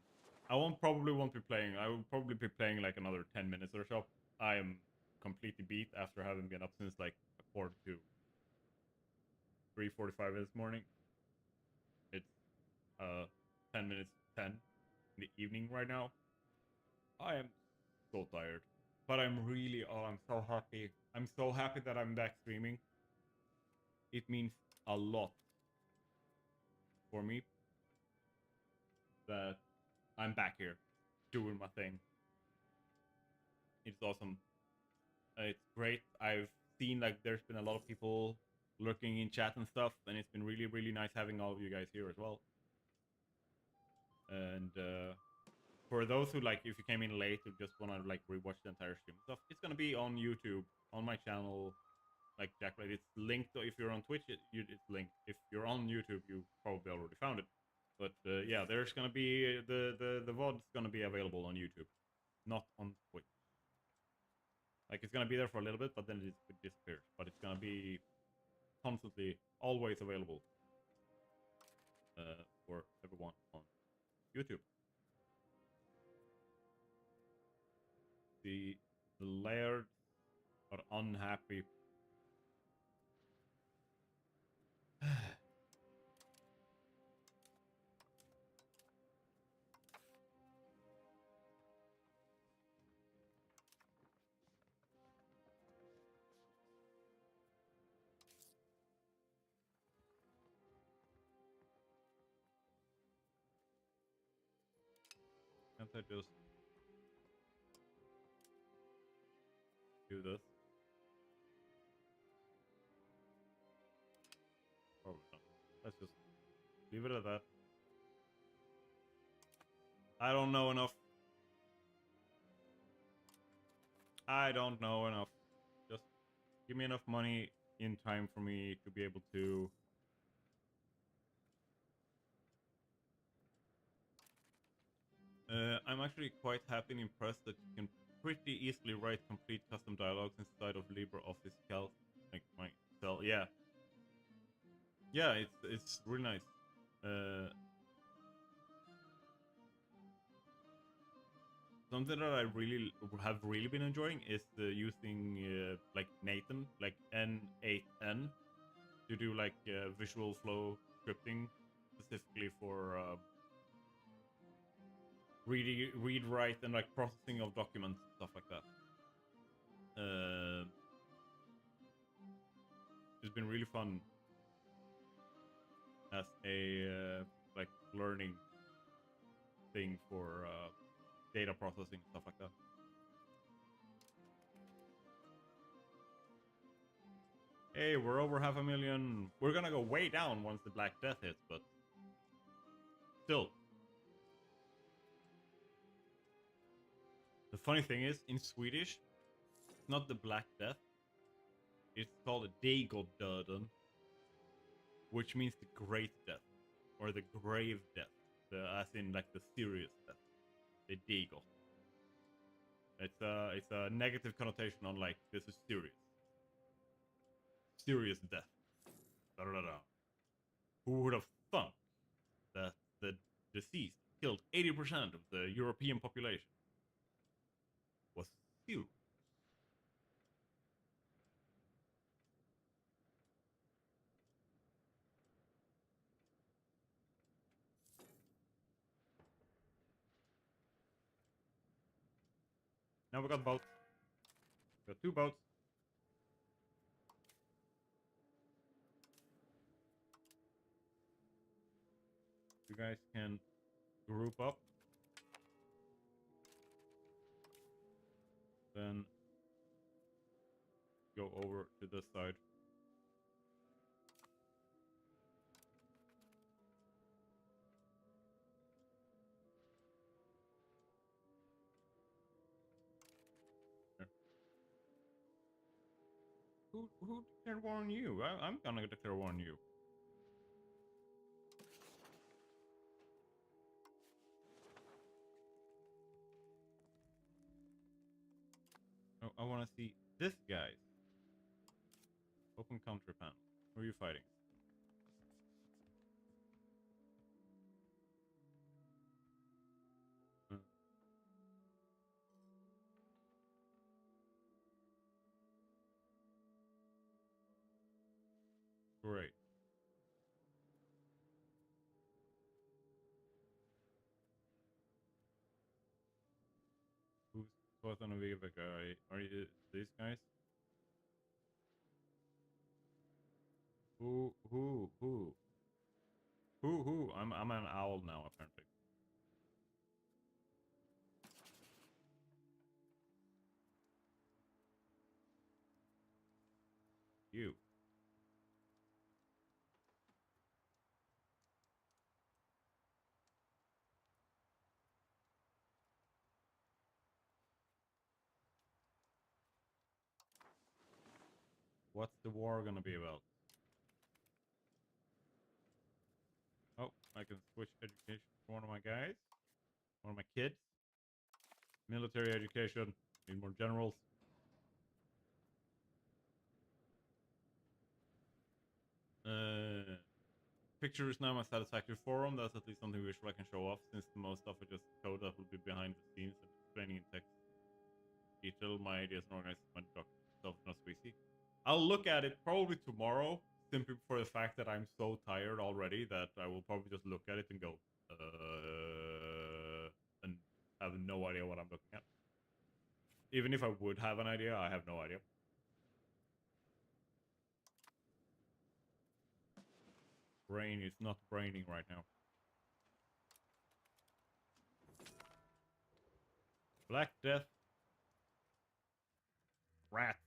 I probably won't be playing. I will probably be playing like another 10 minutes or so. I am completely beat after having been up since like 3:45 this morning. It's 10 minutes 10 in the evening right now. I am so tired. But I'm so happy. I'm so happy that I'm back streaming. It means a lot for me that I'm back here doing my thing. It's awesome. It's great. I've seen like there's been a lot of people lurking in chat and stuff, and it's been really, really nice having all of you guys here as well. And for those who like, if you came in late or just want to like rewatch the entire stream stuff, it's gonna be on YouTube on my channel, like Jackblade. It's linked. If you're on Twitch, it's linked. If you're on YouTube, you probably already found it. But yeah, there's gonna be the VOD's gonna be available on YouTube, not on Twitch. Like it's gonna be there for a little bit, but then it disappears. But it's gonna be constantly, always available for everyone on YouTube. The lairds are unhappy. Can't I just do this? Probably not. Let's just leave it at that. I don't know enough. I don't know enough. Just give me enough money in time for me to be able to I'm actually quite happy and impressed that you can pretty easily write complete custom dialogues inside of LibreOffice Calc, like myself. Yeah, yeah, it's really nice. Something that I have really been enjoying is using like Nathan, like N8N, to do like visual flow scripting specifically for read, write, and like processing of documents, stuff like that. It's been really fun as a like learning thing for data processing, stuff like that. Hey, we're over 500,000. We're gonna go way down once the Black Death hits, but still. The funny thing is, in Swedish, it's not the Black Death. It's called a Dagodöden, which means the Great Death, or the Grave Death, as in like the serious death. The Dago. It's a negative connotation on like this is serious death. Da, da, da. Who would have thought that the deceased killed 80% of the European population was you? Now we got boats. We got 2 boats. You guys can group up. Then go over to this side. Here. Who declared war on you? I'm gonna declare war on you. Oh, I want to see this guy. Open country panel. Who are you fighting? Hmm. Great. Who's Southern Viva guy? Are you these guys? Who? I'm an owl now apparently. You. What's the war gonna be about? Oh, I can switch education for one of my guys. One of my kids. Military education. Need more generals. Picture is now my satisfactory forum. That's at least something visual I can show off, since the most stuff is just code that will be behind the scenes and explaining in text. Detail my ideas and organize my document stuff not so easy. I'll look at it probably tomorrow, simply for the fact that I'm so tired already that I will probably just look at it and go, and have no idea what I'm looking at. Even if I would have an idea, I have no idea. Brain is not braining right now. Black Death. Rat.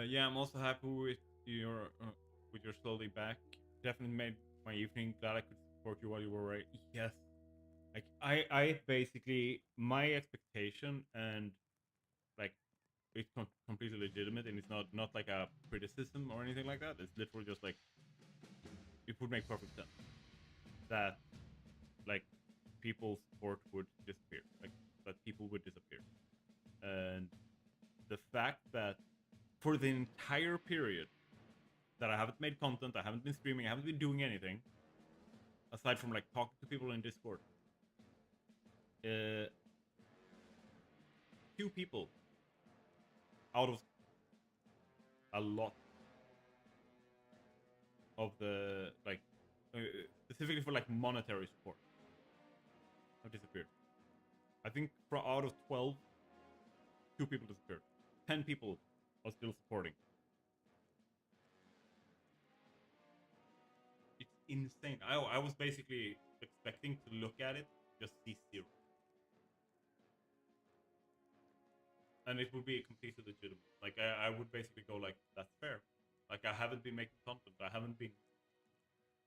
Yeah, I'm also happy with your slowly back. Definitely made my evening. Glad I could support you while you were away. Yes, like I basically, my expectation, and like it's completely legitimate, and it's not like a criticism or anything like that. It's literally just like it would make perfect sense that like people's support would disappear, like that people would disappear, and the fact that for the entire period that I haven't made content, I haven't been streaming, I haven't been doing anything aside from like talking to people in Discord. 2 people out of a lot of the like specifically for like monetary support have disappeared. I think out of 12, 2 people disappeared. 10 people are still supporting. It's insane. I was basically expecting to look at it, just see 0. And it would be completely legitimate. Like I would basically go like, that's fair. Like I haven't been making content. I haven't been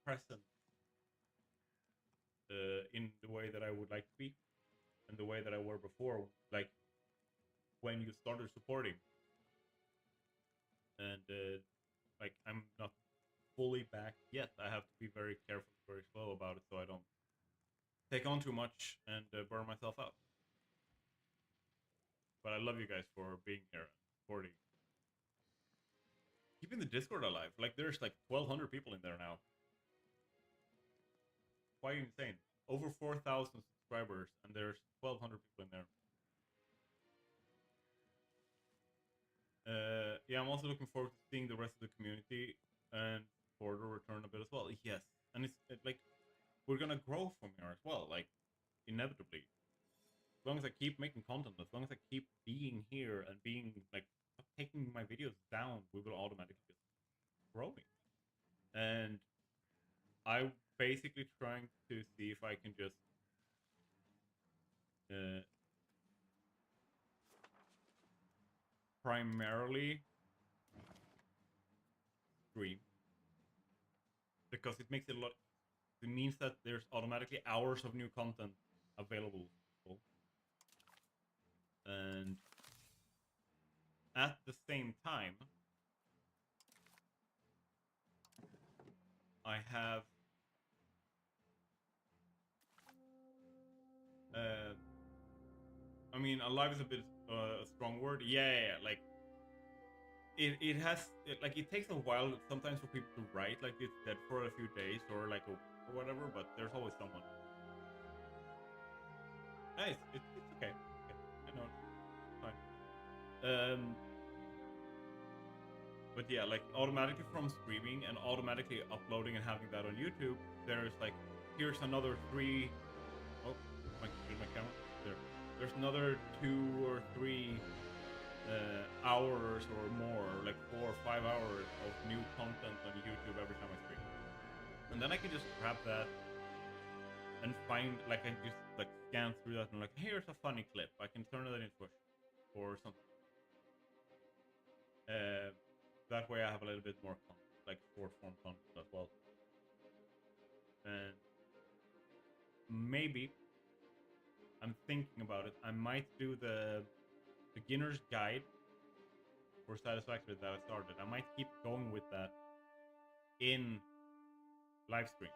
present in the way that I would like to be, and the way that I were before. Like when you started supporting, and like I'm not fully back yet. I have to be very careful, very slow about it, so I don't take on too much and burn myself out. But I love you guys for being here and supporting. Keeping the Discord alive. Like there's like 1,200 people in there now. Quite insane. Over 4,000 subscribers, and there's 1,200 people in there. Yeah, I'm also looking forward to seeing the rest of the community and Border return a bit as well. Yes, and it's like we're gonna grow from here as well, like inevitably. As long as I keep making content, as long as I keep being here and being like taking my videos down, we will automatically just growing. And I'm basically trying to see if I can just primarily stream, because it makes it a lot. It means that there's automatically hours of new content available, and at the same time, I have I mean, alive is a bit a strong word. Yeah, like it has like it takes a while sometimes for people to write, like it's dead for a few days or like or whatever, but there's always someone. Nice, it's okay. I know, it's fine. But yeah, like automatically from streaming and automatically uploading and having that on YouTube, there's like here's another 3. Oh, my camera there. There's another 2 or 3 hours or more, like 4 or 5 hours of new content on YouTube every time I stream. And then I can just grab that and find, like, I just like scan through that and like, here's a funny clip. I can turn it into a or something. That way I have a little bit more content, like short form content as well. And maybe I'm thinking about it. I might do the beginner's guide for Satisfactory that I started. I might keep going with that in live stream,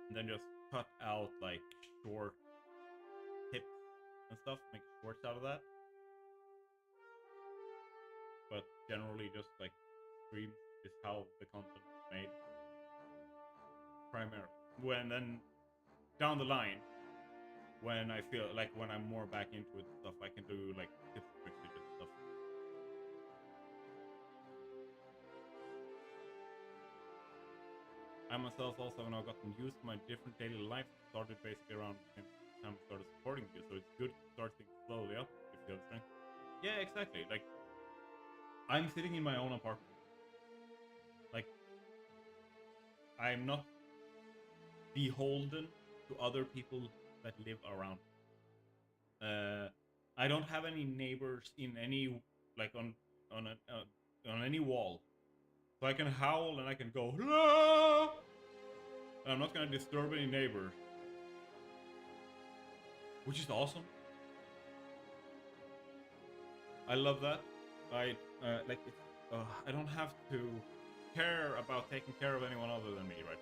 and then just cut out like short tips and stuff, make shorts out of that. But generally, just like stream is how the content is made primarily. When then down the line, when I feel like when I'm more back into it and stuff, I can do like tips and tricks and stuff. I myself also have now gotten used to my different daily life. Started basically around the time I started supporting you, so it's good to start things slowly up, if you understand. Yeah, exactly. Like, I'm sitting in my own apartment. Like, I'm not beholden to other people that live around. I don't have any neighbors in any, like, on any wall. So I can howl and I can go, "Hello!" And I'm not gonna disturb any neighbors, which is awesome. I love that. I like it. I don't have to care about taking care of anyone other than me right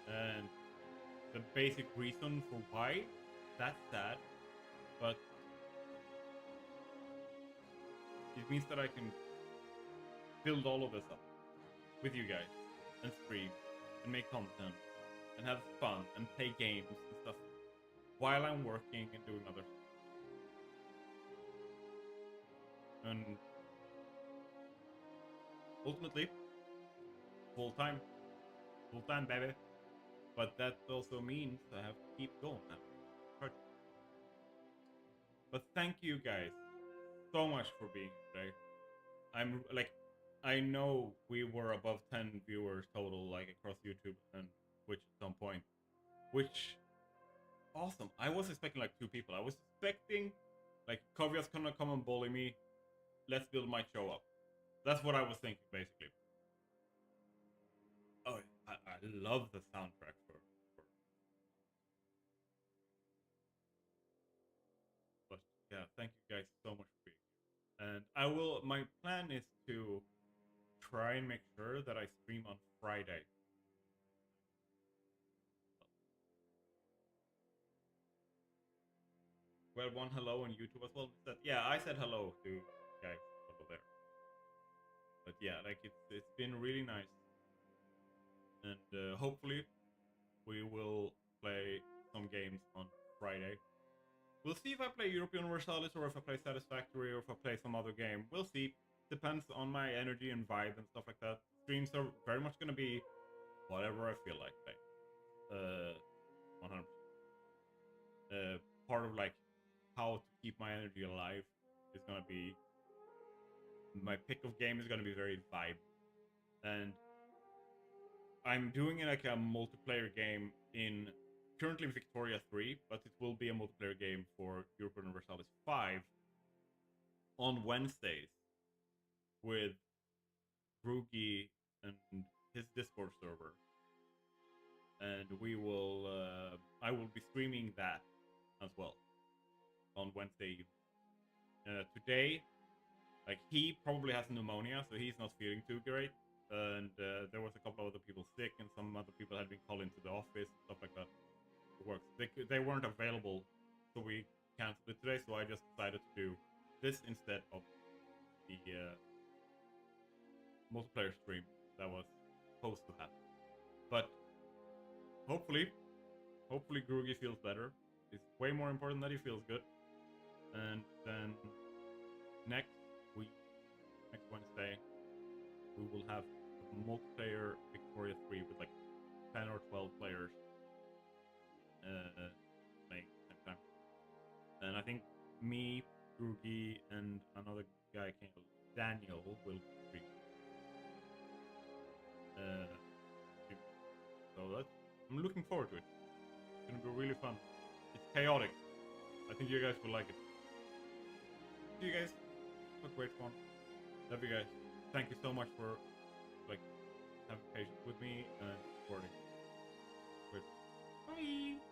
now. And the basic reason for why that's sad, but it means that I can build all of this up with you guys and stream and make content and have fun and play games and stuff while I'm working and doing other stuff. And ultimately, full time, baby. But that also means I have to keep going now. But thank you guys so much for being here today. I'm like, I know we were above 10 viewers total, like across YouTube and Twitch at some point, which awesome. I was expecting like 2 people. I was expecting like Kovya's gonna come and bully me. Let's build my show up. That's what I was thinking basically. Oh, I love the soundtrack for. But yeah, thank you guys so much for being here. And I will. My plan is to try and make sure that I stream on Friday. Well, one hello on YouTube as well. Yeah, I said hello to guys over there. But yeah, like it's been really nice, and hopefully we will play some games on Friday. We'll see if I play Europa Universalis or if I play Satisfactory or if I play some other game. We'll see. Depends on my energy and vibe and stuff like that. Streams are very much gonna be whatever I feel like playing. 100%. Part of like how to keep my energy alive is gonna be my pick of game is gonna be very vibe, and I'm doing like a multiplayer game in currently Victoria 3, but it will be a multiplayer game for Europa Universalis 5 on Wednesdays with Rugi and his Discord server, and we will I will be streaming that as well on Wednesday evening. Today, like, he probably has pneumonia, so he's not feeling too great, and there was a couple of other people sick, and some other people had been called into the office and stuff like that to work. They weren't available, so we canceled it today, so I just decided to do this instead of the multiplayer stream that was supposed to happen. But hopefully Grugy feels better. It's way more important that he feels good. And then next Wednesday, we will have multiplayer Victoria 3 with like 10 or 12 players playing at the same time. And I think me, Drugi, and another guy Daniel will stream. So I'm looking forward to it. It's gonna be really fun. It's chaotic. I think you guys will like it. See you guys. Have a great one. Love you guys. Thank you so much for having patience with me and supporting. Bye.